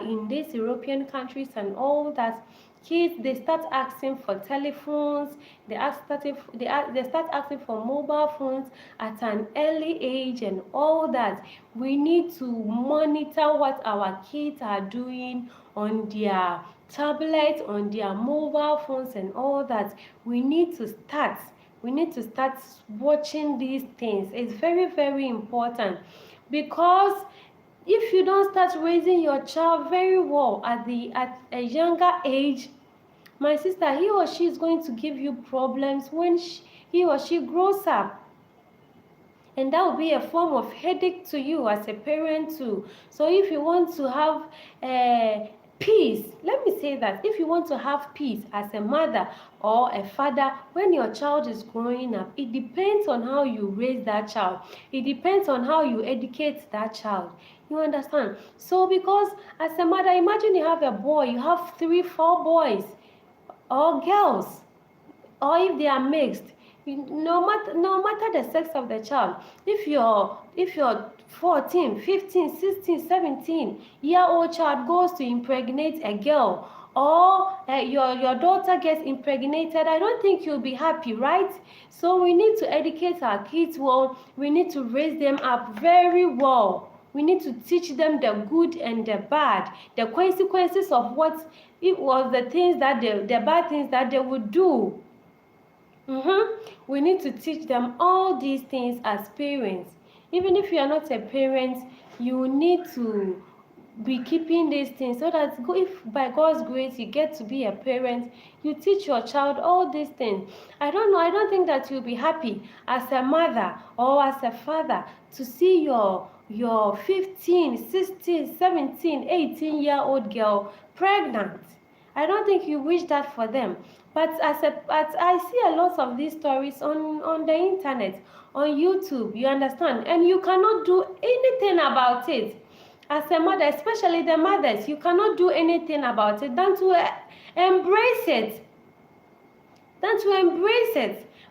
in these European countries and all that, kids, they start asking for telephones, they start asking for mobile phones at an early age and all that. We need to monitor what our kids are doing on their tablets, on their mobile phones and all that. We need to start watching these things. It's very, very important, because if you don't start raising your child very well at a younger age, my sister, he or she is going to give you problems when he or she grows up. And that will be a form of headache to you as a parent too. So if you want to have peace, let me say that, if you want to have peace as a mother or a father when your child is growing up, it depends on how you raise that child. It depends on how you educate that child. You understand? So because as a mother, imagine you have a boy, you have 3, 4 boys or girls, or if they are mixed, no matter the sex of the child, if your 14, 15, 16, 17-year-old child goes to impregnate a girl, or your daughter gets impregnated, I don't think you'll be happy, right? So we need to educate our kids well. We need to raise them up very well. We need to teach them the good and the bad, the consequences of what it was, the bad things that they would do. We need to teach them all these things as parents. Even if you are not a parent, you need to be keeping these things, so that if by God's grace you get to be a parent, you teach your child all these things. I don't think that you'll be happy as a mother or as a father to see your 15, 16, 17, 18-year-old girl pregnant. I don't think you wish that for them. But I see a lot of these stories on the internet, on YouTube, you understand? And you cannot do anything about it. As a mother, especially the mothers, you cannot do anything about it than to embrace it.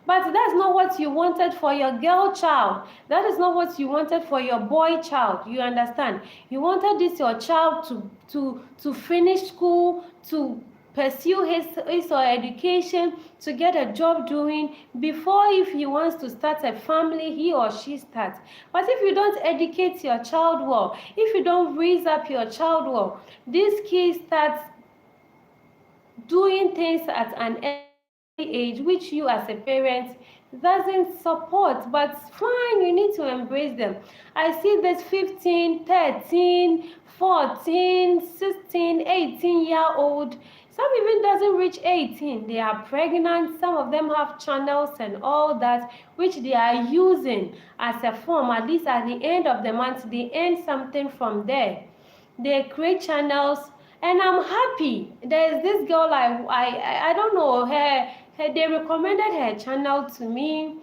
But that's not what you wanted for your girl child. That is not what you wanted for your boy child. You understand? You wanted this your child to finish school, to pursue his or education, to get a job doing before, if he wants to start a family, he or she starts. But if you don't educate your child well, if you don't raise up your child well, this kid starts doing things at an early age which you as a parent doesn't support. But fine, you need to embrace them. I see this 15, 13, 14, 16, 18-year-old. Some even doesn't reach 18. They are pregnant. Some of them have channels and all that, which they are using as a form. At least at the end of the month, they earn something from there. They create channels, and I'm happy. There's this girl, I don't know her, they recommended her channel to me.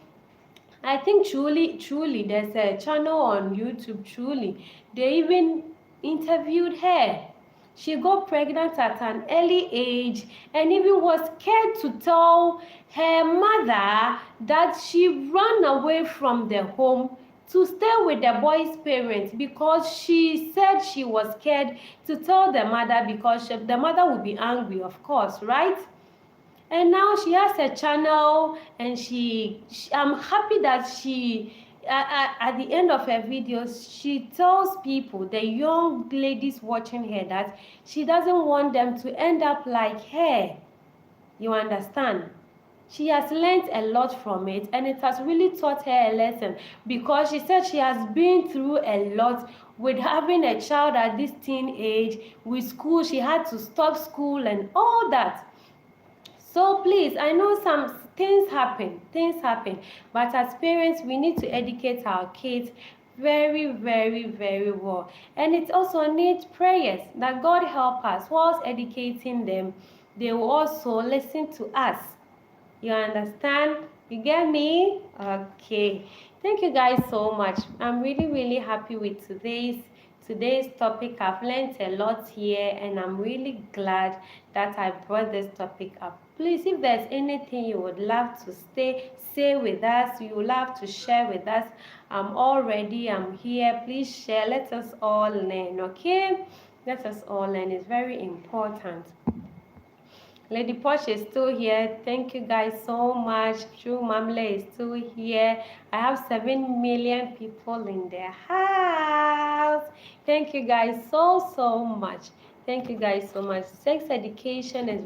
I think truly there's a channel on YouTube, truly. They even interviewed her. She got pregnant at an early age and even was scared to tell her mother that she ran away from the home to stay with the boy's parents, because she said she was scared to tell the mother because the mother would be angry, of course, right? And now she has a channel, and I'm happy that she at the end of her videos, she tells people, the young ladies watching her, that she doesn't want them to end up like her. You understand? She has learned a lot from it, and it has really taught her a lesson, because she said she has been through a lot with having a child at this teen age. With school, she had to stop school and all that. So please, I know some things happen, but as parents, we need to educate our kids very, very, very well. And it also needs prayers that God help us whilst educating them. They will also listen to us. You understand? You get me? Okay. Thank you guys so much. I'm really, really happy with today's topic. I've learned a lot here, and I'm really glad that I brought this topic up. Please, if there's anything you would love to say with us, you would love to share with us, I'm all ready. I'm here. Please share. Let us all learn, okay? Let us all learn. It's very important. Lady Posh is still here. Thank you guys so much. True Mamle is still here. I have 7 million people in the house. Thank you guys so much. Thank you guys so much. Sex education is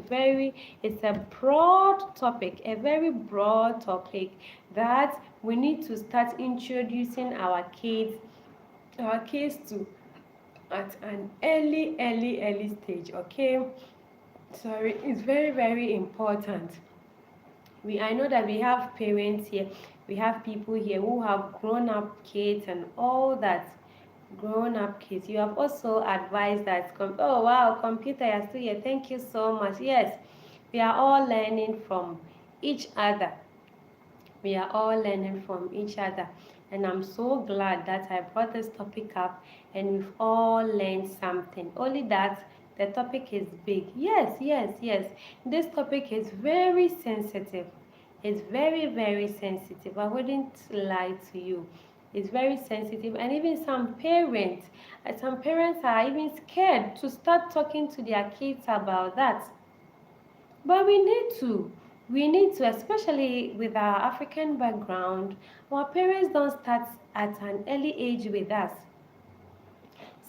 it's a broad topic, a very broad topic that we need to start introducing our kids to at an early stage, okay? Sorry, it's very, very important. I know that we have parents here, we have people here who have grown-up kids and all that. Grown-up kids, you have also advised that, oh wow, computer, you're still here. Thank you so much. Yes, we are all learning from each other. We are all learning from each other. And I'm so glad that I brought this topic up and we've all learned something. Only that the topic is big. Yes. This topic is very sensitive. It's very, very sensitive. I wouldn't lie to you. It's very sensitive, and even some parents are even scared to start talking to their kids about that. But we need to, especially with our African background. Our parents don't start at an early age with us.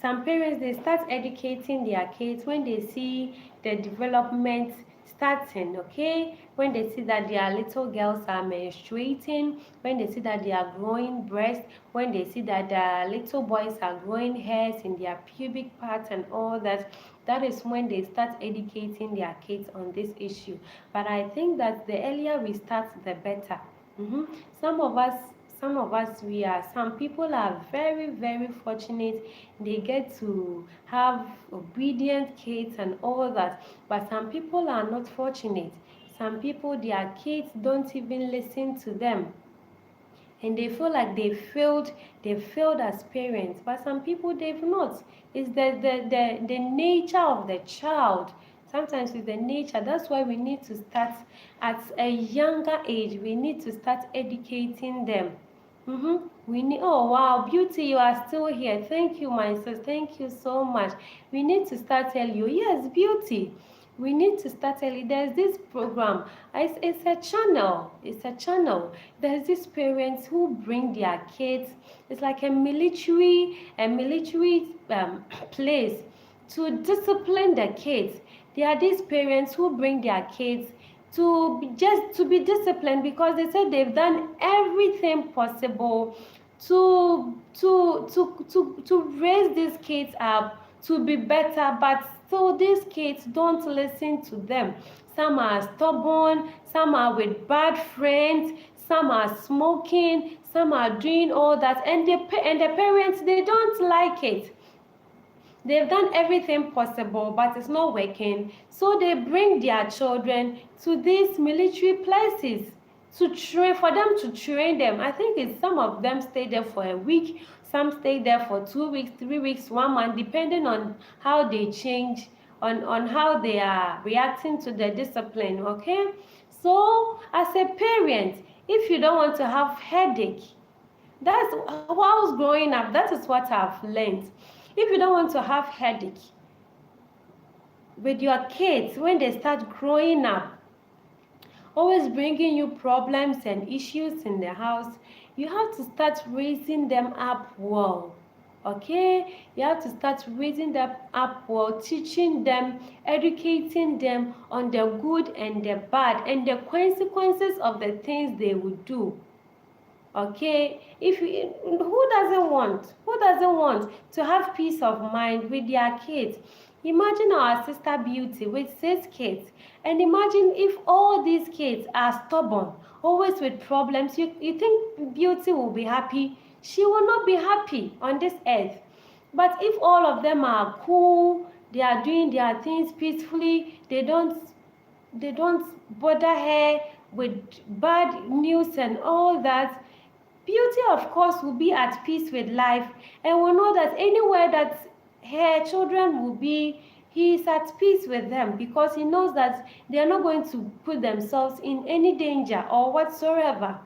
Some parents, they start educating their kids when they see the development starting, okay? When they see that their little girls are menstruating, when they see that they are growing breasts, when they see that their little boys are growing hairs in their pubic part and all that, that is when they start educating their kids on this issue. But I think that the earlier we start, the better. Some people are very, very fortunate. They get to have obedient kids and all that. But some people are not fortunate. Some people, their kids don't even listen to them. And they feel like they failed as parents. But some people, they've not. It's the nature of the child Sometimes it's the nature. That's why we need to start at a younger age. We need to start educating them. We need, oh wow, Beauty, you are still here. Thank you, my sis. Thank you so much. We need to start telling you, yes, Beauty. We need to start early. There's this program. It's a channel. It's a channel. There's these parents who bring their kids. It's like a military place to discipline the kids. There are these parents who bring their kids to be disciplined because they said they've done everything possible to raise these kids up to be better, but still these kids don't listen to them. Some are stubborn, some are with bad friends, some are smoking, some are doing all that, and the parents, they don't like it. They've done everything possible, but it's not working. So they bring their children to these military places to train, for them to train them. I think it's some of them stay there for a week, some stay there for 2 weeks, 3 weeks, 1 month, depending on how they change, on how they are reacting to the discipline, okay? So as a parent, if you don't want to have headache, that's while I was growing up, that is what I've learned. If you don't want to have headache with your kids when they start growing up, always bringing you problems and issues in the house, you have to start raising them up well. Okay, you have to start raising them up well, teaching them, educating them on the good and the bad and the consequences of the things they will do. Okay, who doesn't want to have peace of mind with their kids? Imagine our sister Beauty with 6 kids, and imagine if all these kids are stubborn, always with problems. You think Beauty will be happy? She will not be happy on this earth. But if all of them are cool, they are doing their things peacefully, they don't bother her with bad news and all that, Beauty, of course, will be at peace with life and will know that anywhere that her children will be, he is at peace with them because he knows that they are not going to put themselves in any danger or whatsoever.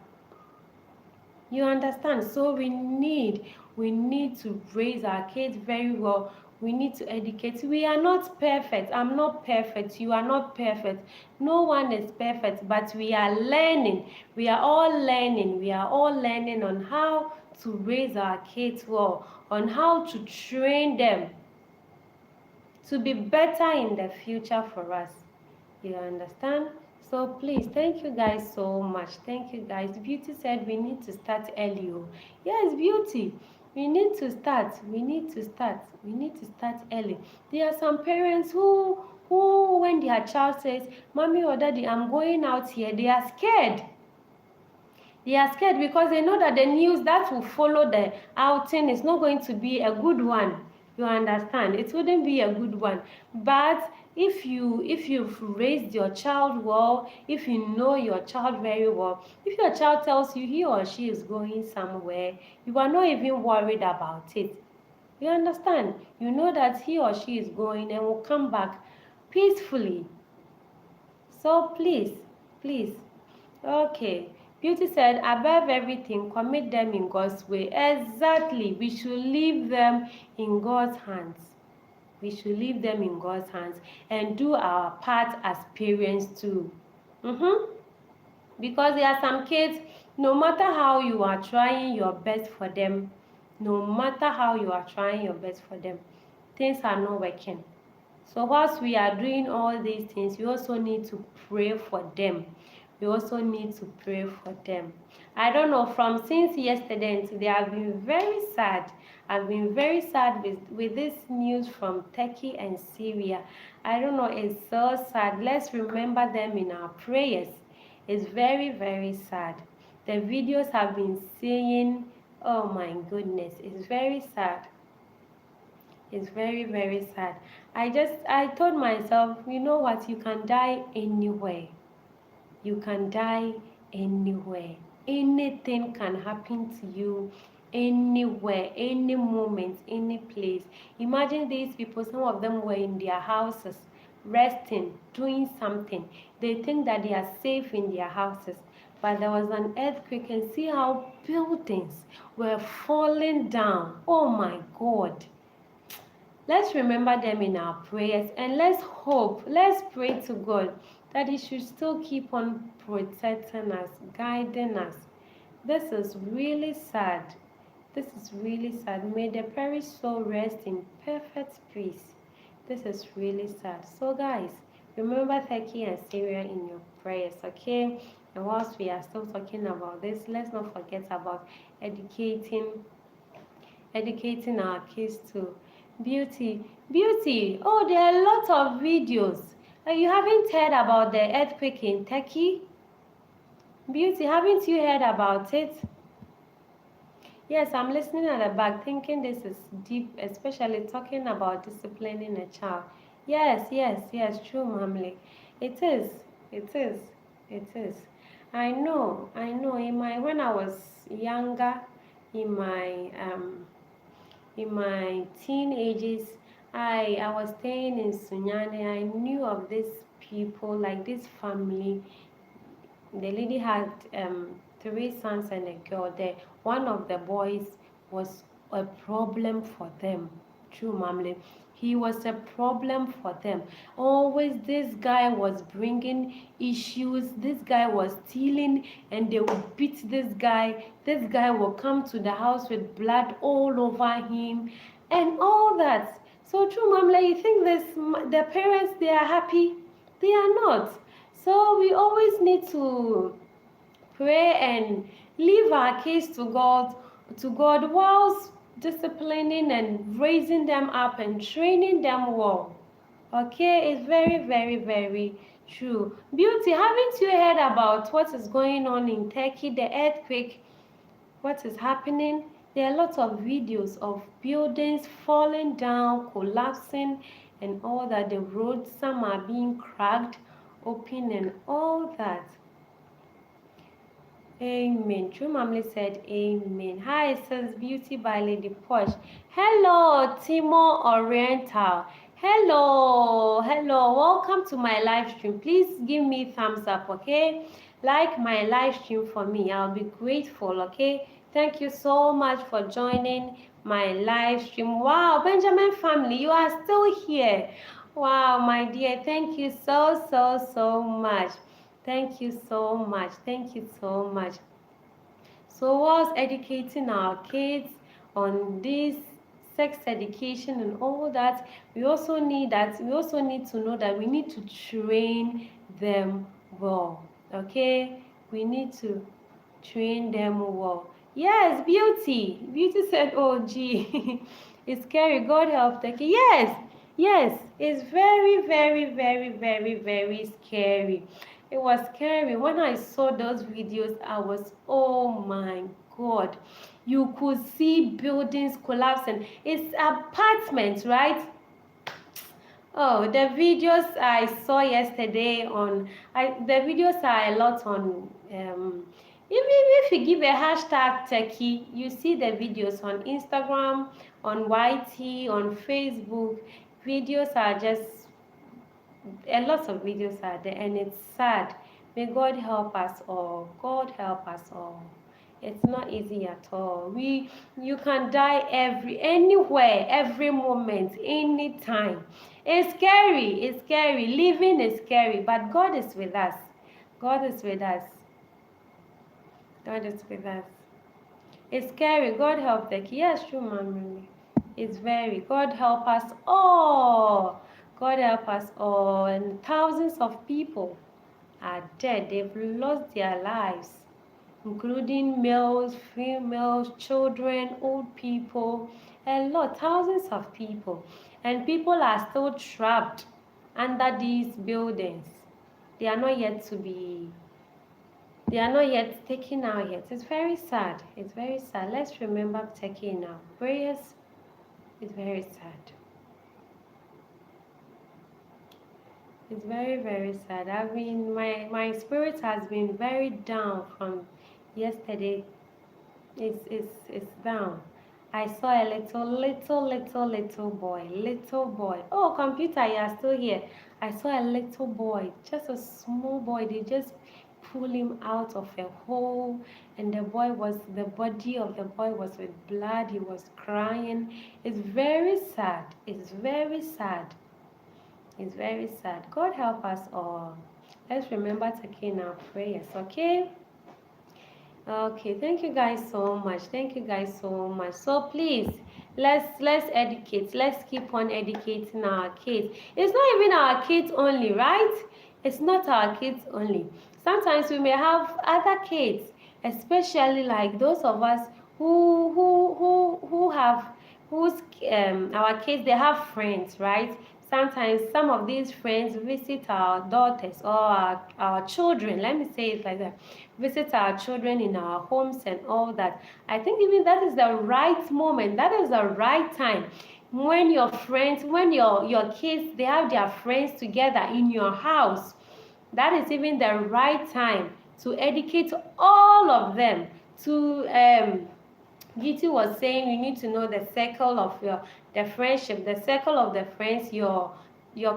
You understand? So we need to raise our kids very well. We need to educate. We are not perfect. I'm not perfect. You are not perfect. No one is perfect, but we are learning. We are all learning. We are all learning on how to raise our kids well, on how to train them to be better in the future for us. You understand? So please, thank you guys so much. Thank you guys. Beauty said we need to start early. Yes, Beauty. We need to start. We need to start early. There are some parents who when their child says, Mommy or Daddy, I'm going out here, they are scared. They are scared because they know that the news that will follow the outing is not going to be a good one. You understand? It wouldn't be a good one. But if you've raised your child well, if you know your child very well, if your child tells you he or she is going somewhere, you are not even worried about it. You understand? You know that he or she is going and will come back peacefully. So please, okay. Beauty said, above everything, commit them in God's way. Exactly. We should leave them in God's hands. We should leave them in God's hands and do our part as parents too. Because there are some kids, no matter how you are trying your best for them, things are not working. So whilst we are doing all these things, we also need to pray for them. I don't know, since yesterday and today, I've been very sad. With this news from Turkey and Syria. I don't know, it's so sad. Let's remember them in our prayers. It's very, very sad. The videos have been saying, oh my goodness, it's very sad. It's very, very sad. I told myself, you know what, you can die anywhere. You can die anywhere. Anything can happen to you anywhere, any moment, any place. Imagine these people, some of them were in their houses, resting, doing something. They think that they are safe in their houses. But there was an earthquake, and see how buildings were falling down. Oh my God. Let's remember them in our prayers, and let's hope, let's pray to God that He should still keep on protecting us, guiding us. This is really sad. This is really sad. May the perished soul rest in perfect peace. This is really sad. So guys, remember Turkey and Syria in your prayers, okay? And whilst we are still talking about this, let's not forget about educating our kids too. Beauty. Oh, there are a lot of videos. You haven't heard about the earthquake in Turkey? Beauty, haven't you heard about it? Yes, I'm listening at the back, thinking this is deep, especially talking about disciplining a child. Yes, true, Mamli. It is, it is, it is. I know. When I was younger, in my teenagers, I was staying in Sunyane. I knew of these people, like this family. The lady had 3 sons and a girl. One of the boys was a problem for them. True, Mamle. He was a problem for them. Always, this guy was bringing issues. This guy was stealing, and they would beat this guy. This guy will come to the house with blood all over him, and all that. So, true, Mamle. You think the parents, they are happy? They are not. So we always need to pray and leave our kids to God, whilst disciplining and raising them up and training them well. Okay, it's very, very, very true. Beauty, haven't you heard about what is going on in Turkey, the earthquake, what is happening? There are lots of videos of buildings falling down, collapsing, and all that. The roads, some are being cracked open and all that. Amen. True Mamli said amen. Hi, it says Beauty by Lady Posh. Hello, Timo Oriental. Hello. Welcome to my live stream. Please give me thumbs up, okay? Like my live stream for me. I'll be grateful, okay? Thank you so much for joining my live stream. Wow, Benjamin family, you are still here. Wow, my dear, thank you so much. Thank you so much. So whilst educating our kids on this sex education and all that, we also need to know that we need to train them well. Okay? We need to train them well. Yes, Beauty said, oh gee, it's scary. God help the kid. Yes, it's very, very, very, very, very scary. It was scary. When I saw those videos, I was, oh my God. You could see buildings collapsing. It's apartments, right? Oh, the videos I saw yesterday the videos are a lot on, even if you give a hashtag Turkey, you see the videos on Instagram, on YT, on Facebook. Videos are just, a lot of videos are there, and it's sad. May God help us all. God help us all. It's not easy at all. You can die anywhere, every moment, anytime. It's scary. Living is scary, but God is with us. God is with us. It's scary. God help the kid. Yes, true, Mom. It's very. God help us all. God help us all. And thousands of people are dead. They've lost their lives, including males, females, children, old people, thousands of people. And people are still trapped under these buildings. They are not yet taken out yet. It's very sad. Let's remember taking our prayers. It's very sad. It's very, very sad. My spirit has been very down from yesterday. It's down. I saw a little boy. Oh, computer, you are still here. I saw a little boy, just a small boy. They just pull him out of a hole, and the body of the boy was with blood. He was crying. It's very sad. It's very sad. It's very sad. God help us all. Let's remember to keep our prayers, okay? Okay, thank you guys so much. Thank you guys so much. So please, let's educate. Let's keep on educating our kids. It's not even our kids only, right? It's not our kids only. Sometimes we may have other kids, especially like those of us who have whose our kids, they have friends, right? Sometimes some of these friends visit our daughters or our children, let me say it like that, visit our children in our homes and all that. I think even that is the right moment, that is the right time when your friends, when your kids, they have their friends together in your house. That is even the right time to educate all of them. To Giti was saying, you need to know the circle of the friendship, the circle of the friends your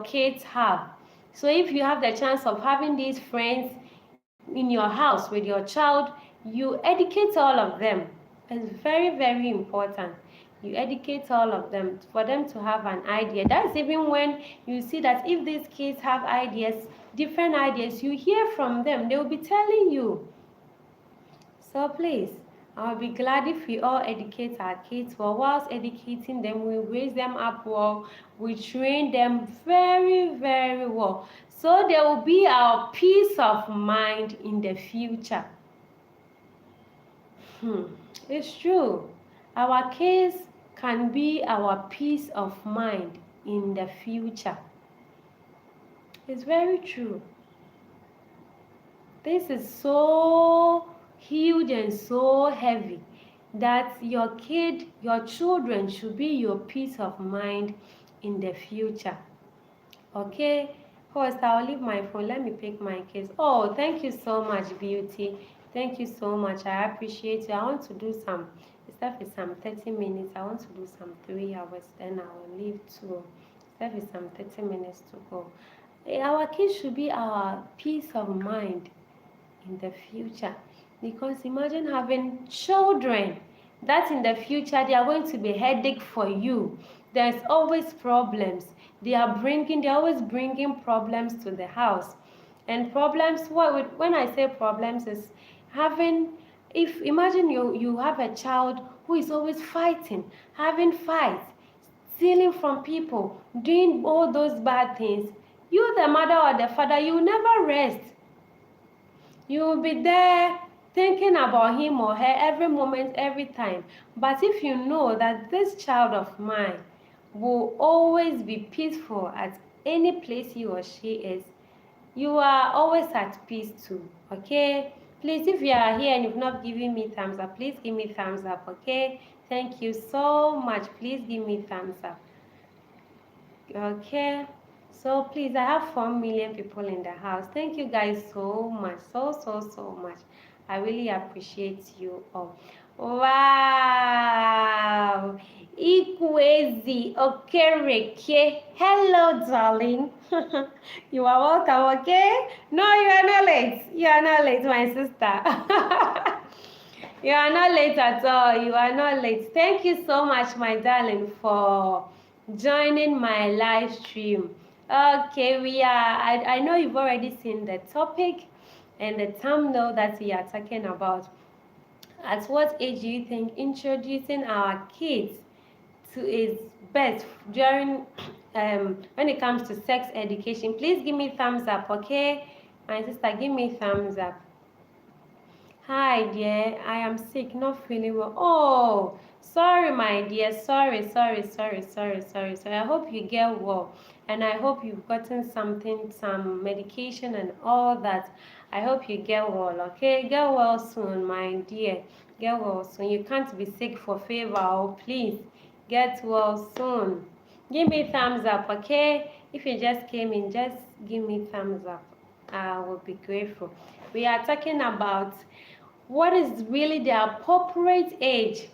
kids have. So if you have the chance of having these friends in your house with your child, you educate all of them. It's very, very important. You educate all of them for them to have an idea. That's even when you see that if these kids have ideas, different ideas, you hear from them. They will be telling you. So please, I'll be glad if we all educate our kids well. Whilst educating them, we raise them up well, we train them very, very well. So there will be our peace of mind in the future. It's true. Our kids can be our peace of mind in the future. It's very true. This is so huge and so heavy that your children should be your peace of mind in the future. Okay, host, I'll leave my phone. Let me pick my case. Oh, thank you so much, Beauty. Thank you so much. I appreciate you. I want to do some stuff is some 30 minutes. I want to do some 3 hours, then I will leave too. Stuff is some 30 minutes to go. Our kids should be our peace of mind in the future, because imagine having children that in the future they are going to be a headache for you. There's always problems. They're always bringing problems to the house. And problems, when I say problems, is having, if imagine you have a child who is always fighting, having fights, stealing from people, doing all those bad things. You, the mother or the father, you never rest. You will be there thinking about him or her every moment, every time. But if you know that this child of mine will always be peaceful at any place he or she is, you are always at peace too, okay? Please, if you are here and you've not given me thumbs up, please give me thumbs up, okay? Thank you so much. Please give me thumbs up. Okay, so please, I have 4 million people in the house. Thank you guys so much, so much. I really appreciate you all. Wow, Ikwezi Okereke. Hello, darling. You are welcome, okay? No, you are not late. You are not late, my sister. You are not late at all. You are not late. Thank you so much, my darling, for joining my live stream. Okay, I know you've already seen the topic and the thumbnail that we are talking about. At what age do you think introducing our kids to is best during when it comes to sex education? Please give me thumbs up, okay? My sister, give me thumbs up. Hi dear, I am sick, not feeling well. Oh, sorry my dear, sorry. I hope you get well, and I hope you've gotten some medication and all that. I hope you get well, okay? Get well soon, my dear. Get well soon. You can't be sick for fever, oh please. Get well soon. Give me thumbs up, okay? If you just came in, just give me thumbs up. I will be grateful. We are talking about what is really the appropriate age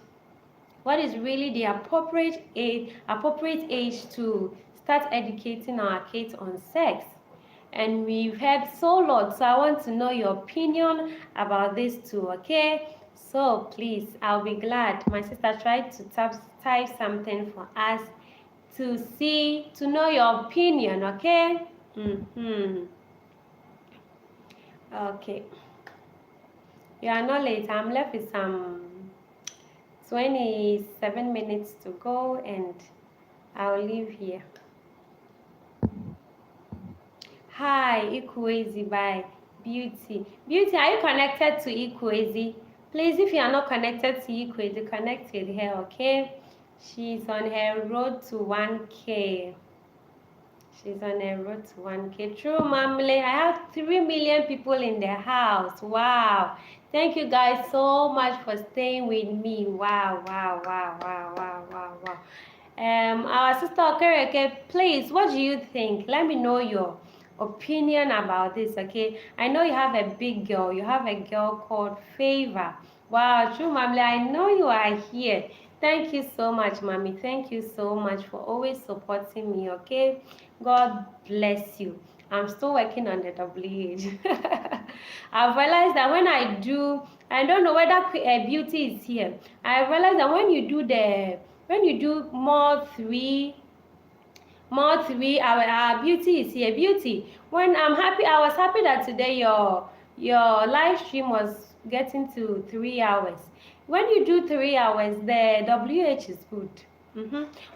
what is really the appropriate age to start educating our kids on sex. And we've heard so lot, so I want to know your opinion about this too, okay? So please, I'll be glad. My sister tried to type something for us to know your opinion, okay? Okay. You are not late. I'm left with some 27 minutes to go and I'll leave here. Hi, Ikwezi by Beauty. Beauty, are you connected to Ikwezi? Please, if you are not connected to Ikwezi, connect with her, okay? She's on her road to 1K. She's on her road to 1K. True, Mamle. I have 3 million people in the house. Wow. Thank you guys so much for staying with me. Wow, wow, wow, wow, wow, wow, wow. Our sister Okereke, please, what do you think? Let me know your opinion about this, okay? I know you have a big girl. You have a girl called Favor. Wow, true, Mamle. I know you are here. Thank you so much, Mommy. Thank you so much for always supporting me, okay? God bless you. I'm still working on the WH. I've realized that when I don't know whether Beauty is here. I realized that when you do more three, our Beauty is here. Beauty, when I was happy that today your live stream was getting to 3 hours. When you do 3 hours, the WH is good.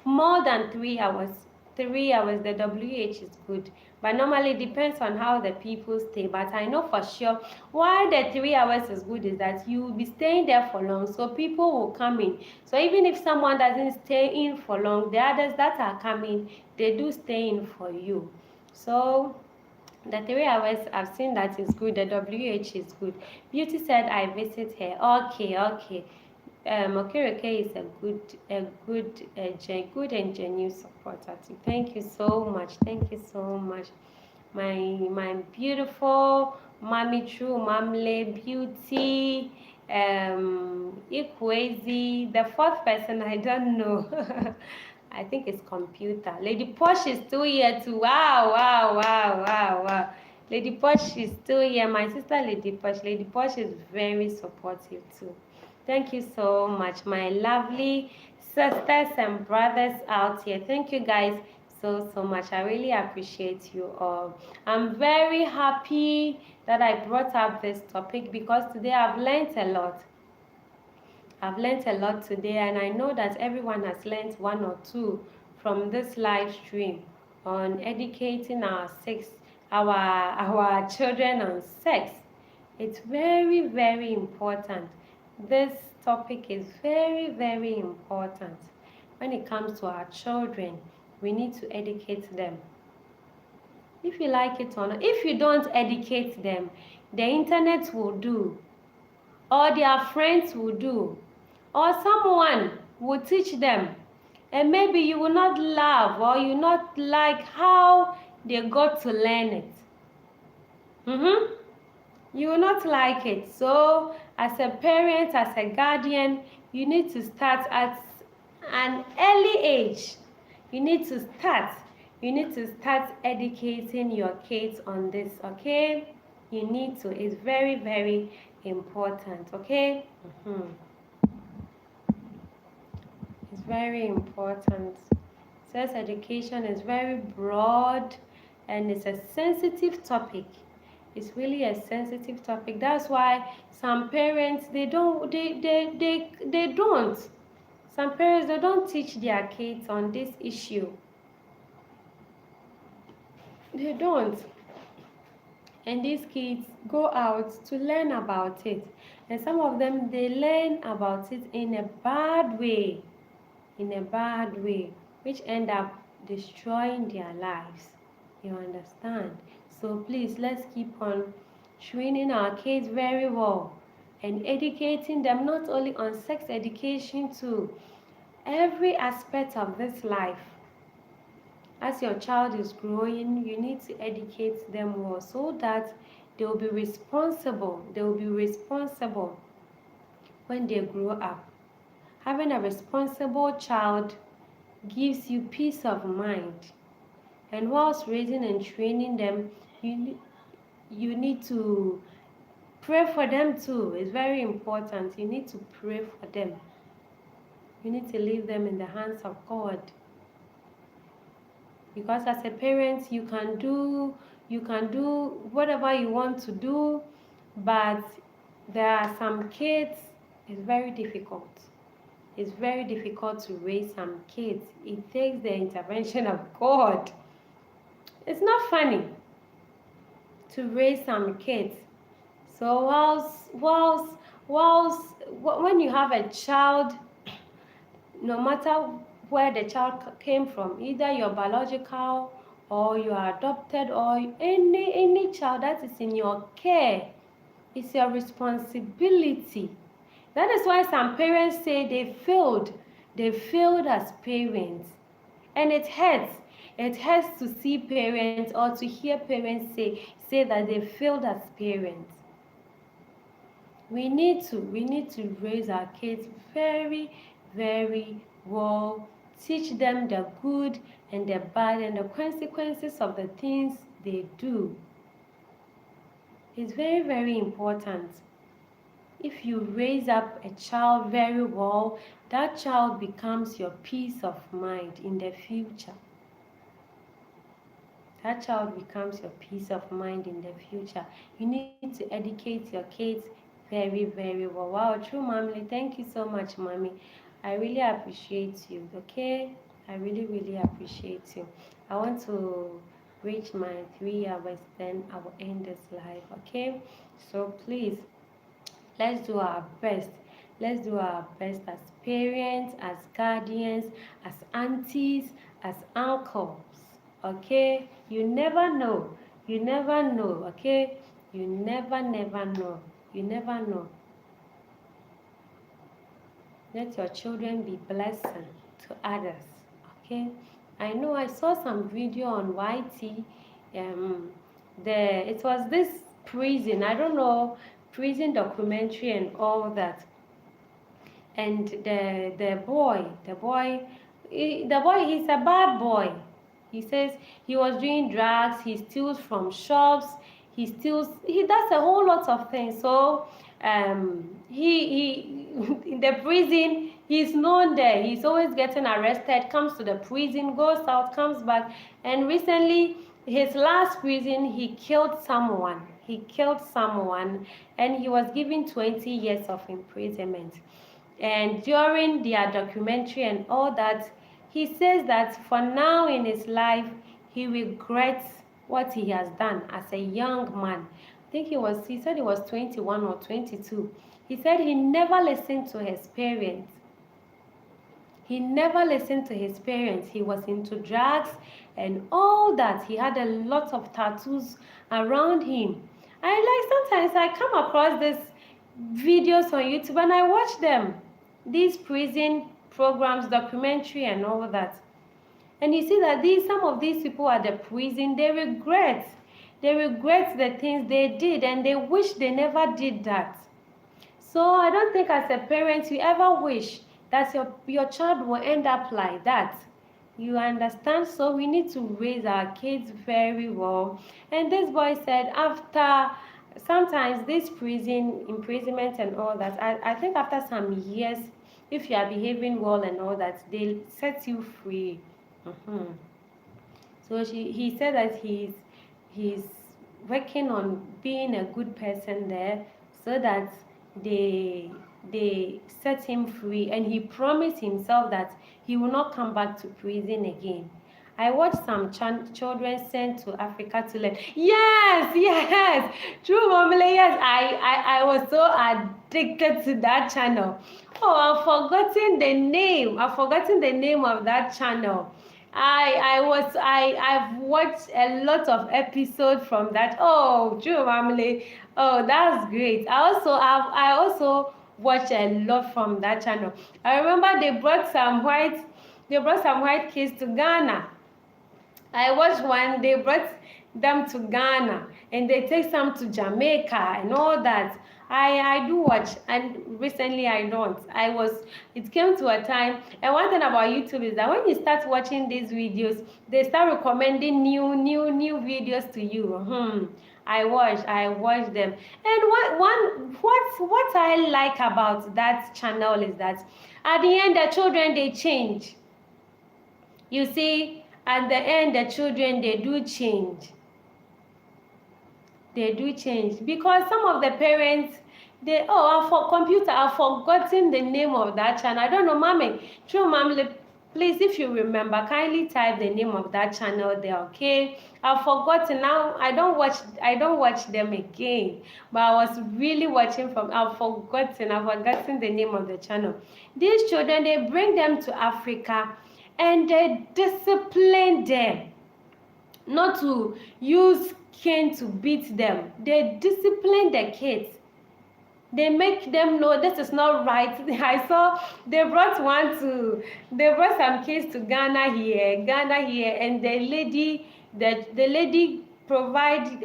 More than 3 hours. 3 hours, the WH is good. But normally it depends on how the people stay. But I know for sure why the 3 hours is good is that you will be staying there for long, so people will come in. So even if someone doesn't stay in for long, the others that are coming, they do stay in for you. So the 3 hours, I've seen that is good. The WH is good. Beauty said I visit her. Okay. Okereke is a good and genuine supporter too. Thank you so much. Thank you so much. My beautiful mommy, true Mamle, Beauty, Ikwezi. The fourth person, I don't know. I think it's computer. Lady Posh is still here too. Wow. Lady Posh is still here. My sister Lady Posh. Lady Posh is very supportive too. Thank you so much, my lovely sisters and brothers out here. Thank you guys so much. I really appreciate you all. I'm very happy that I brought up this topic because today I've learned a lot. I've learned a lot today, and I know that everyone has learned one or two from this live stream on educating our children on sex. It's very, very important. This topic is very, very important. When it comes to our children, we need to educate them. If you like it or not, if you don't educate them, the internet will do, or their friends will do, or someone will teach them, and maybe you will not love or you not like how they got to learn it. You will not like it. So as a parent, as a guardian, you need to start at an early age. You need to start educating your kids on this, okay? You need to. It's very, very important, okay? It's very important. Sex education is very broad and it's a sensitive topic. It's really a sensitive topic. That's why some parents, some parents, they don't teach their kids on this issue. They don't. And these kids go out to learn about it. And some of them, they learn about it in a bad way, which end up destroying their lives. You understand? So please, let's keep on training our kids very well and educating them not only on sex education too, every aspect of this life. As your child is growing, you need to educate them well so that they will be responsible. They will be responsible when they grow up. Having a responsible child gives you peace of mind. And whilst raising and training them, you need to pray for them too. It's very important. You need to pray for them. You need to leave them in the hands of God. Because as a parent, you can do whatever you want to do, but there are some kids, it's very difficult. It's very difficult to raise some kids. It takes the intervention of God. It's not funny to raise some kids. So when you have a child, no matter where the child came from, either you're biological or you are adopted or any child that is in your care, it's your responsibility. That is why some parents say they failed as parents, and it hurts. It hurts to see parents or to hear parents say that they failed as parents. We need to raise our kids very, very well, teach them the good and the bad and the consequences of the things they do. It's very, very important. If you raise up a child very well, that child becomes your peace of mind in the future. That child becomes your peace of mind in the future. You need to educate your kids very, very well. Wow, true, Mommy. Thank you so much, Mommy. I really appreciate you, okay? I really, really appreciate you. I want to reach my 3 hours, then I will end this live, okay? So please, let's do our best. Let's do our best as parents, as guardians, as aunties, as uncles, okay? You never know. You never know, okay? You never know. You never know. Let your children be blessing to others, okay? I know I saw some video on YT. It was this prison, I don't know, prison documentary and all that. And the boy, he's a bad boy. He says he was doing drugs, he steals from shops, he does a whole lot of things. So he in the prison, he's known there. He's always getting arrested, comes to the prison, goes out, comes back. And recently, his last prison, he killed someone. And he was given 20 years of imprisonment. And during their documentary and all that, he says that for now in his life, he regrets what he has done as a young man. I think he said he was 21 or 22. He said he never listened to his parents. He never listened to his parents. He was into drugs and all that. He had a lot of tattoos around him. Sometimes I come across these videos on YouTube and I watch them. These prison programs, documentary and all that. And you see that some of these people at the prison, they regret the things they did and they wish they never did that. So I don't think as a parent you ever wish that your child will end up like that. You understand? So we need to raise our kids very well. And this boy said after sometimes this imprisonment and all that, I think after some years, if you are behaving well and all that, they'll set you free. So he said that he's working on being a good person there so that they set him free, and he promised himself that he will not come back to prison again. I watched some children sent to Africa to learn. Yes, true, Momile. Yes, I was so addicted to that channel. Oh, I've forgotten the name. Of that channel. I've watched a lot of episodes from that. Oh, true, Momile. Oh, that's great. I also watch a lot from that channel. I remember they brought some white kids to Ghana. I watched one. They them to Ghana, and they take some to Jamaica and all that. I do watch, and recently I don't. It came to a time, and one thing about YouTube is that when you start watching these videos, they start recommending new videos to you. I watch them. And what I like about that channel is that at the end the children, they change. You see, at the end the children, they do change. They do change, because some of the parents, I've forgotten the name of that channel. I don't know, mommy. True, mommy, please, if you remember, kindly type the name of that channel there, okay? I've forgotten now. I don't watch them again, but I was really watching from. I've forgotten the name of the channel. These children, they bring them to Africa and they discipline them, not to use cane to beat them. They discipline the kids. They make them know this is not right. I saw they brought some kids to Ghana here, and the lady provide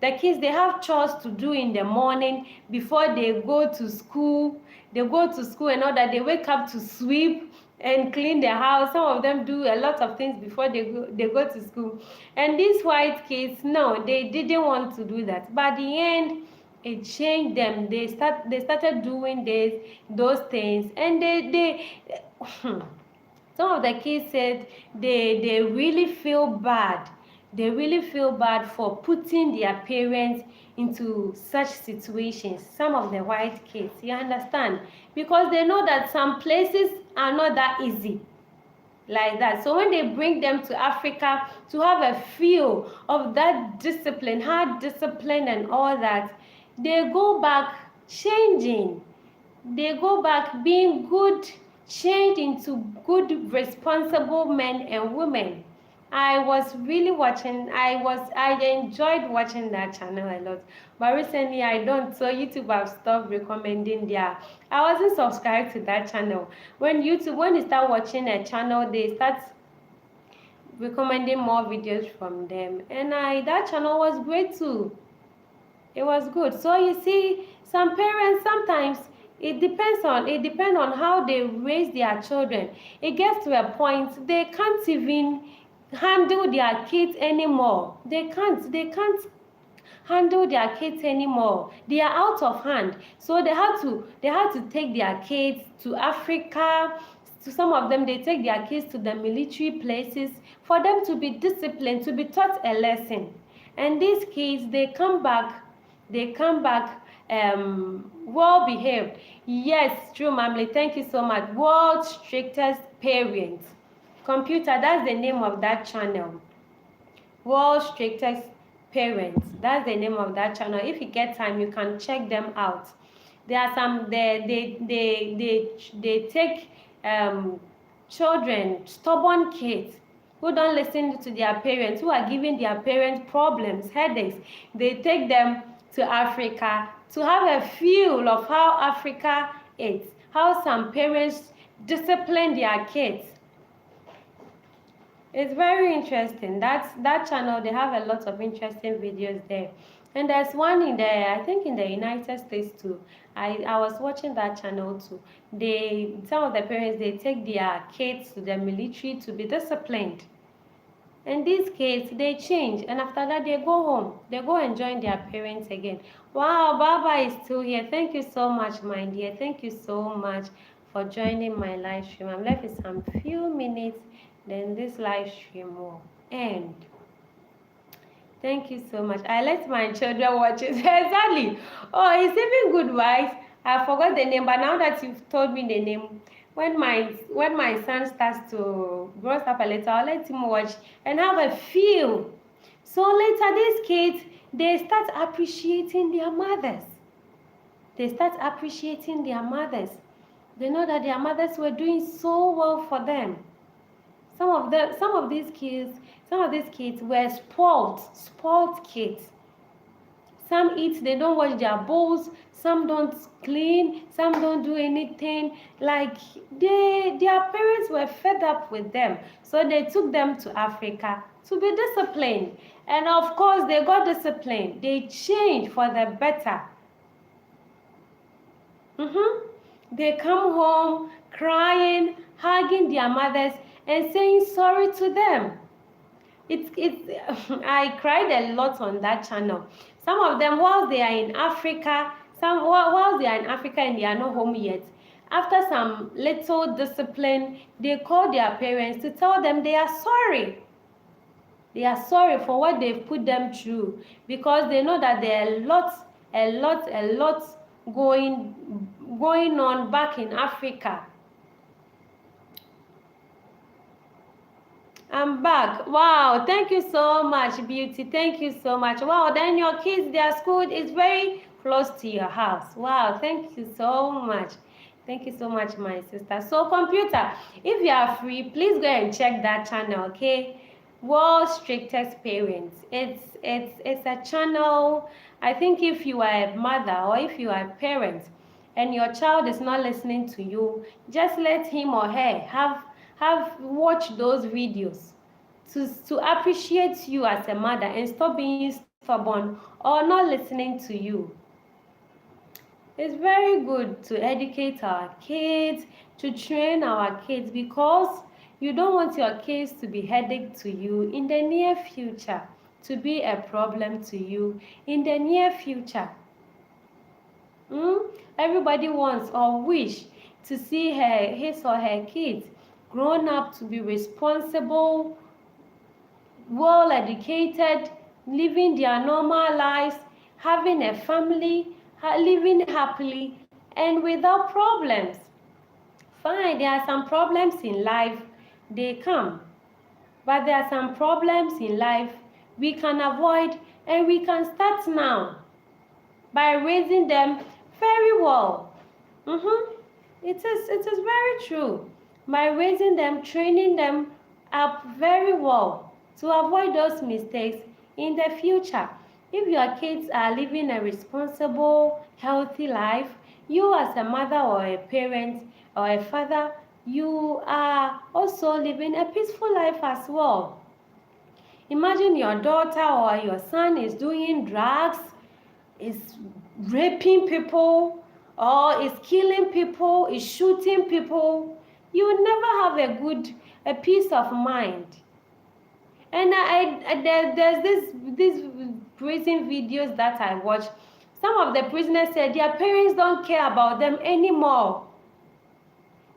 the kids, they have chores to do in the morning before they go to school. They go to school and all that. They wake up to sweep and clean the house. Some of them do a lot of things before they go to school. And these white kids, no, they didn't want to do that. But at the end, it changed them. They started doing those things, and they some of the kids said they really feel bad. They really feel bad for putting their parents into such situations. Some of the white kids, you understand? Because they know that some places are not that easy like that. So when they bring them to Africa to have a feel of that discipline, hard discipline and all that, they go back changing. They go back being good, changed into good, responsible men and women. I was really watching. I enjoyed watching that channel a lot. But recently I don't. So YouTube have stopped recommending their. I wasn't subscribed to that channel. When you start watching a channel, they start recommending more videos from them. And that channel was great too. It was good. So you see, some parents sometimes it depends on how they raise their children. It gets to a point they can't even handle their kids anymore. They can't handle their kids anymore. They are out of hand. So they had to take their kids to Africa. To some of them, they take their kids to the military places for them to be disciplined, to be taught a lesson. And these kids, they come back well behaved. Yes, true, Mamle. Thank you so much. World's strictest parents. Computer, that's the name of that channel. World's strictest parents. That's the name of that channel. If you get time, you can check them out. There are some they take children, stubborn kids who don't listen to their parents, who are giving their parents problems, headaches. They take them to Africa to have a feel of how Africa is, how some parents discipline their kids. It's very interesting. That channel, they have a lot of interesting videos there. And there's one I think in the United States too. I was watching that channel too. Some of the parents, they take their kids to the military to be disciplined. And these kids, they change, and after that they go home. They go and join their parents again. Wow, Baba is still here. Thank you so much, my dear. Thank you so much for joining my live stream. I'm left with some few minutes, then this live stream will end. Thank you so much. I let my children watch it. Exactly. Oh, it's even good, right? I forgot the name, but now that you've told me the name, when my son starts to grow up a little, I'll let him watch and have a feel. So later, these kids, they start appreciating their mothers. They start appreciating their mothers. They know that their mothers were doing so well for them. Some of these kids were spoiled kids. Some eat, they don't wash their bowls. Some don't clean. Some don't do anything. Like their parents were fed up with them, so they took them to Africa to be disciplined. And of course, they got disciplined. They changed for the better. They come home crying, hugging their mothers, and saying sorry to them. I cried a lot on that channel. Some of them, while they are in Africa, while they are in Africa and they are not home yet, after some little discipline, they call their parents to tell them they are sorry. They are sorry for what they've put them through, because they know that there are a lot going on back in Africa. I'm back. Wow, thank you so much, Beauty. Thank you so much. Wow, then your kids, their school is very close to your house. Wow, thank you so much. Thank you so much, my sister. So, computer, if you are free, please go and check that channel, okay? World's Strictest Parents. It's a channel. I think if you are a mother or if you are a parent and your child is not listening to you, just let him or her have watched those videos to appreciate you as a mother and stop being stubborn or not listening to you. It's very good to educate our kids, to train our kids, because you don't want your kids to be headache to you in the near future, to be a problem to you in the near future. Everybody wants or wish to see his or her kids grown up to be responsible, well educated, living their normal lives, having a family, living happily and without problems. Fine, there are some problems in life, they come. But there are some problems in life we can avoid, and we can start now by raising them very well. It is very true. By raising them, training them up very well to avoid those mistakes in the future. If your kids are living a responsible, healthy life, you as a mother or a parent or a father, you are also living a peaceful life as well. Imagine your daughter or your son is doing drugs, is raping people, or is killing people, is shooting people. You will never have a peace of mind. And there's these prison videos that I watch. Some of the prisoners said their parents don't care about them anymore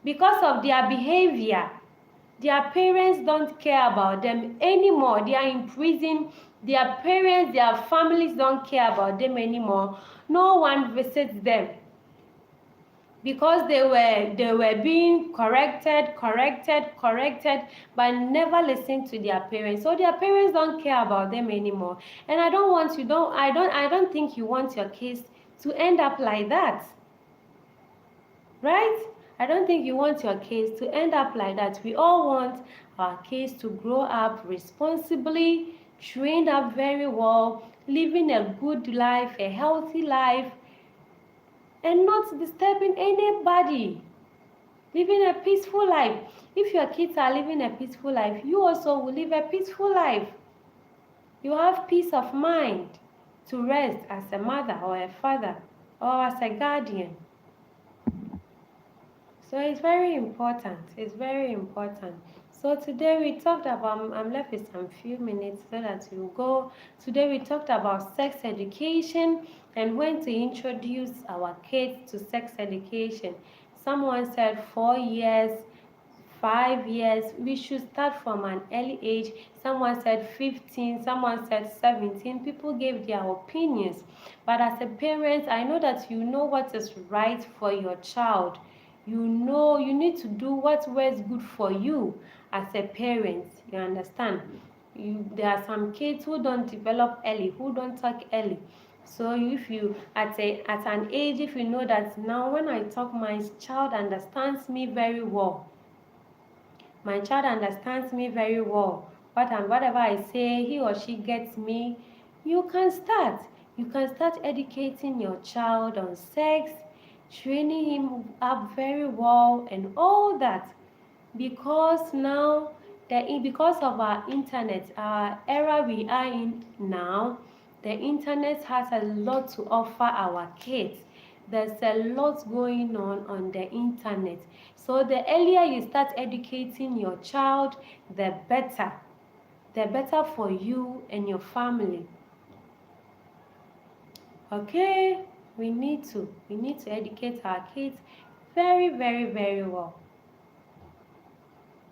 because of their behavior. Their parents don't care about them anymore. They are in prison. Their parents, their families don't care about them anymore. No one visits them because they were being corrected, but never listened to their parents. So their parents don't care about them anymore. And I don't think you want your kids to end up like that. Right? I don't think you want your kids to end up like that. We all want our kids to grow up responsibly, trained up very well, living a good life, a healthy life, and not disturbing anybody, living a peaceful life. If your kids are living a peaceful life, you also will live a peaceful life. You have peace of mind to rest as a mother or a father or as a guardian. So it's very important. It's very important. So today we talked about, I'm left with some few minutes so that we'll go. Today we talked about sex education and when to introduce our kids to sex education. Someone said 4 years, 5 years. We should start from an early age. Someone said 15, someone said 17. People gave their opinions. But as a parent, I know that you know what is right for your child. You know you need to do what was good for you as a parent. You understand? There are some kids who don't develop early, who don't talk early. So if you at an age, if you know that now when I talk, my child understands me very well. My child understands me very well. Whatever I say, he or she gets me. You can start. You can start educating your child on sex, training him up very well and all that, because now because of our internet, our era we are in now, the internet has a lot to offer our kids. There's a lot going on the internet. So the earlier you start educating your child, the better. The better for you and your family. Okay, we need to educate our kids very, very, very well.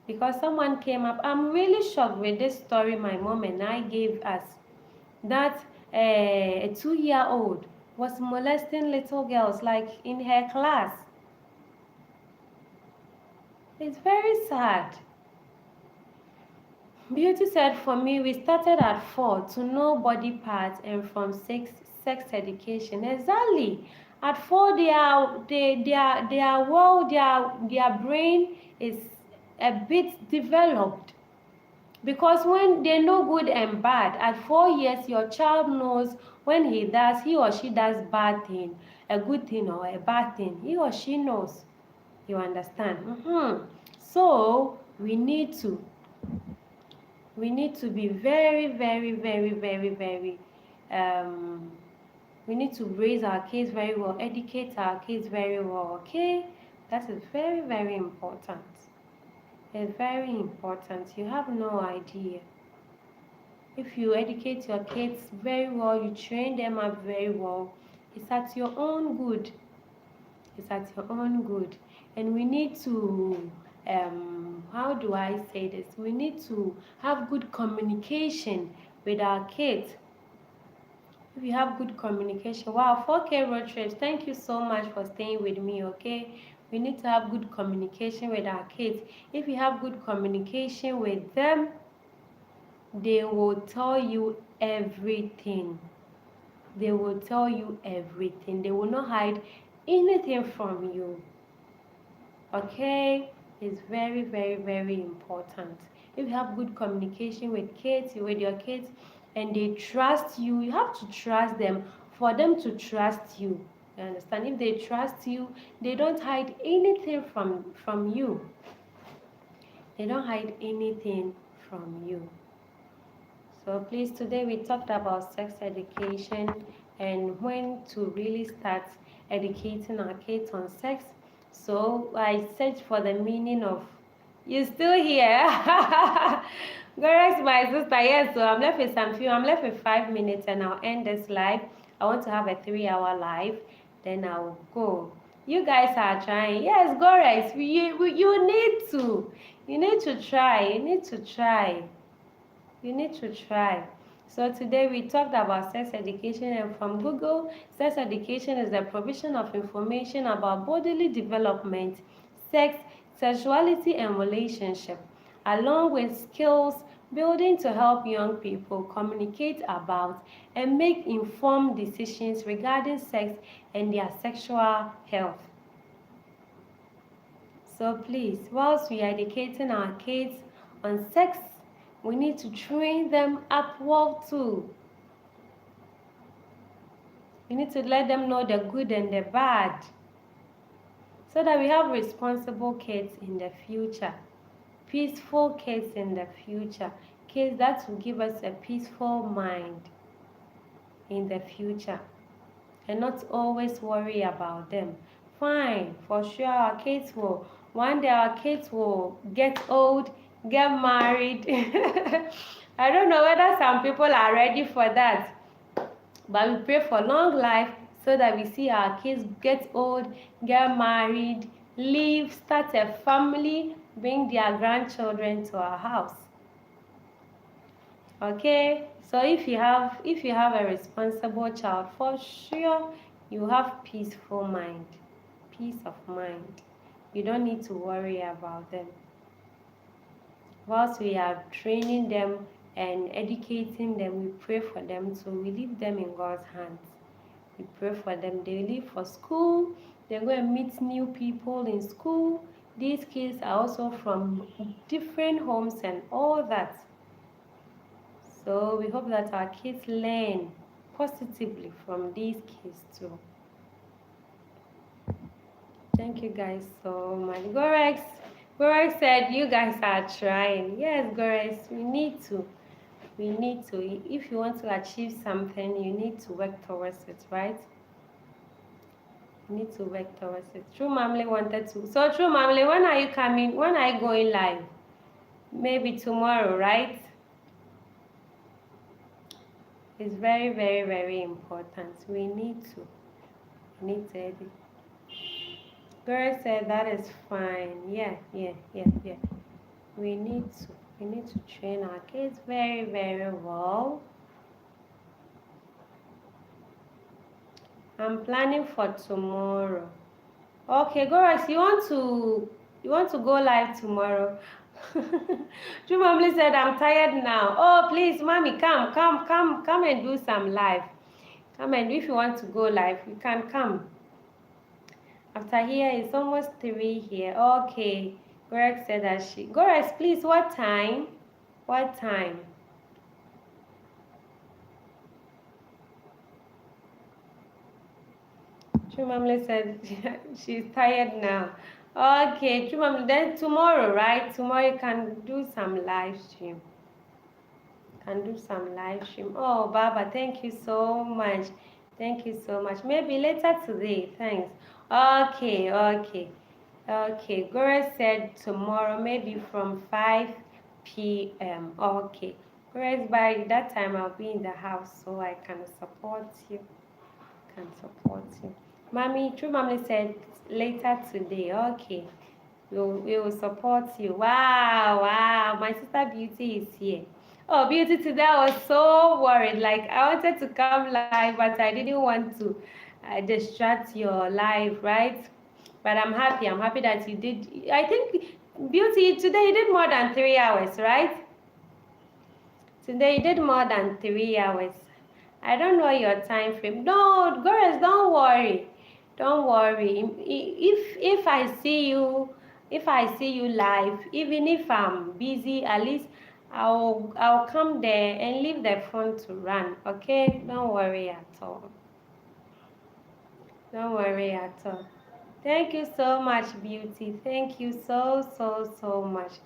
Because someone came up, I'm really shocked with this story my mom and I gave us, that a 2-year-old was molesting little girls like in her class. It's very sad. Beauty said, for me, we started at 4 to know body parts, and from 6, sex education. Exactly. At 4, their brain is a bit developed. Because when they know good and bad, at 4 years, your child knows when he or she does bad thing, a good thing or a bad thing. He or she knows. You understand? So we need to be very, very, very, very, very, we need to raise our kids very well, educate our kids very well, okay? That is very, very important. It's very important. You have no idea. If you educate your kids very well, you train them up very well, it's at your own good. It's at your own good. And we need to, how do I say this? We need to have good communication with our kids. If you have good communication, wow, 4K road trips, thank you so much for staying with me, okay? We need to have good communication with our kids. If you have good communication with them, they will tell you everything. They will tell you everything. They will not hide anything from you. Okay? It's very, very, very important. If you have good communication with your kids, and they trust you, you have to trust them for them to trust you. You understand? If they trust you, they don't hide anything from you. They don't hide anything from you. So please, today we talked about sex education and when to really start educating our kids on sex. So I searched for the meaning of, you still here? Gorex, my sister, yes, so I'm left with I'm left with 5 minutes and I'll end this live. I want to have a 3-hour live, then I'll go. You guys are trying. Yes, Gorex, you need to. You need to try. You need to try. You need to try. So today we talked about sex education, and from Google, sex education is the provision of information about bodily development, sex, sexuality, and relationship, along with skills building to help young people communicate about and make informed decisions regarding sex and their sexual health. So please, whilst we are educating our kids on sex, we need to train them up well too. We need to let them know the good and the bad, so that we have responsible kids in the future, peaceful kids in the future, kids that will give us a peaceful mind in the future, and not always worry about them. Fine, for sure, our kids will, one day our kids will get old, get married. I don't know whether some people are ready for that, but we pray for long life so that we see our kids get old, get married, live, start a family, bring their grandchildren to our house. Okay, so if you have a responsible child, for sure you have peaceful mind, peace of mind. You don't need to worry about them. Whilst we are training them and educating them, we pray for them, so we leave them in God's hands. We pray for them. They leave for school, they go and meet new people in school. These kids are also from different homes and all that. So we hope that our kids learn positively from these kids too. Thank you guys so much. Gorex, Gorex said you guys are trying. Yes, Gorex, we need to. We need to. If you want to achieve something, you need to work towards it, right? You need to work towards it. True Mamle wanted to. So True Mamle, when are you coming? When are you going live? Maybe tomorrow, right? It's very, very, very important. We need to. We need to edit. Girl said that is fine. Yeah. We need to train our kids very, very well. I'm planning for tomorrow. Okay, Gorex, you want to go live tomorrow? Jumamli said, I'm tired now. Oh, please, mommy, come and do some live. Come and if you want to go live, you can come. After here, it's almost 3 here. Okay. Gorex said that Gorex, please, what time? What time? Chumamle said she's tired now. Okay, Chumamle, then tomorrow, right? Tomorrow you can do some live stream. Oh, Baba, thank you so much. Thank you so much. Maybe later today. Thanks. Okay. Gores said tomorrow, maybe from 5 p.m. Okay. Gores, by that time I'll be in the house, so I can support you. Mommy, True Mommy said later today. Okay. We will support you. Wow. My sister Beauty is here. Oh, Beauty, today I was so worried. Like, I wanted to come live, but I didn't want to distract your live, right? But I'm happy. I'm happy that you did. I think, Beauty, today you did more than 3 hours, right? Today you did more than 3 hours. I don't know your time frame. No, girls, don't worry. Don't worry. If I see you live, even if I'm busy, at least I'll come there and leave the phone to run. Okay? Don't worry at all. Don't worry at all. Thank you so much, Beauty. Thank you so much.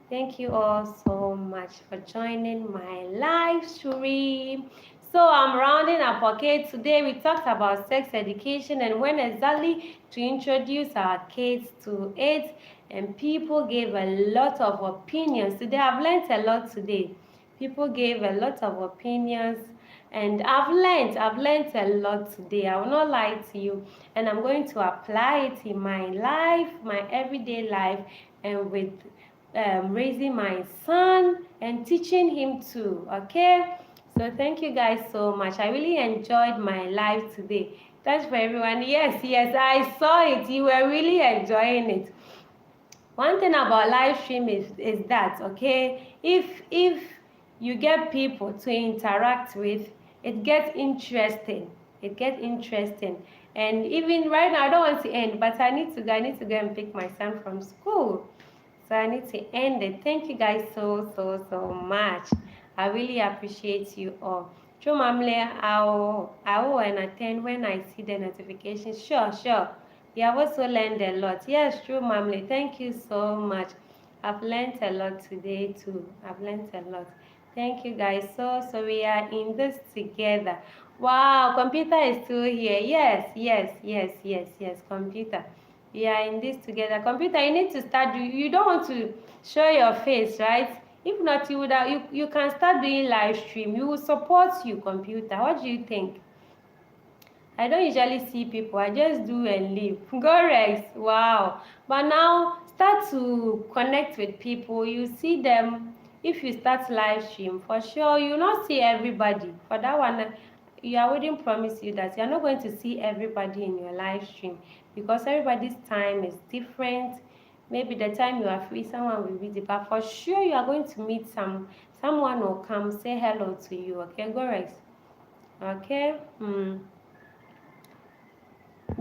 Thank you all so much for joining my live stream. So I'm rounding up, okay? Today we talked about sex education and when exactly to introduce our kids to it, and people gave a lot of opinions. Today I've learned a lot today. People gave a lot of opinions and I've learned a lot today. I will not lie to you, and I'm going to apply it in my life, my everyday life, and with raising my son and teaching him too. Okay, so thank you guys so much. I really enjoyed my live today. Thanks for everyone. Yes, I saw it. You were really enjoying it. One thing about live stream is that, okay, if you get people to interact with, it gets interesting. And even right now, I don't want to end, but I need to go and pick my son from school. So I need to end it. Thank you guys so much. I really appreciate you all. True Mamle, I will attend when I see the notification. Sure. You have also learned a lot. Yes, true Mamle. Thank you so much. I've learned a lot today too. Thank you guys. So we are in this together. Wow, computer is still here. Yes, computer. We are in this together. Computer, you need to start. You don't want to show your face, right? If not, you can start doing live stream. We will support you, computer. What do you think? I don't usually see people. I just do and leave. Gorex, wow. But now start to connect with people. You see them. If you start live stream, for sure you will not see everybody. For that one, I wouldn't promise you that you're not going to see everybody in your live stream because everybody's time is different. Maybe the time you are free, someone will be busy, but for sure you are going to meet someone will come say hello to you. Okay, Gorex. Okay.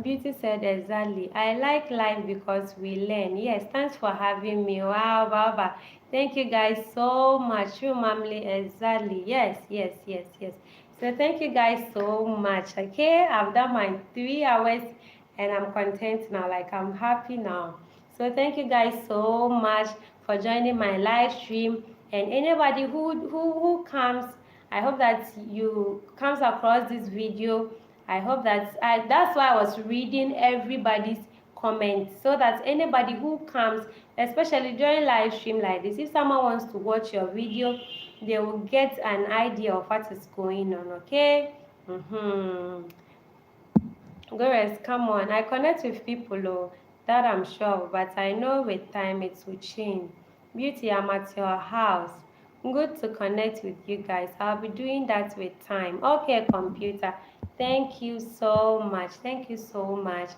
Beauty said exactly. I like life because we learn. Yes, thanks for having me. Wow, Baba. Thank you guys so much. You, Mamli, exactly. Yes. So thank you guys so much. Okay, I've done my 3 hours and I'm content now. Like I'm happy now. So thank you guys so much for joining my live stream. And anybody who comes, I hope that you comes across this video. I hope that that's why I was reading everybody's comments, so that anybody who comes, especially during live stream like this, if someone wants to watch your video, they will get an idea of what is going on. Okay. Gores, come on. I connect with people, oh, that I'm sure, but I know with time it will change. Beauty, I'm at your house. Good to connect with you guys. I'll be doing that with time. Okay, computer. Thank you so much. Thank you so much.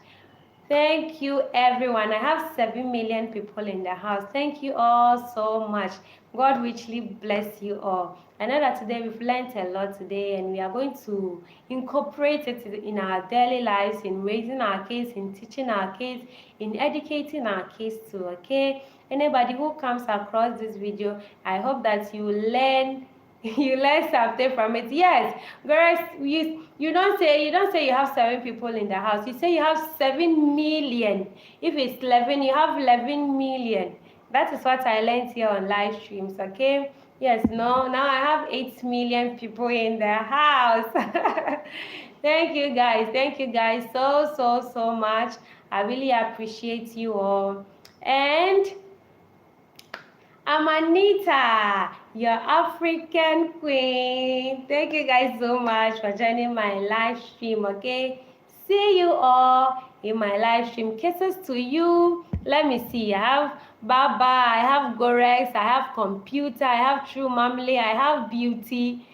Thank you, everyone. I have 7 million people in the house. Thank you all so much. God richly bless you all. I know that today we've learned a lot today, and we are going to incorporate it in our daily lives, in raising our kids, in teaching our kids, in educating our kids too, okay? Anybody who comes across this video, I hope that you learn you learn something from it. Yes, girls, you don't say you have 7 people in the house. You say you have 7 million. If it's 11, you have 11 million. That is what I learned here on live streams. Okay. Yes. No. Now I have 8 million people in the house. Thank you guys. Thank you guys so much. I really appreciate you all. And I'm Anita, your African queen. Thank you guys so much for joining my live stream, okay? See you all in my live stream. Kisses to you. Let me see. I have Baba, I have Gorex, I have Computer, I have True Mamle, I have Beauty.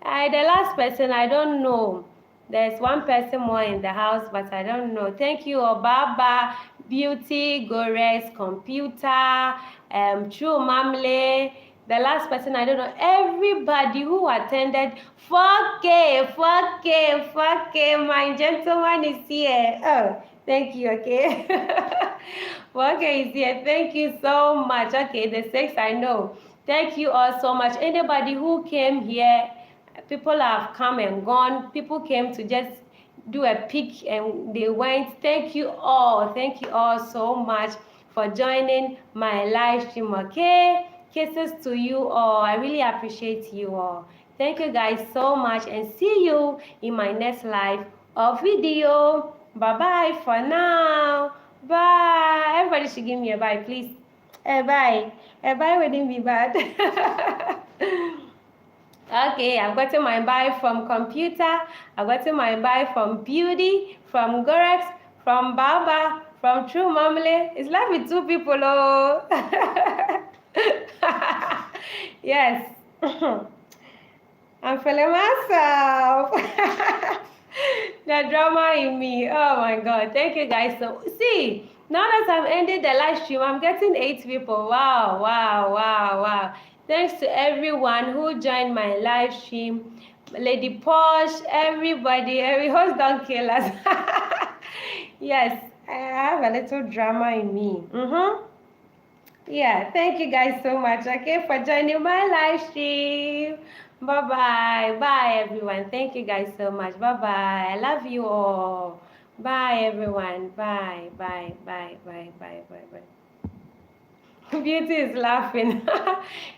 The last person, I don't know. There's one person more in the house, but I don't know. Thank you, Baba, Beauty, Gorex, Computer, True Mamle. The last person, I don't know. Everybody who attended, 4K, 4K, 4K. My gentleman is here. Oh, thank you, okay? 4K is here. Thank you so much. Okay, the 6, I know. Thank you all so much. Anybody who came here, people have come and gone. People came to just do a pic and they went. Thank you all. Thank you all so much for joining my live stream, okay? Kisses to you all. I really appreciate you all. Thank you guys so much, and see you in my next live or video. Bye-bye for now. Bye. Everybody should give me a bye, please. A bye. A bye wouldn't be bad. Okay, I've gotten my bye from Computer. I've gotten my bye from Beauty, from Gorex, from Baba, from True Mamle. It's like with 2 people, oh. Yes. I'm feeling myself. The drama in me. Oh my God. Thank you guys. So see, now that I've ended the live stream, I'm getting 8 people. Wow, wow, wow, wow. Thanks to everyone who joined my live stream. Lady Posh, everybody, every host don't kill us. Yes, I have a little drama in me. Yeah, thank you guys so much, okay, for joining my live stream. Bye-bye. Bye, everyone. Thank you guys so much. Bye-bye. I love you all. Bye, everyone. Bye, bye, bye, bye, bye, bye, bye. Beauty is laughing.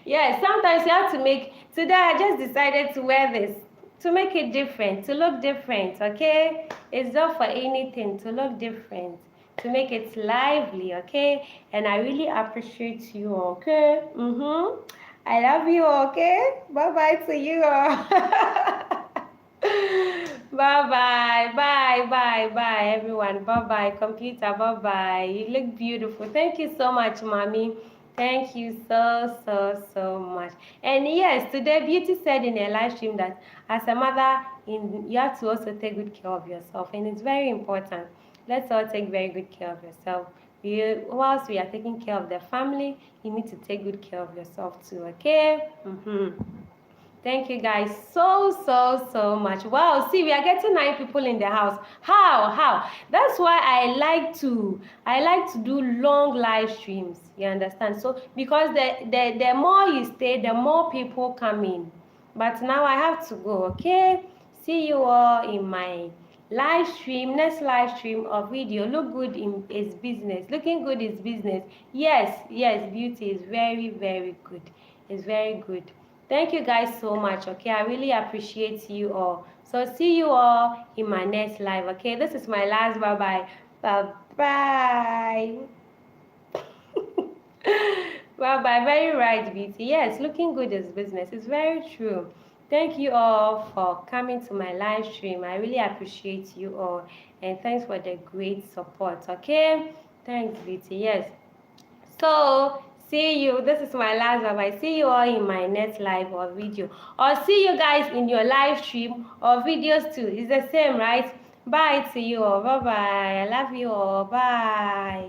Yeah, sometimes you have to make... Today, I just decided to wear this to make it different, to look different, okay? It's not for anything, to look different, to make it lively, okay? And I really appreciate you, okay? I love you, okay? Bye-bye to you all. Bye-bye, bye, everyone. Bye-bye, Computer, bye-bye. You look beautiful. Thank you so much, Mommy. Thank you so much. And yes, today Beauty said in a live stream that as a mother, you have to also take good care of yourself. And it's very important. Let's all take very good care of yourself. Whilst we are taking care of the family, you need to take good care of yourself too, okay? Thank you guys so much. Wow, see, we are getting 9 people in the house. How? That's why I like to do long live streams. You understand? So because the more you stay, the more people come in. But now I have to go, okay? See you all in my live stream, next live stream or video. Look good is business. Looking good is business. Yes, beauty is very, very good. It's very good. Thank you guys so much. Okay, I really appreciate you all. So see you all in my next live. Okay, this is my last bye-bye. Bye-bye. Bye-bye. Very right, beauty. Yes, looking good is business. It's very true. Thank you all for coming to my live stream. I really appreciate you all. And thanks for the great support. Okay? Thanks, beauty. Yes. So, see you. This is my last bye-bye. See you all in my next live or video. Or see you guys in your live stream or videos too. It's the same, right? Bye to you all. Bye-bye. I love you all. Bye.